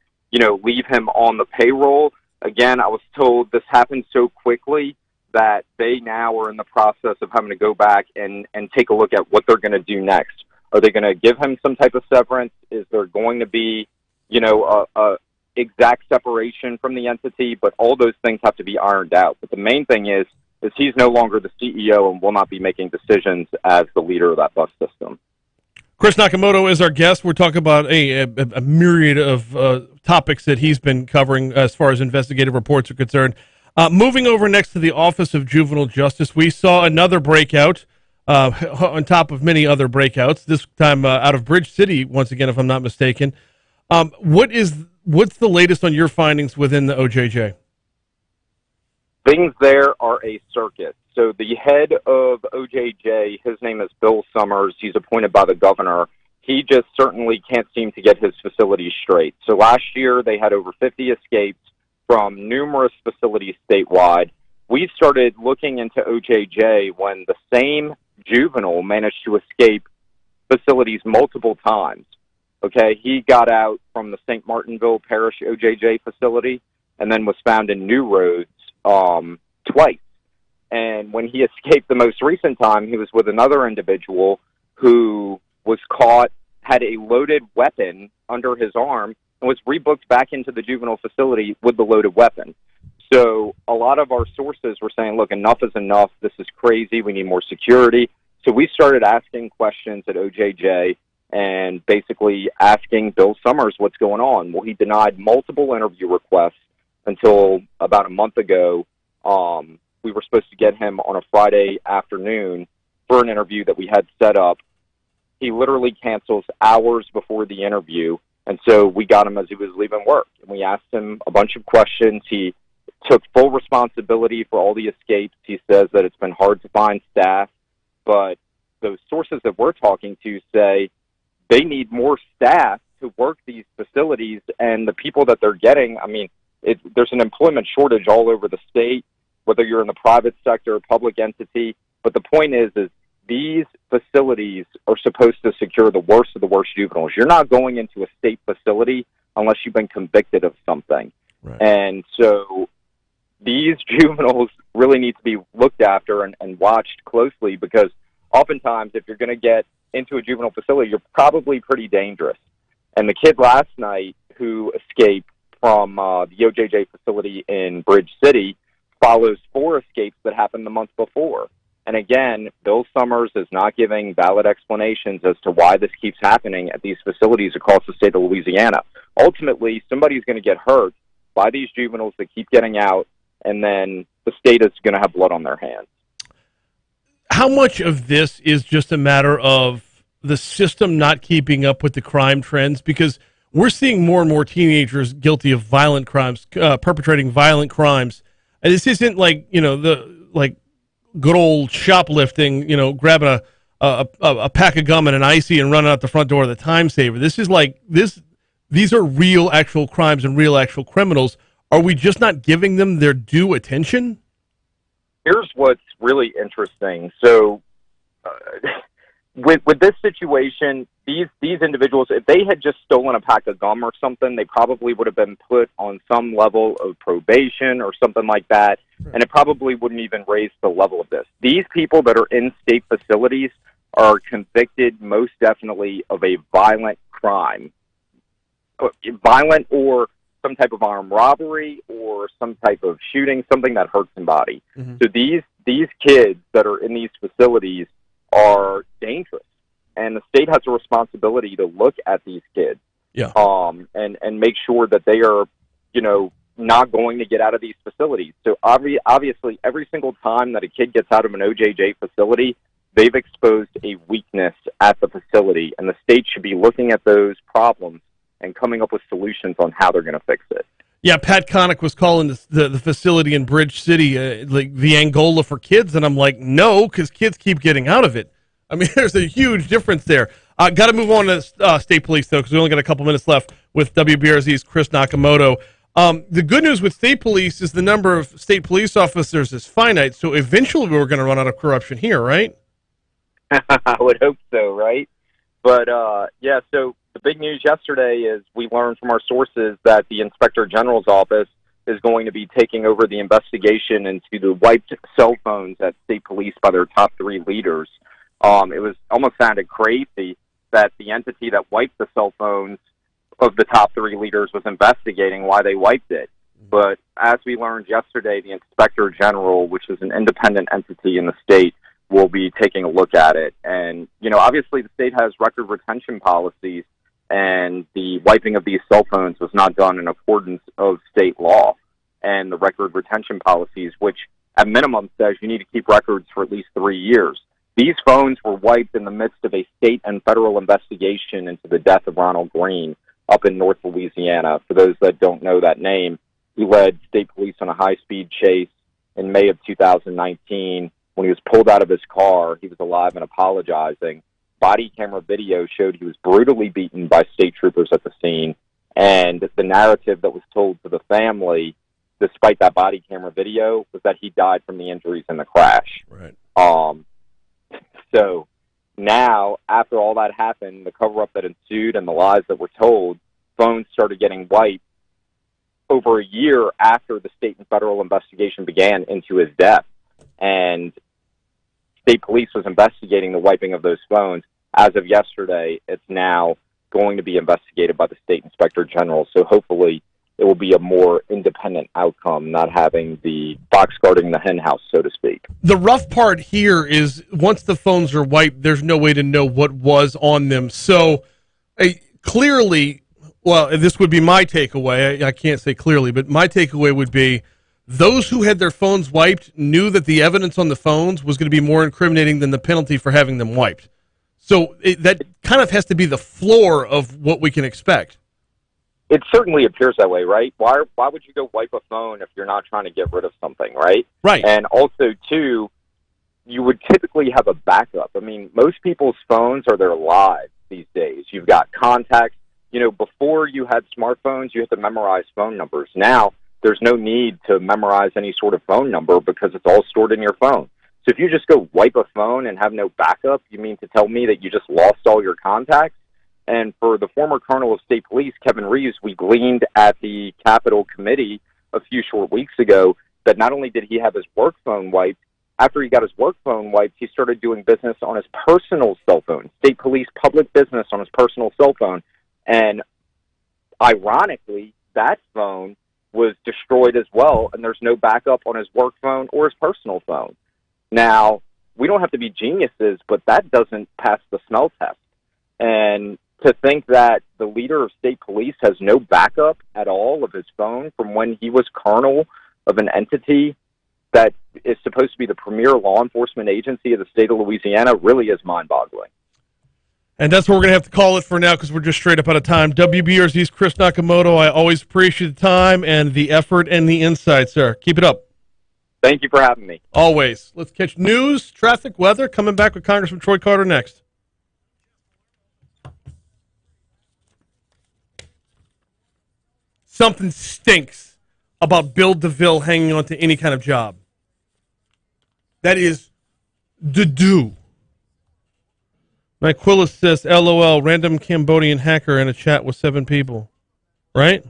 K: leave him on the payroll. Again, I was told this happened so quickly that they now are in the process of having to go back and take a look at what they're going to do next. Are they going to give him some type of severance? Is there going to be, a exact separation from the entity? But all those things have to be ironed out. But the main thing is he's no longer the CEO and will not be making decisions as the leader of that bus system.
A: Chris Nakamoto is our guest. We're talking about a myriad of topics that he's been covering as far as investigative reports are concerned. Moving over next to the Office of Juvenile Justice, we saw another breakout on top of many other breakouts, this time out of Bridge City, once again, if I'm not mistaken. What's the latest on your findings within the OJJ?
K: Things there are a circus. So the head of OJJ, his name is Bill Summers. He's appointed by the governor. He just certainly can't seem to get his facilities straight. So last year they had over 50 escapes from numerous facilities statewide. We started looking into OJJ when the same juvenile managed to escape facilities multiple times. Okay, he got out from the St. Martinville Parish OJJ facility and then was found in New Roads twice. And when he escaped the most recent time, he was with another individual who was caught, had a loaded weapon under his arm, and was rebooked back into the juvenile facility with the loaded weapon. So a lot of our sources were saying, look, enough is enough. This is crazy. We need more security. So we started asking questions at OJJ and basically asking Bill Summers what's going on. Well, he denied multiple interview requests until about a month ago. We were supposed to get him on a Friday afternoon for an interview that we had set up. He literally cancels hours before the interview. And so we got him as he was leaving work. And we asked him a bunch of questions. He took full responsibility for all the escapes. He says that it's been hard to find staff. But those sources that we're talking to say they need more staff to work these facilities. And the people that they're getting, I mean, there's an employment shortage all over the state, whether you're in the private sector or public entity. But the point is these facilities are supposed to secure the worst of the worst juveniles. You're not going into a state facility unless you've been convicted of something.
A: Right.
K: And so these juveniles really need to be looked after and watched closely, because oftentimes if you're going to get into a juvenile facility, you're probably pretty dangerous. And the kid last night who escaped from the OJJ facility in Bridge City follows 4 escapes that happened the month before. And again, Bill Summers is not giving valid explanations as to why this keeps happening at these facilities across the state of Louisiana. Ultimately, somebody's going to get hurt by these juveniles that keep getting out, and then the state is going to have blood on their hands.
A: How much of this is just a matter of the system not keeping up with the crime trends? Because we're seeing more and more teenagers guilty of violent crimes, perpetrating violent crimes. And this isn't like, good old shoplifting, grabbing a pack of gum and an icy and running out the front door of the Time Saver. This is like this. These are real, actual crimes and real, actual criminals. Are we just not giving them their due attention?
K: Here's what's really interesting. So, with this situation, these individuals, if they had just stolen a pack of gum or something, they probably would have been put on some level of probation or something like that, and it probably wouldn't even raise the level of this. These people that are in state facilities are convicted most definitely of a violent crime, violent or some type of armed robbery or some type of shooting, something that hurts somebody. Mm-hmm. So these kids that are in these facilities are dangerous, and the state has a responsibility to look at these kids, and make sure that they are, not going to get out of these facilities. So obviously, every single time that a kid gets out of an OJJ facility, they've exposed a weakness at the facility, and the state should be looking at those problems and coming up with solutions on how they're going to fix it.
A: Yeah, Pat Connick was calling the facility in Bridge City like the Angola for kids, and I'm like, no, because kids keep getting out of it. I mean, there's a huge difference there. Got to move on to state police, though, because we only got a couple minutes left with WBRZ's Chris Nakamoto. The good news with state police is the number of state police officers is finite, so eventually we're going to run out of corruption here, right?
K: I would hope so, right? But, so the big news yesterday is we learned from our sources that the Inspector General's office is going to be taking over the investigation into the wiped cell phones at state police by their top 3 leaders. It was almost sounded crazy that the entity that wiped the cell phones of the top 3 leaders was investigating why they wiped it. But as we learned yesterday, the Inspector General, which is an independent entity in the state, will be taking a look at it. And, obviously the state has record retention policies, and the wiping of these cell phones was not done in accordance of state law and the record retention policies, which at minimum says you need to keep records for at least 3 years. These phones were wiped in the midst of a state and federal investigation into the death of Ronald Green up in North Louisiana. For those that don't know that name, he led state police on a high-speed chase in May of 2019. When he was pulled out of his car, he was alive and apologizing. Body camera video showed he was brutally beaten by state troopers at the scene. And the narrative that was told to the family, despite that body camera video, was that he died from the injuries in the crash.
A: Right.
K: So now, after all that happened, the cover-up that ensued and the lies that were told, phones started getting wiped over a year after the state and federal investigation began into his death. And state police was investigating the wiping of those phones. As of yesterday, it's now going to be investigated by the state inspector general. So hopefully it will be a more independent outcome, not having the fox guarding the hen house, so to speak.
A: The rough part here is once the phones are wiped, there's no way to know what was on them. So clearly, well, this would be my takeaway. I can't say clearly, but my takeaway would be those who had their phones wiped knew that the evidence on the phones was going to be more incriminating than the penalty for having them wiped. So that kind of has to be the floor of what we can expect.
K: It certainly appears that way, right? Why would you go wipe a phone if you're not trying to get rid of something, right?
A: Right.
K: And also, too, you would typically have a backup. I mean, most people's phones are their lives these days. You've got contacts. You know, before you had smartphones, you had to memorize phone numbers. Now, there's no need to memorize any sort of phone number because it's all stored in your phone. So if you just go wipe a phone and have no backup, you mean to tell me that you just lost all your contacts? And for the former Colonel of State Police, Kevin Reeves, we gleaned at the Capitol Committee a few short weeks ago that not only did he have his work phone wiped, after he got his work phone wiped, he started doing business on his personal cell phone, State Police public business on his personal cell phone. And ironically, that phone was destroyed as well, and there's no backup on his work phone or his personal phone. Now, we don't have to be geniuses, but that doesn't pass the smell test. And to think that the leader of state police has no backup at all of his phone from when he was colonel of an entity that is supposed to be the premier law enforcement agency of the state of Louisiana really is mind-boggling.
A: And that's what we're going to have to call it for now because we're just straight up out of time. WBRZ's Chris Nakamoto, I always appreciate the time and the effort and the insight, sir. Keep it up.
K: Thank you for having me.
A: Always. Let's catch news, traffic, weather. Coming back with Congressman Troy Carter next. Something stinks about Bill DeVille hanging on to any kind of job. That is do. Nyquilus says, LOL, random Cambodian hacker in a chat with 7 people. Right?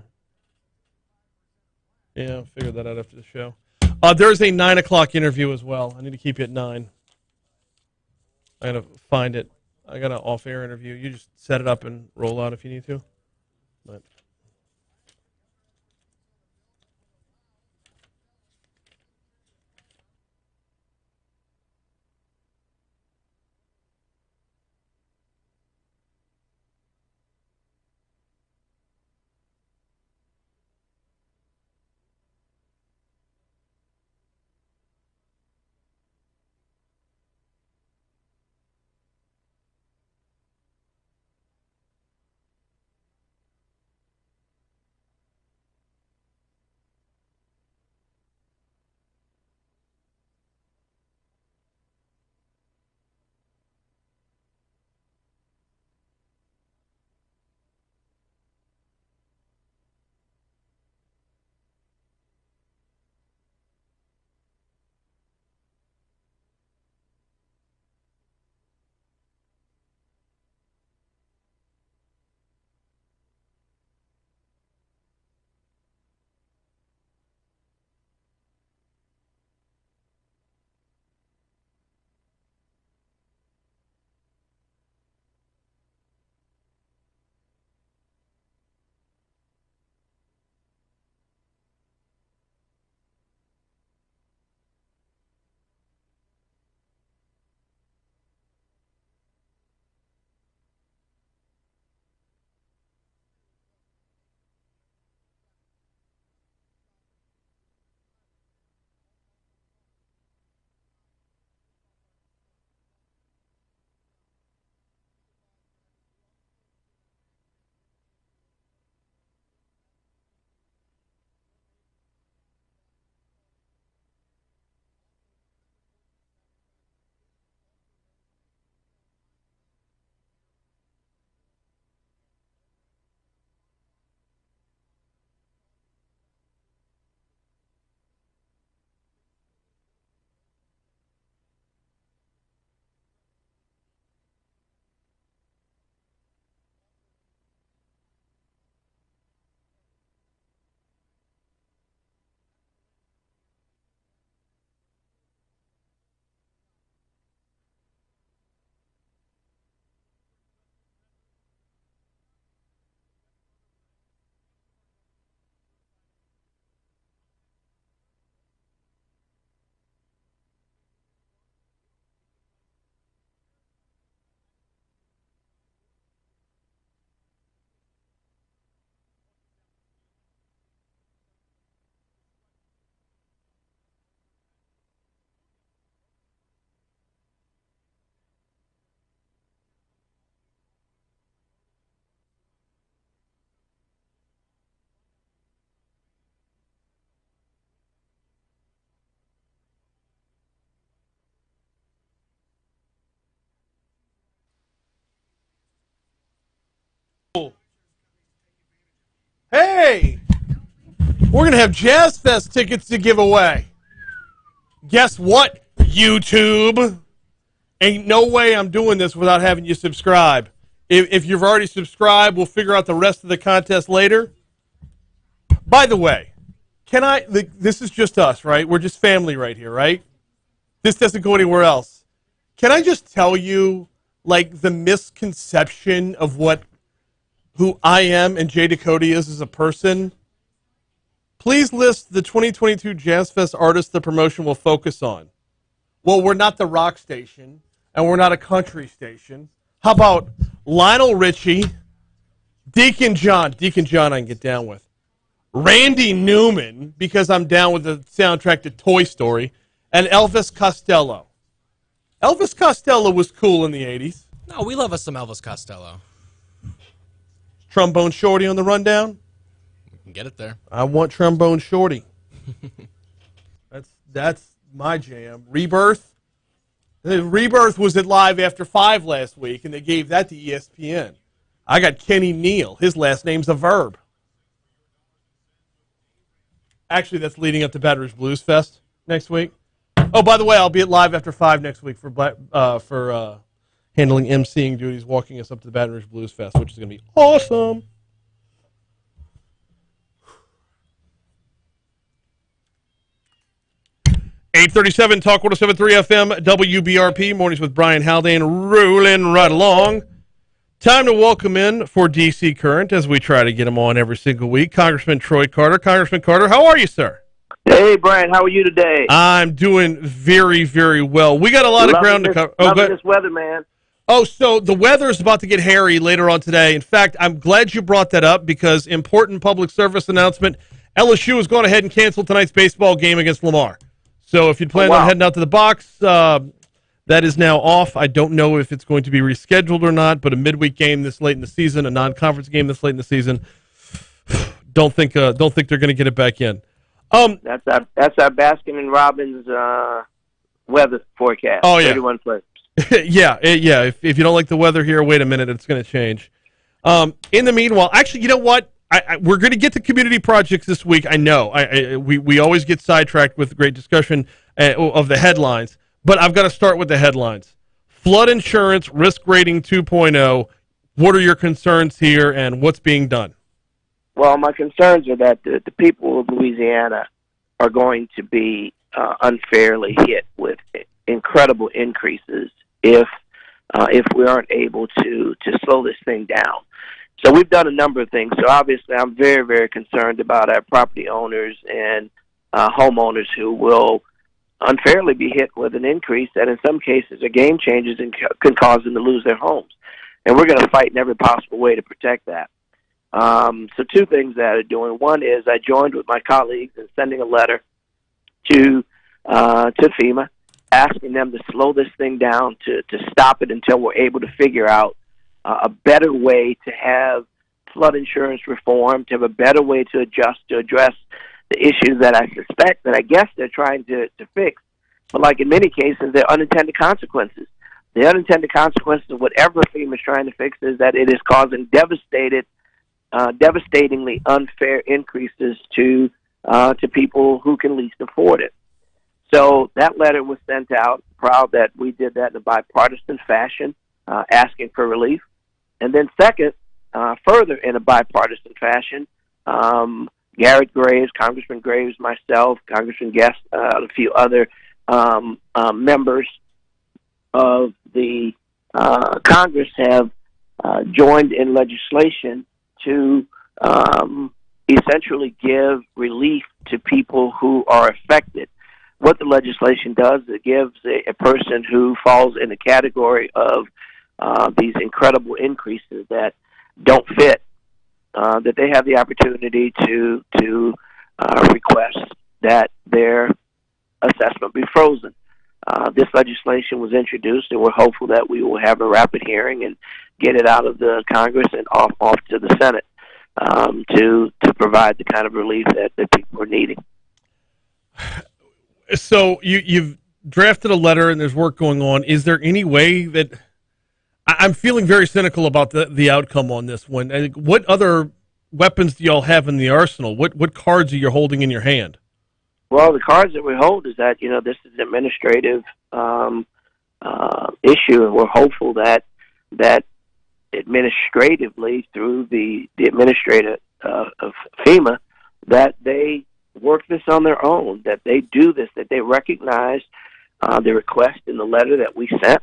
A: Yeah, I'll figure that out after the show. There's a 9 o'clock interview as well. I need to keep you at 9. I got to find it. I got an off-air interview. You just set it up and roll out if you need to. But We're going to have Jazz Fest tickets to give away. Guess what, YouTube? Ain't no way I'm doing this without having you subscribe. If you've already subscribed, we'll figure out the rest of the contest later. By the way, this is just us, right? We're just family right here, right? This doesn't go anywhere else. Can I just tell you, like, the misconception of who I am and Jay Ducote is as a person? Please list the 2022 Jazz Fest artists the promotion will focus on. Well, we're not the rock station, and we're not a country station. How about Lionel Richie, Deacon John I can get down with, Randy Newman, because I'm down with the soundtrack to Toy Story, and Elvis Costello. Elvis Costello was cool in the 80s.
J: No, we love us some Elvis Costello.
A: Trombone Shorty on the rundown?
J: We can get it there.
A: I want Trombone Shorty. That's my jam. Rebirth? Rebirth was at Live After 5 last week, and they gave that to ESPN. I got Kenny Neal. His last name's a verb. Actually, that's leading up to Baton Rouge Blues Fest next week. Oh, by the way, I'll be at Live After 5 next week for handling emceeing duties, walking us up to the Baton Rouge Blues Fest, which is going to be awesome. .837 Talk 107.3 FM WBRP mornings with Brian Haldane rolling right along. Time to welcome in for DC Current as we try to get him on every single week. Congressman Troy Carter. Congressman Carter, how are you, sir?
L: Hey, Brian, how are you today?
A: I'm doing very, very well. We got a lot of ground to cover.
L: Loving this weather, man.
A: Oh, so the weather is about to get hairy later on today. In fact, I'm glad you brought that up because important public service announcement. LSU has gone ahead and canceled tonight's baseball game against Lamar. So if you plan on heading out to the box, that is now off. I don't know if it's going to be rescheduled or not, but a midweek game this late in the season, a non-conference game this late in the season, don't think they're going to get it back in.
L: That's our Baskin and Robbins weather forecast.
A: Oh, yeah.
L: 31 places.
A: yeah. If you don't like the weather here, wait a minute. It's going to change. In the meanwhile, actually, you know what? We're going to get to community projects this week. I know. We always get sidetracked with great discussion of the headlines, but I've got to start with the headlines. Flood insurance risk rating 2.0. What are your concerns here, and what's being done?
L: Well, my concerns are that the people of Louisiana are going to be unfairly hit with incredible increases if we aren't able to slow this thing down. So we've done a number of things. So obviously I'm very, very concerned about our property owners and homeowners who will unfairly be hit with an increase that in some cases are game changers and can cause them to lose their homes. And we're going to fight in every possible way to protect that. So two things that I'm doing. One is I joined with my colleagues in sending a letter to FEMA asking them to slow this thing down, to stop it until we're able to figure out a better way to have flood insurance reform, to have a better way to address the issues that I suspect that I guess they're trying to fix. But like in many cases, they're unintended consequences. The unintended consequences of whatever FEMA is trying to fix is that it is causing devastatingly unfair increases to people who can least afford it. So that letter was sent out. Proud that we did that in a bipartisan fashion, asking for relief. And then second, further in a bipartisan fashion, Garrett Graves, Congressman Graves, myself, Congressman Guest, a few other members of the Congress have joined in legislation to essentially give relief to people who are affected. What the legislation does, it gives a person who falls in the category of these incredible increases that don't fit, that they have the opportunity to request that their assessment be frozen. This legislation was introduced, and we're hopeful that we will have a rapid hearing and get it out of the Congress and off to the Senate to provide the kind of relief that people are needing.
A: So you've drafted a letter, and there's work going on. Is there any way that I'm feeling very cynical about the outcome on this one? What other weapons do y'all have in the arsenal? What cards are you holding in your hand?
L: Well, the cards that we hold is that this is an administrative issue, and we're hopeful that administratively through the administrator of FEMA that they work this on their own, that they do this, that they recognize the request in the letter that we sent,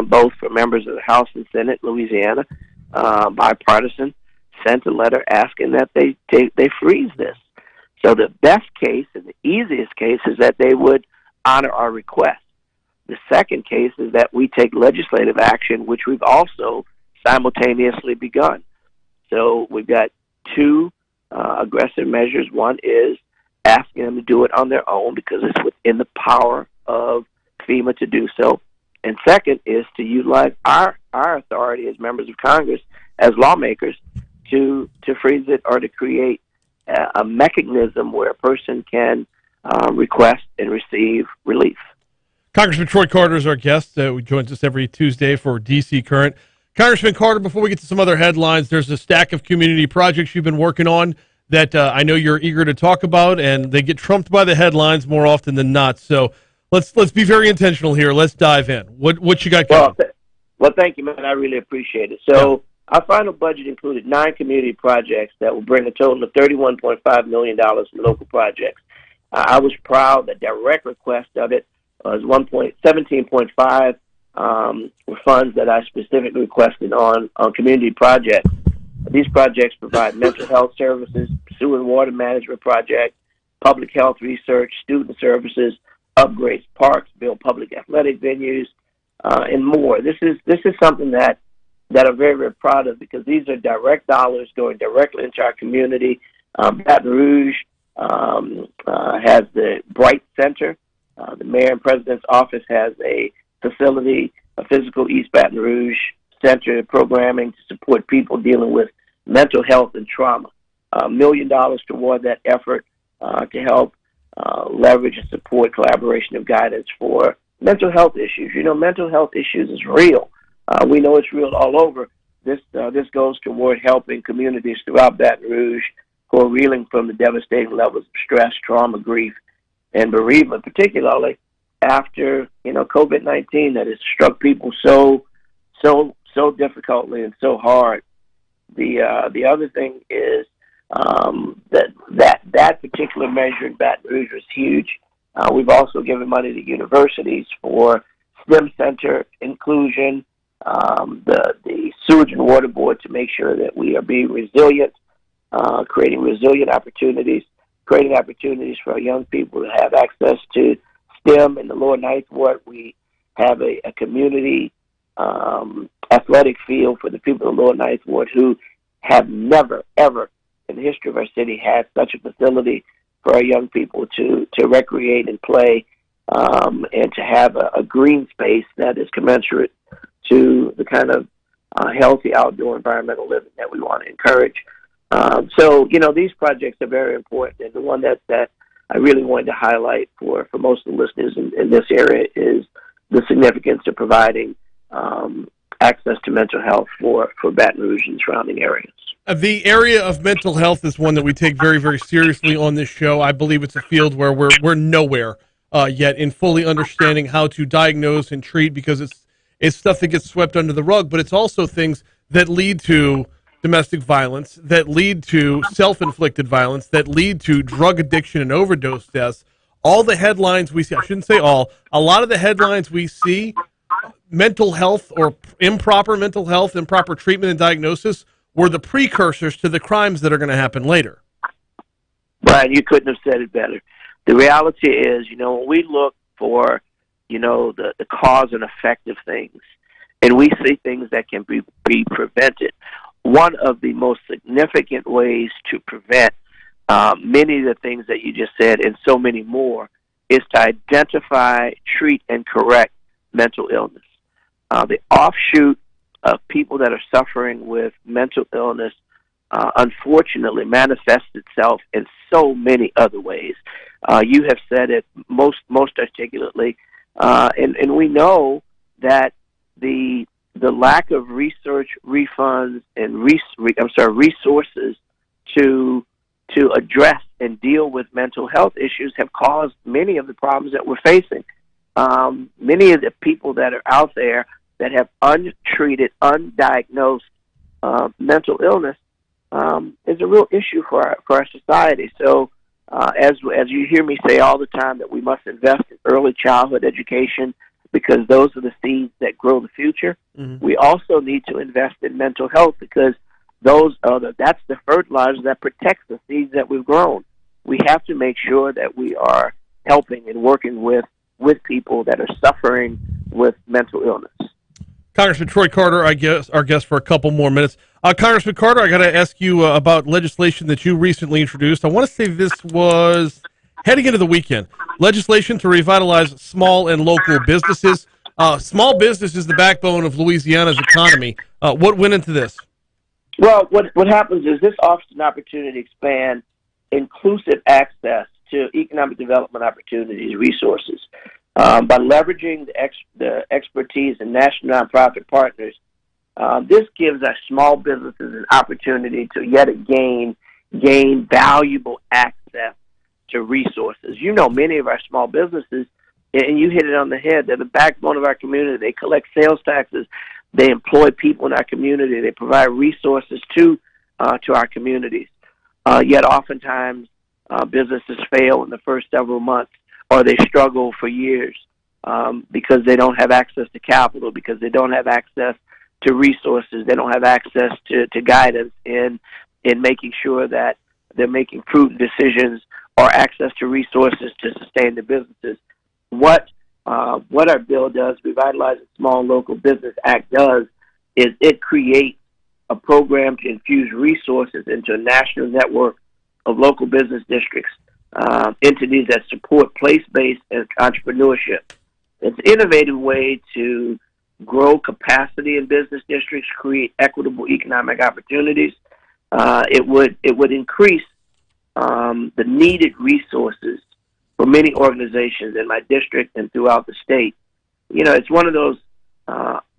L: both for members of the House and Senate, Louisiana, bipartisan, sent a letter asking that they freeze this. So the best case and the easiest case is that they would honor our request. The second case is that we take legislative action, which we've also simultaneously begun. So we've got two aggressive measures. One is asking them to do it on their own because it's within the power of FEMA to do so. And second is to utilize our authority as members of Congress, as lawmakers, to freeze it or to create a mechanism where a person can request and receive relief.
A: Congressman Troy Carter is our guest. He joins us every Tuesday for DC Current. Congressman Carter, before we get to some other headlines, there's a stack of community projects you've been working on that I know you're eager to talk about, and they get trumped by the headlines more often than not. So let's be very intentional here. Let's dive in. What you got going?
L: Well, thank you, man. I really appreciate it. So our final budget included 9 community projects that will bring a total of $31.5 million from local projects. I was proud that direct request of it was 17.5 were funds that I specifically requested on community projects. These projects provide mental health services, sewer and water management projects, public health research, student services, upgrades parks, build public athletic venues, and more. This is something that I'm very, very proud of because these are direct dollars going directly into our community. Baton Rouge has the Bright Center. The mayor and president's office has a facility, a physical East Baton Rouge center programming to support people dealing with mental health and trauma. $1 million toward that effort to help leverage and support collaboration and guidance for mental health issues. Mental health issues is real. We know it's real all over. This goes toward helping communities throughout Baton Rouge who are reeling from the devastating levels of stress, trauma, grief, and bereavement, particularly after COVID-19 that has struck people so difficultly and so hard. The other thing is that particular measure in Baton Rouge was huge. We've also given money to universities for STEM center inclusion, the Sewage and Water Board to make sure that we are being resilient, creating resilient opportunities, creating opportunities for our young people to have access to STEM in the Lower Ninth Ward. We have a community athletic field for the people in the Lower Ninth Ward who have never, ever in the history of our city had such a facility for our young people to recreate and play and to have a green space that is commensurate to the kind of healthy outdoor environmental living that we want to encourage. So, these projects are very important, and the one that I really wanted to highlight for most of the listeners in this area is the significance of providing access to mental health for Baton Rouge and surrounding areas.
A: The area of mental health is one that we take very, very seriously on this show. I believe it's a field where we're nowhere yet in fully understanding how to diagnose and treat because it's stuff that gets swept under the rug, but it's also things that lead to domestic violence, that lead to self-inflicted violence, that lead to drug addiction and overdose deaths. All the headlines we see, I shouldn't say all, a lot of the headlines we see, mental health or improper mental health, improper treatment and diagnosis were the precursors to the crimes that are going to happen later.
L: Brian, you couldn't have said it better. The reality is, when we look for, the cause and effect of things, and we see things that can be prevented, one of the most significant ways to prevent many of the things that you just said and so many more is to identify, treat, and correct mental illness. The offshoot of people that are suffering with mental illness unfortunately manifests itself in so many other ways. You have said it most articulately, and we know that the lack of research, refunds, and resources to address and deal with mental health issues have caused many of the problems that we're facing. Many of the people that are out there that have untreated, undiagnosed mental illness is a real issue for our society. So, as you hear me say all the time, that we must invest in early childhood education because those are the seeds that grow the future. Mm-hmm. We also need to invest in mental health because that's the fertilizer that protects the seeds that we've grown. We have to make sure that we are helping and working with people that are suffering with mental illness.
A: Congressman Troy Carter, I guess, our guest for a couple more minutes. Congressman Carter, I got to ask you about legislation that you recently introduced. I want to say this was heading into the weekend. Legislation to revitalize small and local businesses. Small business is the backbone of Louisiana's economy. What went into this?
L: Well, what happens is this offers an opportunity to expand inclusive access to economic development opportunities, resources. By leveraging the expertise and national nonprofit partners, this gives our small businesses an opportunity to yet again gain valuable access to resources. You know, many of our small businesses, and you hit it on the head, they're the backbone of our community. They collect sales taxes. They employ people in our community. They provide resources to our communities. Yet oftentimes businesses fail in the first several months, or they struggle for years because they don't have access to capital, because they don't have access to resources. They don't have access to guidance in making sure that they're making prudent decisions or access to resources to sustain their businesses. What our bill does, Revitalize the Small Local Business Act does, is it creates a program to infuse resources into a national network of local business districts, entities that support place-based entrepreneurship. It's an innovative way to grow capacity in business districts, create equitable economic opportunities. It would increase the needed resources for many organizations in my district and throughout the state. You know, it's one of those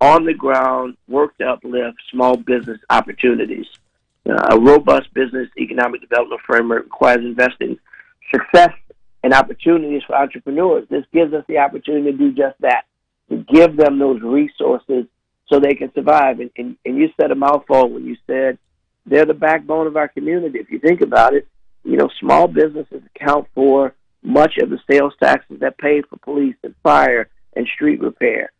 L: on-the-ground, work to uplift small business opportunities. A robust business economic development framework requires investing success and opportunities for entrepreneurs. This gives us the opportunity to do just that, to give them those resources so they can survive. And you said a mouthful when you said they're the backbone of our community. If you think about it, you know, small businesses account for much of the sales taxes that pay for police and fire and street repair.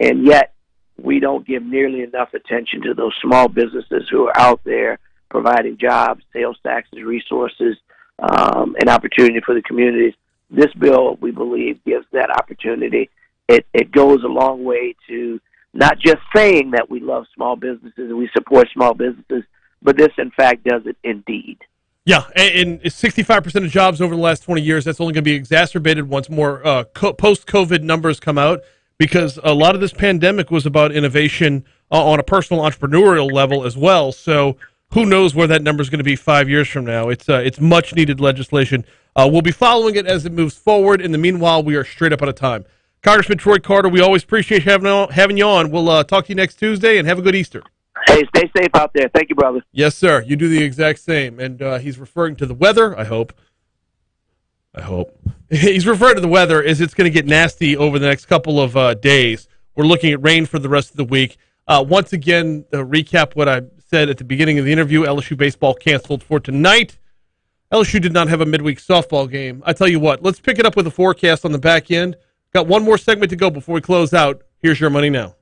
L: And yet we don't give nearly enough attention to those small businesses who are out there providing jobs, sales taxes, resources, and opportunity for the communities. This bill, we believe, gives that opportunity. It goes a long way to not just saying that we love small businesses and we support small businesses, but this, in fact, does it indeed.
A: Yeah, and 65% of jobs over the last 20 years, that's only going to be exacerbated once more post-COVID numbers come out, because a lot of this pandemic was about innovation on a personal entrepreneurial level as well. So who knows where that number is going to be 5 years from now. It's much-needed legislation. We'll be following it as it moves forward. In the meanwhile, we are straight up out of time. Congressman Troy Carter, we always appreciate having you on. We'll talk to you next Tuesday, and have a good Easter.
L: Hey, stay safe out there. Thank you, brother.
A: Yes, sir. You do the exact same. And he's referring to the weather, I hope. He's referring to the weather as it's going to get nasty over the next couple of days. We're looking at rain for the rest of the week. Once again, recap what I said at the beginning of the interview. LSU baseball canceled for tonight. LSU did not have a midweek softball game. I tell you what, let's pick it up with a forecast on the back end. Got one more segment to go before we close out. Here's your money now.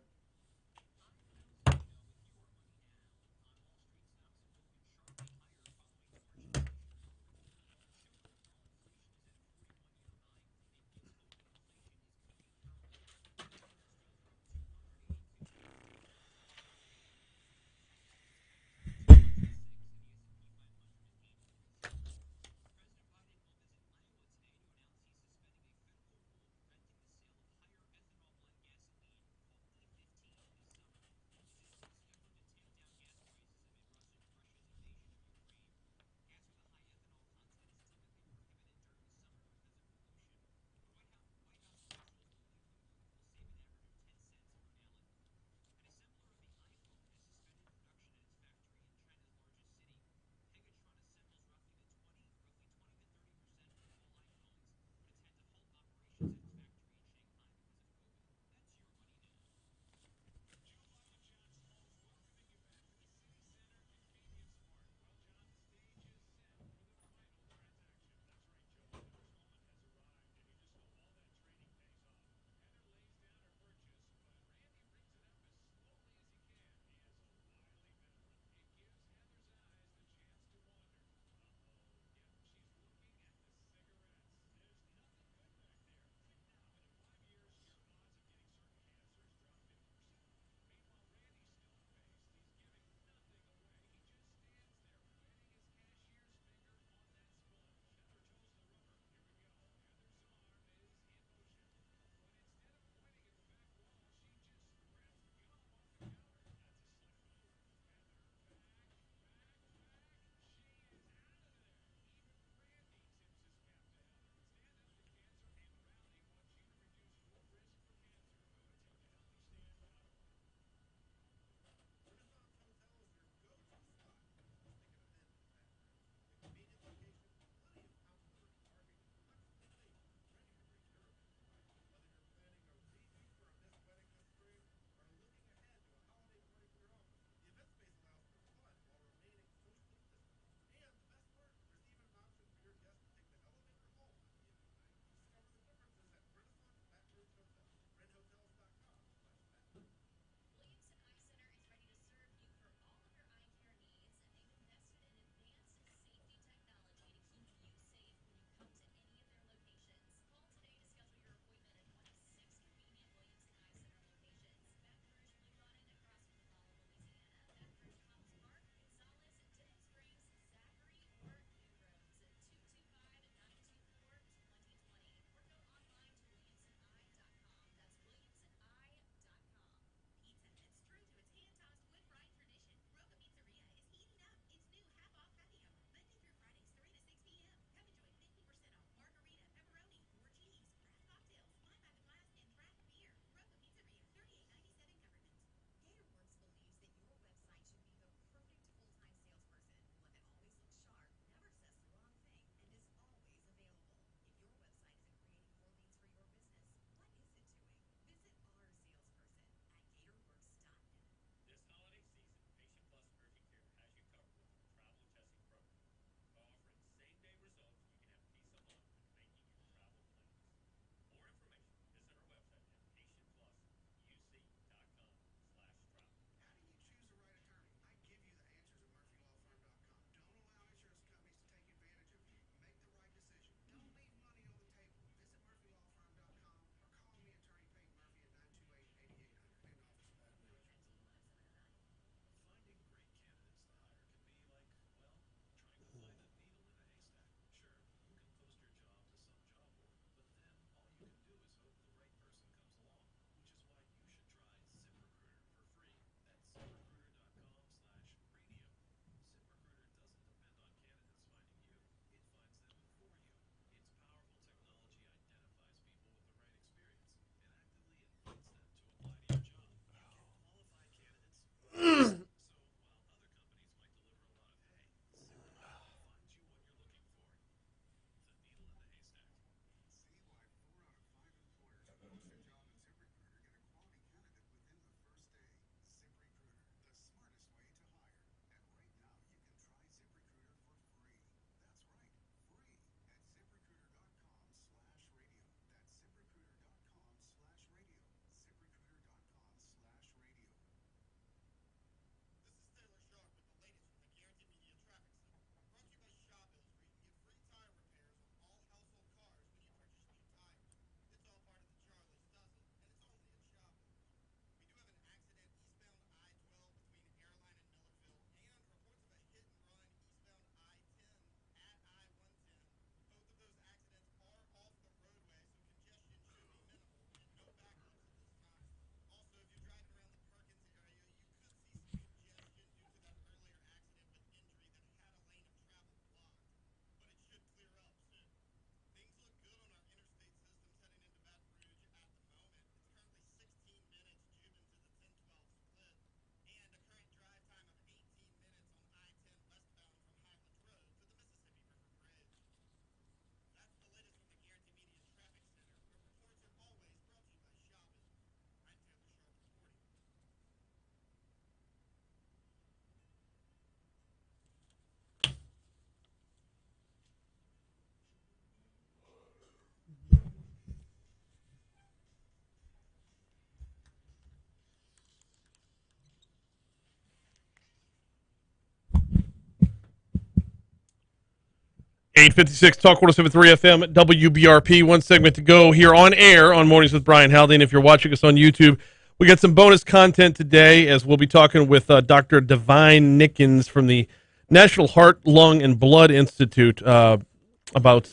A: 856 Talk 107.3 FM WBRP. One segment to go here on air on Mornings with Brian Haldane. If you're watching us on YouTube, we got some bonus content today as we'll be talking with Dr. Divine Nickens from the National Heart, Lung, and Blood Institute about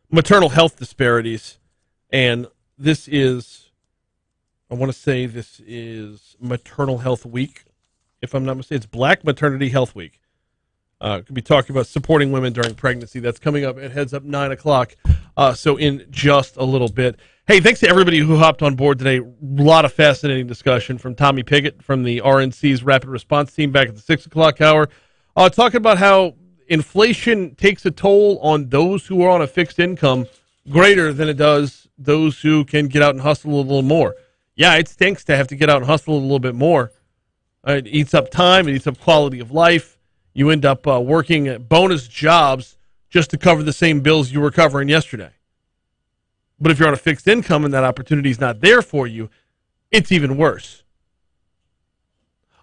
A: maternal health disparities. And this is, I want to say this is Maternal Health Week, if I'm not mistaken. It's Black Maternity Health Week. Could be talking about supporting women during pregnancy. That's coming up. It heads up 9 o'clock. So in just a little bit. Hey, thanks to everybody who hopped on board today. A lot of fascinating discussion from Tommy Pigett from the RNC's Rapid Response Team back at the 6 o'clock hour. Talking about how inflation takes a toll on those who are on a fixed income greater than it does those who can get out and hustle a little more. Yeah, it stinks to have to get out and hustle a little bit more. It eats up time. It eats up quality of life. You end up working at bonus jobs just to cover the same bills you were covering yesterday. But if you're on a fixed income and that opportunity is not there for you, it's even worse.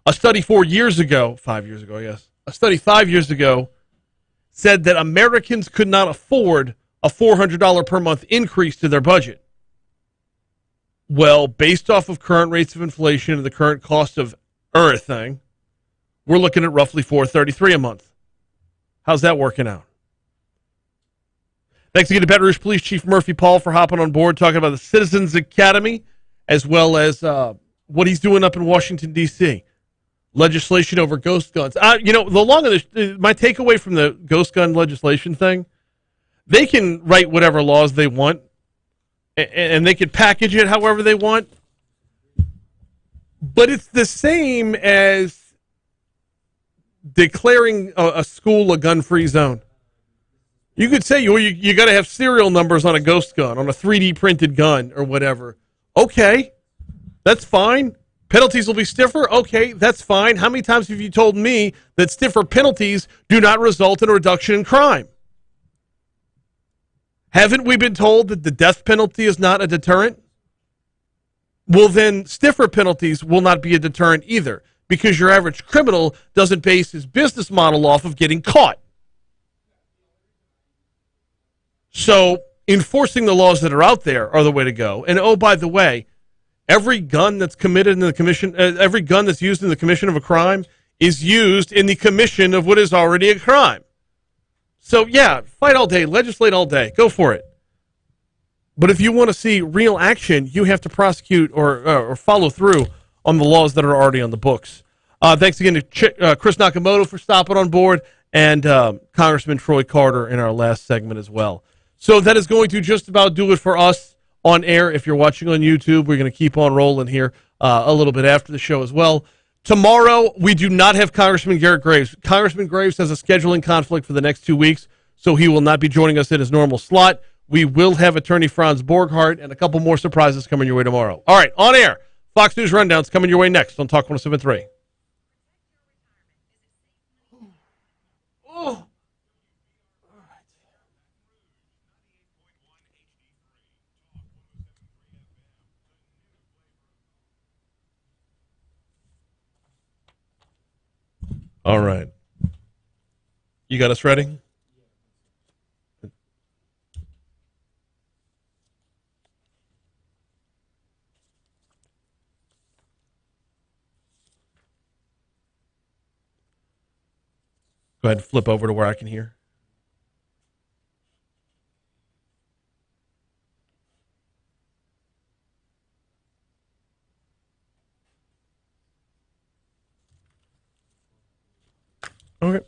A: A study 5 years ago, a study 5 years ago said that Americans could not afford a $400 per month increase to their budget. Well, based off of current rates of inflation and the current cost of everything, we're looking at roughly $433 a month. How's that working out? Thanks again to Baton Rouge Police Chief Murphy Paul for hopping on board, talking about the Citizens Academy, as well as what he's doing up in Washington, D.C. Legislation over ghost guns. My takeaway from the ghost gun legislation thing, they can write whatever laws they want, and they can package it however they want, but it's the same as declaring a school a gun-free zone. You could say you got to have serial numbers on a ghost gun, on a 3D printed gun or whatever. Okay, that's fine. Penalties will be stiffer. Okay, that's fine. How many times have you told me that stiffer penalties do not result in a reduction in crime? Haven't we been told that the death penalty is not a deterrent? Well, then stiffer penalties will not be a deterrent either, because your average criminal doesn't base his business model off of getting caught. So enforcing the laws that are out there are the way to go. And oh, by the way, every gun that's committed in the commission, every gun that's used in the commission of a crime is used in the commission of what is already a crime. So yeah, fight all day, legislate all day, go for it. But if you want to see real action, you have to prosecute or follow through on the laws that are already on the books. Thanks again to Chris Nakamoto for stopping on board, and Congressman Troy Carter in our last segment as well. So that is going to just about do it for us on air. If you're watching on YouTube, we're going to keep on rolling here a little bit after the show as well. Tomorrow, we do not have Congressman Garrett Graves. Congressman Graves has a scheduling conflict for the next 2 weeks, so he will not be joining us in his normal slot. We will have Attorney Franz Borghardt and a couple more surprises coming your way tomorrow. All right, on air, Fox News Rundown's coming your way next on Talk 107.3. Oh. All right. You got us ready? Go ahead and flip over to where I can hear. Okay.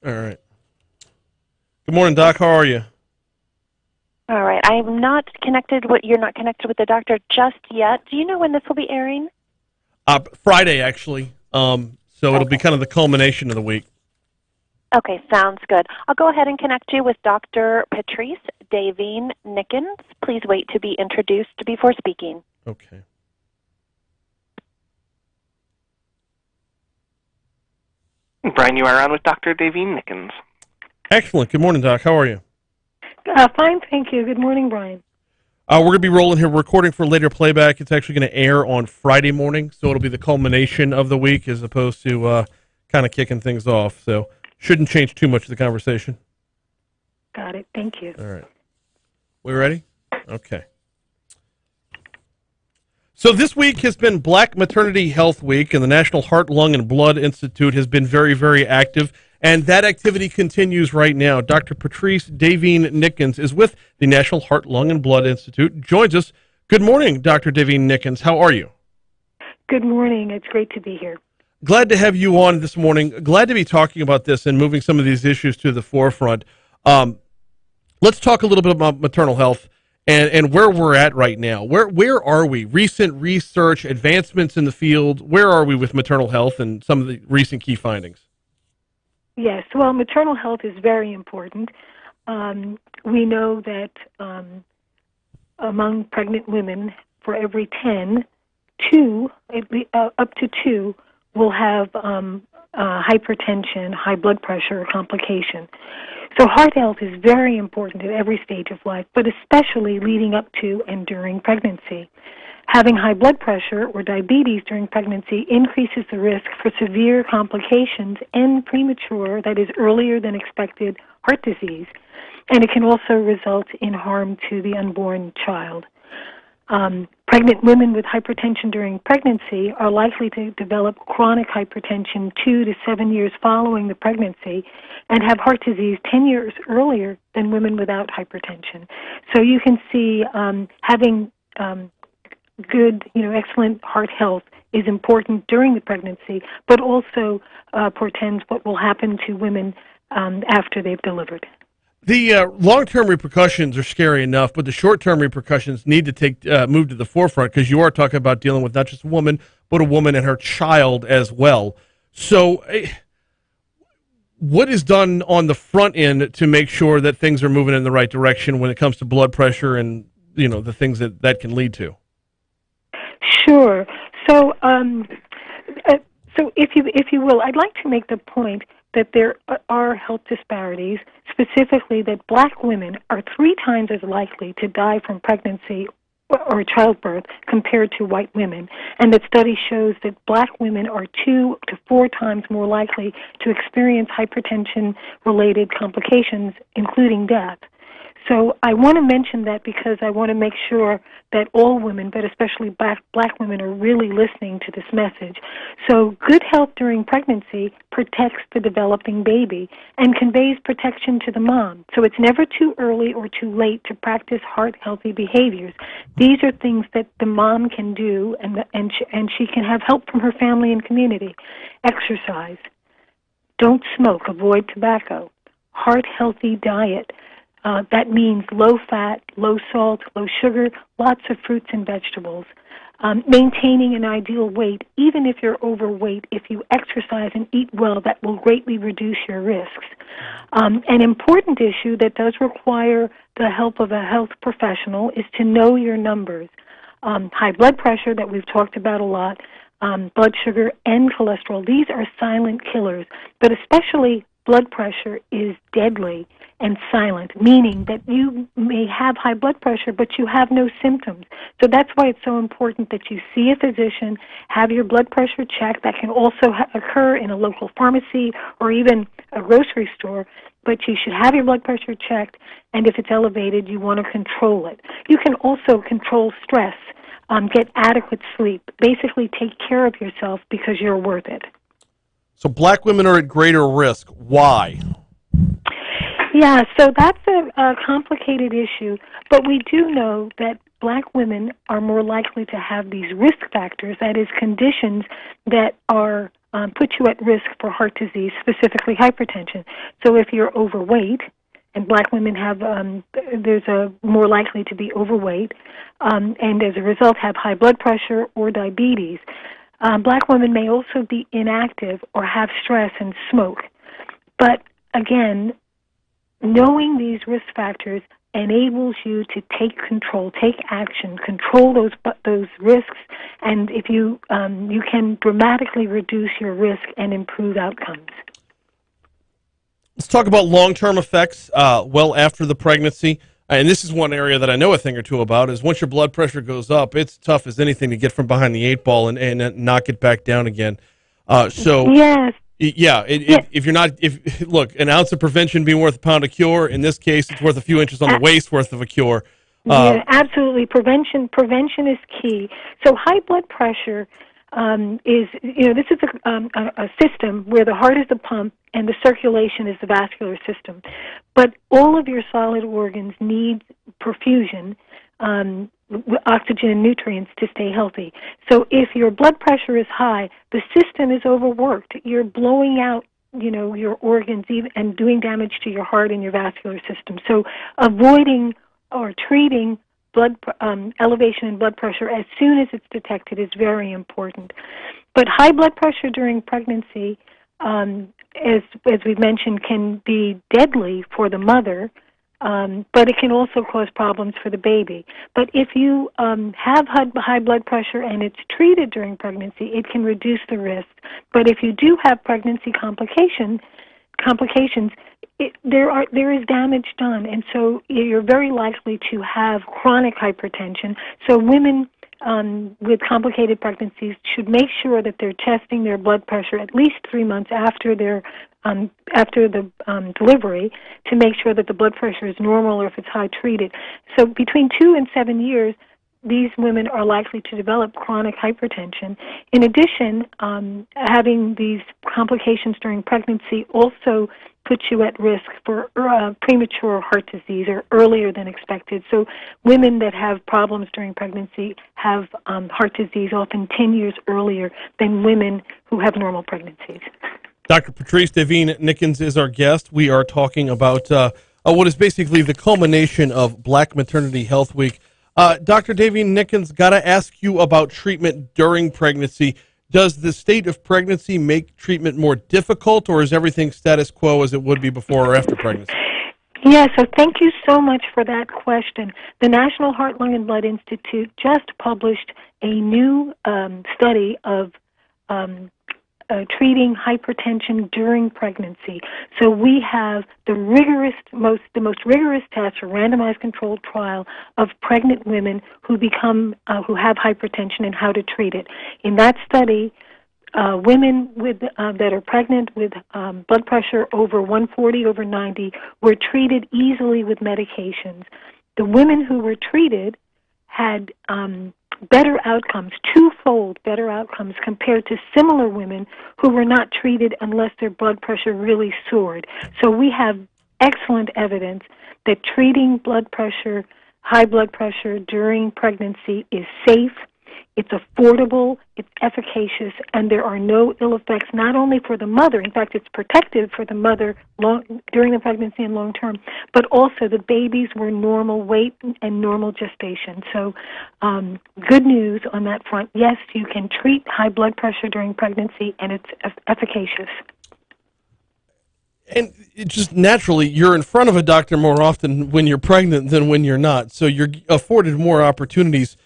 A: All right. Good morning, Doc. How are you?
M: All right. I'm not connected. You're not connected with the doctor just yet. Do you know when this will be airing?
A: Friday, actually. So it'll be kind of the culmination of the week.
M: Okay, sounds good. I'll go ahead and connect you with Dr. Patrice Davine Nickens. Please wait to be introduced before speaking.
A: Okay.
N: Brian, you are on with Dr. Davine Nickens.
A: Excellent. Good morning, Doc. How are you?
O: Fine, thank you. Good morning, Brian.
A: We're going to be rolling here. We're recording for later playback. It's actually going to air on Friday morning, so it'll be the culmination of the week as opposed to kind of kicking things off. So shouldn't change too much of the conversation.
O: Got it. Thank you.
A: All right. We ready? Okay. So this week has been Black Maternity Health Week, and the National Heart, Lung, and Blood Institute has been very, very active, and that activity continues right now. Dr. Patrice Davine Nickens is with the National Heart, Lung, and Blood Institute, joins us. Good morning, Dr. Davine Nickens. How are you?
O: Good morning. It's great to be here.
A: Glad to have you on this morning. Glad to be talking about this and moving some of these issues to the forefront. Let's talk a little bit about maternal health and where we're at right now. Where are we? Recent research, advancements in the field. Where are we with maternal health and some of the recent key findings?
O: Yes, well, maternal health is very important. We know that among pregnant women, for every 10, up to 2 will have hypertension, high blood pressure, or complication. So heart health is very important at every stage of life, but especially leading up to and during pregnancy. Having high blood pressure or diabetes during pregnancy increases the risk for severe complications and premature, that is earlier than expected, heart disease, and it can also result in harm to the unborn child. Pregnant women with hypertension during pregnancy are likely to develop chronic hypertension 2 to 7 years following the pregnancy and have heart disease 10 years earlier than women without hypertension. So you can see having good, excellent heart health is important during the pregnancy, but also portends what will happen to women after they've delivered.
A: The long-term repercussions are scary enough, but the short-term repercussions need to move to the forefront because you are talking about dealing with not just a woman, but a woman and her child as well. So what is done on the front end to make sure that things are moving in the right direction when it comes to blood pressure and, the things that can lead to?
O: Sure. So, if you will, I'd like to make the point that there are health disparities, specifically that Black women are 3 times as likely to die from pregnancy or childbirth compared to white women, and that study shows that Black women are 2 to 4 times more likely to experience hypertension-related complications, including death. So I want to mention that because I want to make sure that all women, but especially black women, are really listening to this message. So good health during pregnancy protects the developing baby and conveys protection to the mom. So it's never too early or too late to practice heart-healthy behaviors. These are things that the mom can do, and she can have help from her family and community. Exercise. Don't smoke. Avoid tobacco. Heart-healthy diet. That means low fat, low salt, low sugar, lots of fruits and vegetables. Maintaining an ideal weight, even if you're overweight, if you exercise and eat well, that will greatly reduce your risks. An important issue that does require the help of a health professional is to know your numbers. High blood pressure, that we've talked about a lot, blood sugar and cholesterol, these are silent killers, but especially blood pressure is deadly and silent, meaning that you may have high blood pressure, but you have no symptoms. So that's why it's so important that you see a physician, have your blood pressure checked. That can also occur in a local pharmacy or even a grocery store, but you should have your blood pressure checked, and if it's elevated, you want to control it. You can also control stress, get adequate sleep, basically take care of yourself because you're worth it.
A: So Black women are at greater risk. Why?
O: Yeah, so that's a complicated issue, but we do know that Black women are more likely to have these risk factors, that is, conditions that are put you at risk for heart disease, specifically hypertension. So if you're overweight, and Black women have, there's a more likely to be overweight, and as a result have high blood pressure or diabetes. Black women may also be inactive or have stress and smoke. But again, knowing these risk factors enables you to take control, take action, control those risks, and if you can dramatically reduce your risk and improve outcomes.
A: Let's talk about long-term effects well after the pregnancy. and this is one area that I know a thing or two about, is once your blood pressure goes up, it's tough as anything to get from behind the 8 ball and knock it back down again. So
O: yes.
A: Yeah, if you're not, look, an ounce of prevention being worth a pound of cure. In this case, it's worth a few inches on the waist worth of a cure.
O: Yeah, absolutely. Prevention is key. So high blood pressure is, this is a system where the heart is the pump and the circulation is the vascular system. But all of your solid organs need perfusion, oxygen and nutrients to stay healthy. So if your blood pressure is high, the system is overworked. You're blowing out, your organs and doing damage to your heart and your vascular system. So avoiding or treating elevation in blood pressure as soon as it's detected is very important. But high blood pressure during pregnancy, as we've mentioned, can be deadly for the mother, but it can also cause problems for the baby. But if you have high blood pressure and it's treated during pregnancy, it can reduce the risk. But if you do have pregnancy complications, there is damage done, and so you're very likely to have chronic hypertension. So women with complicated pregnancies should make sure that they're testing their blood pressure at least 3 months after the delivery to make sure that the blood pressure is normal or if it's high treated. So between 2 and 7 years, these women are likely to develop chronic hypertension. In addition, having these complications during pregnancy also puts you at risk for premature heart disease or earlier than expected. So women that have problems during pregnancy have heart disease often 10 years earlier than women who have normal pregnancies.
A: Dr. Patrice Devine-Nickens is our guest. We are talking about what is basically the culmination of Black Maternity Health Week. Dr. Devine-Nickens, got to ask you about treatment during pregnancy. Does the state of pregnancy make treatment more difficult, or is everything status quo as it would be before or after pregnancy?
O: Yeah, so thank you so much for that question. The National Heart, Lung, and Blood Institute just published a new study of treating hypertension during pregnancy. So we have the most rigorous test or randomized controlled trial of pregnant women who have hypertension and how to treat it. In that study, women that are pregnant with blood pressure over 140 over 90 were treated easily with medications. The women who were treated had better outcomes, twofold better outcomes compared to similar women who were not treated unless their blood pressure really soared. So we have excellent evidence that treating high blood pressure during pregnancy is safe, it's affordable, it's efficacious, and there are no ill effects, not only for the mother, in fact, it's protective for the mother during the pregnancy and long term, but also the babies were normal weight and normal gestation. So good news on that front. Yes, you can treat high blood pressure during pregnancy, and it's efficacious.
A: And it just naturally, you're in front of a doctor more often when you're pregnant than when you're not, so you're afforded more opportunities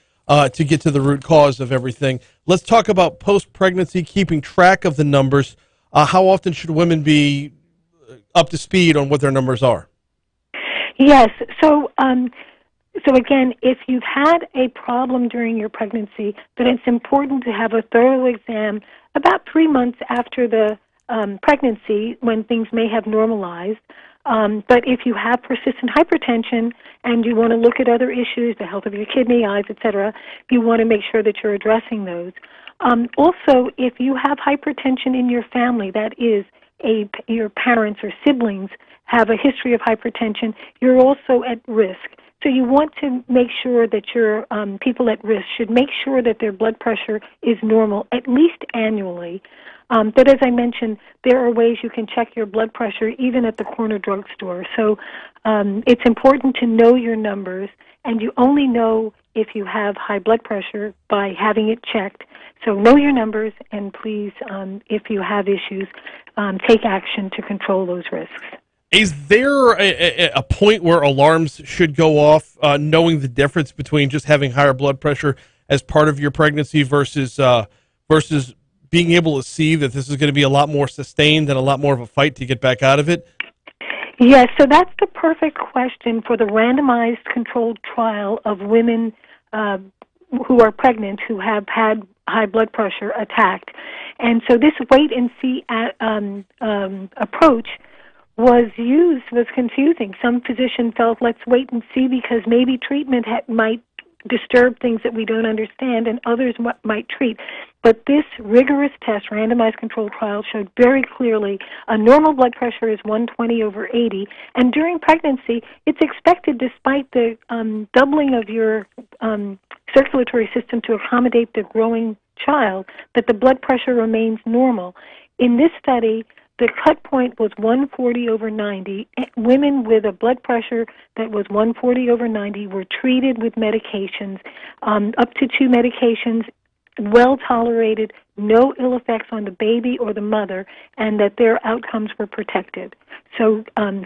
A: to get to the root cause of everything. Let's talk about post-pregnancy, keeping track of the numbers. How often should women be up to speed on what their numbers are?
O: Yes. So again, if you've had a problem during your pregnancy, then it's important to have a thorough exam about 3 months after the pregnancy when things may have normalized. But if you have persistent hypertension and you want to look at other issues, the health of your kidney, eyes, etc., you want to make sure that you're addressing those. Also, if you have hypertension in your family, that is, your parents or siblings have a history of hypertension, you're also at risk. So you want to make sure that your people at risk should make sure that their blood pressure is normal, at least annually. But as I mentioned, there are ways you can check your blood pressure even at the corner drugstore. So it's important to know your numbers, and you only know if you have high blood pressure by having it checked. So know your numbers, and please, if you have issues, take action to control those risks.
A: Is there a point where alarms should go off, knowing the difference between just having higher blood pressure as part of your pregnancy versus being able to see that this is going to be a lot more sustained and a lot more of a fight to get back out of it?
O: Yes, so that's the perfect question for the randomized controlled trial of women who are pregnant who have had high blood pressure attacked. And so this wait-and-see approach was confusing. Some physicians felt, let's wait and see because maybe treatment might disturb things that we don't understand, and others might treat. But this rigorous test, randomized controlled trial, showed very clearly a normal blood pressure is 120/80, and during pregnancy, it's expected, despite the doubling of your circulatory system to accommodate the growing child, that the blood pressure remains normal. In this study, the cut point was 140/90. Women with a blood pressure that was 140/90 were treated with medications, up to 2 medications, well tolerated, no ill effects on the baby or the mother, and that their outcomes were protected. So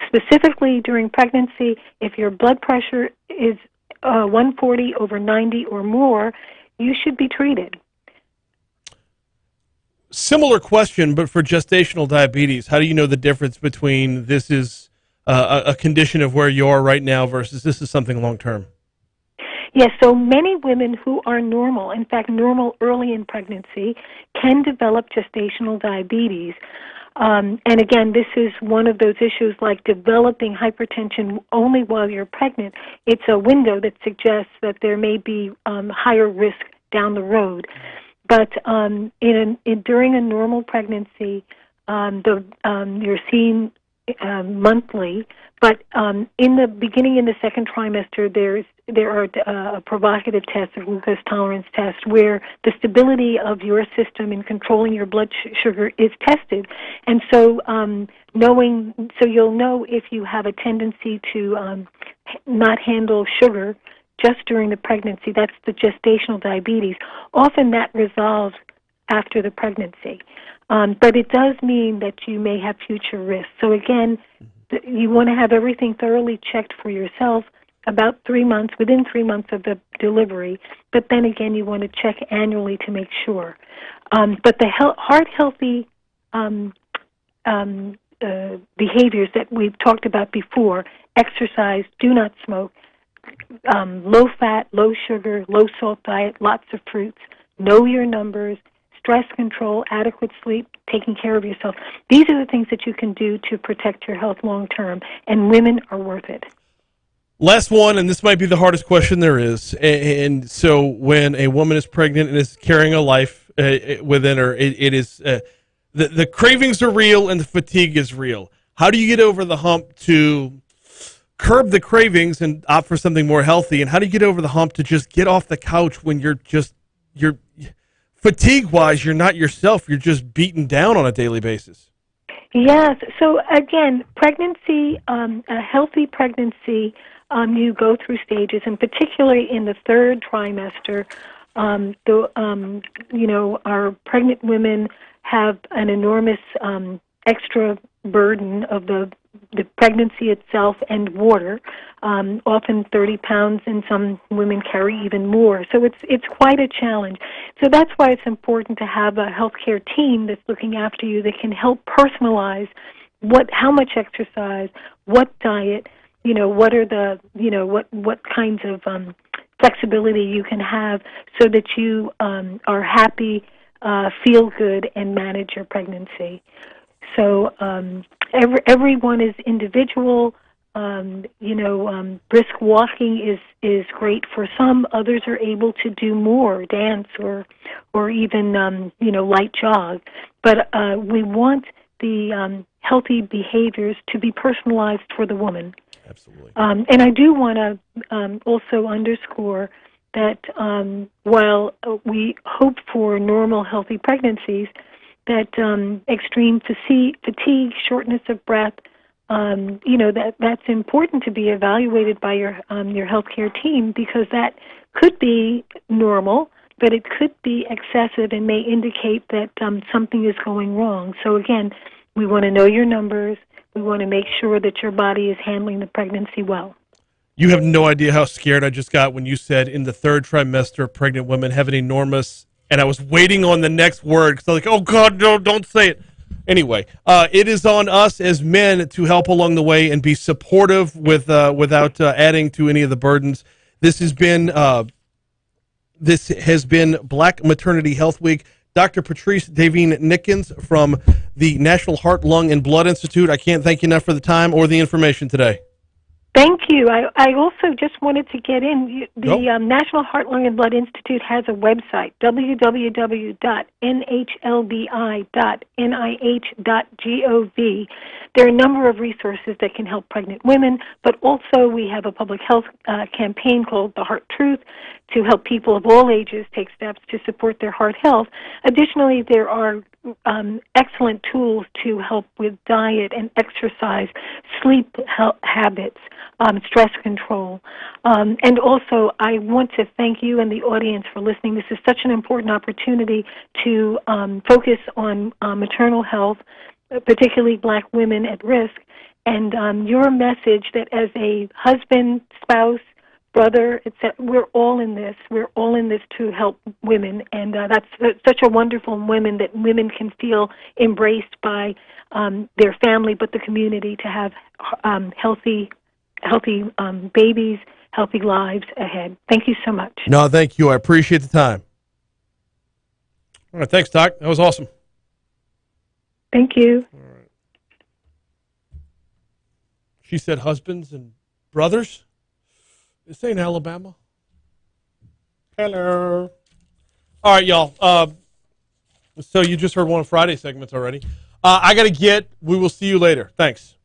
O: specifically during pregnancy, if your blood pressure is 140/90 or more, you should be treated.
A: Similar question, but for gestational diabetes, how do you know the difference between this is a condition of where you are right now versus this is something long-term?
O: Yes, so many women who are normal, in fact normal early in pregnancy, can develop gestational diabetes. And again, this is one of those issues like developing hypertension only while you're pregnant. It's a window that suggests that there may be higher risk down the road. But during a normal pregnancy, you're seen monthly. But in the beginning, in the second trimester, there are a provocative test, a glucose tolerance test, where the stability of your system in controlling your blood sugar is tested. And so, you'll know if you have a tendency to not handle sugar just during the pregnancy. That's the gestational diabetes. Often that resolves after the pregnancy. But it does mean that you may have future risks. So again, you want to have everything thoroughly checked for yourself about 3 months, within 3 months of the delivery. But then again, you want to check annually to make sure. But the heart-healthy behaviors that we've talked about before, exercise, do not smoke, low fat, low sugar, low salt diet, lots of fruits, know your numbers, stress control, adequate sleep, taking care of yourself. These are the things that you can do to protect your health long term, and women are worth it.
A: Last one, and this might be the hardest question there is. And so when a woman is pregnant and is carrying a life within her, it is the cravings are real and the fatigue is real. How do you get over the hump to curb the cravings and opt for something more healthy? And how do you get over the hump to just get off the couch when you're fatigue-wise, you're not yourself, you're just beaten down on a daily basis?
O: Yes. So again, pregnancy, a healthy pregnancy, you go through stages, and particularly in the third trimester, our pregnant women have an enormous extra burden of the pregnancy itself and water, often 30 pounds, and some women carry even more. So it's quite a challenge. So that's why it's important to have a healthcare team that's looking after you that can help personalize how much exercise, what diet, what are the, what kinds of flexibility you can have so that you are happy, feel good, and manage your pregnancy. So everyone is individual. Brisk walking is great for some. Others are able to do more, dance or even light jog. But we want the healthy behaviors to be personalized for the woman.
A: Absolutely.
O: And I do want to also underscore that while we hope for normal, healthy pregnancies, that extreme fatigue, shortness of breath, that's important to be evaluated by your healthcare team, because that could be normal, but it could be excessive and may indicate that something is going wrong. So again, we want to know your numbers. We want to make sure that your body is handling the pregnancy well.
A: You have no idea how scared I just got when you said in the third trimester, pregnant women have an enormous, and I was waiting on the next word because I was like, oh God, no, don't say it. Anyway, it is on us as men to help along the way and be supportive without adding to any of the burdens. This has been Black Maternity Health Week. Dr. Patrice Davine-Nickens from the National Heart, Lung, and Blood Institute. I can't thank you enough for the time or the information today.
O: Thank you. I also just wanted to get in. The National Heart, Lung, and Blood Institute has a website, www.nhlbi.nih.gov. There are a number of resources that can help pregnant women, but also we have a public health campaign called The Heart Truth to help people of all ages take steps to support their heart health. Additionally, there are excellent tools to help with diet and exercise, sleep habits, stress control. And also, I want to thank you and the audience for listening. This is such an important opportunity to focus on maternal health, particularly Black women at risk, and your message that as a husband, spouse, brother, we're all in this. We're all in this to help women, and that's such a wonderful women that women can feel embraced by their family, but the community, to have healthy babies, healthy lives ahead. Thank you so much.
A: No, thank you. I appreciate the time. All right, thanks, Doc. That was awesome.
O: Thank you.
A: All right. She said husbands and brothers. This ain't Alabama. Hello. All right, y'all. So you just heard one of Friday's segments already. I got to we will see you later. Thanks.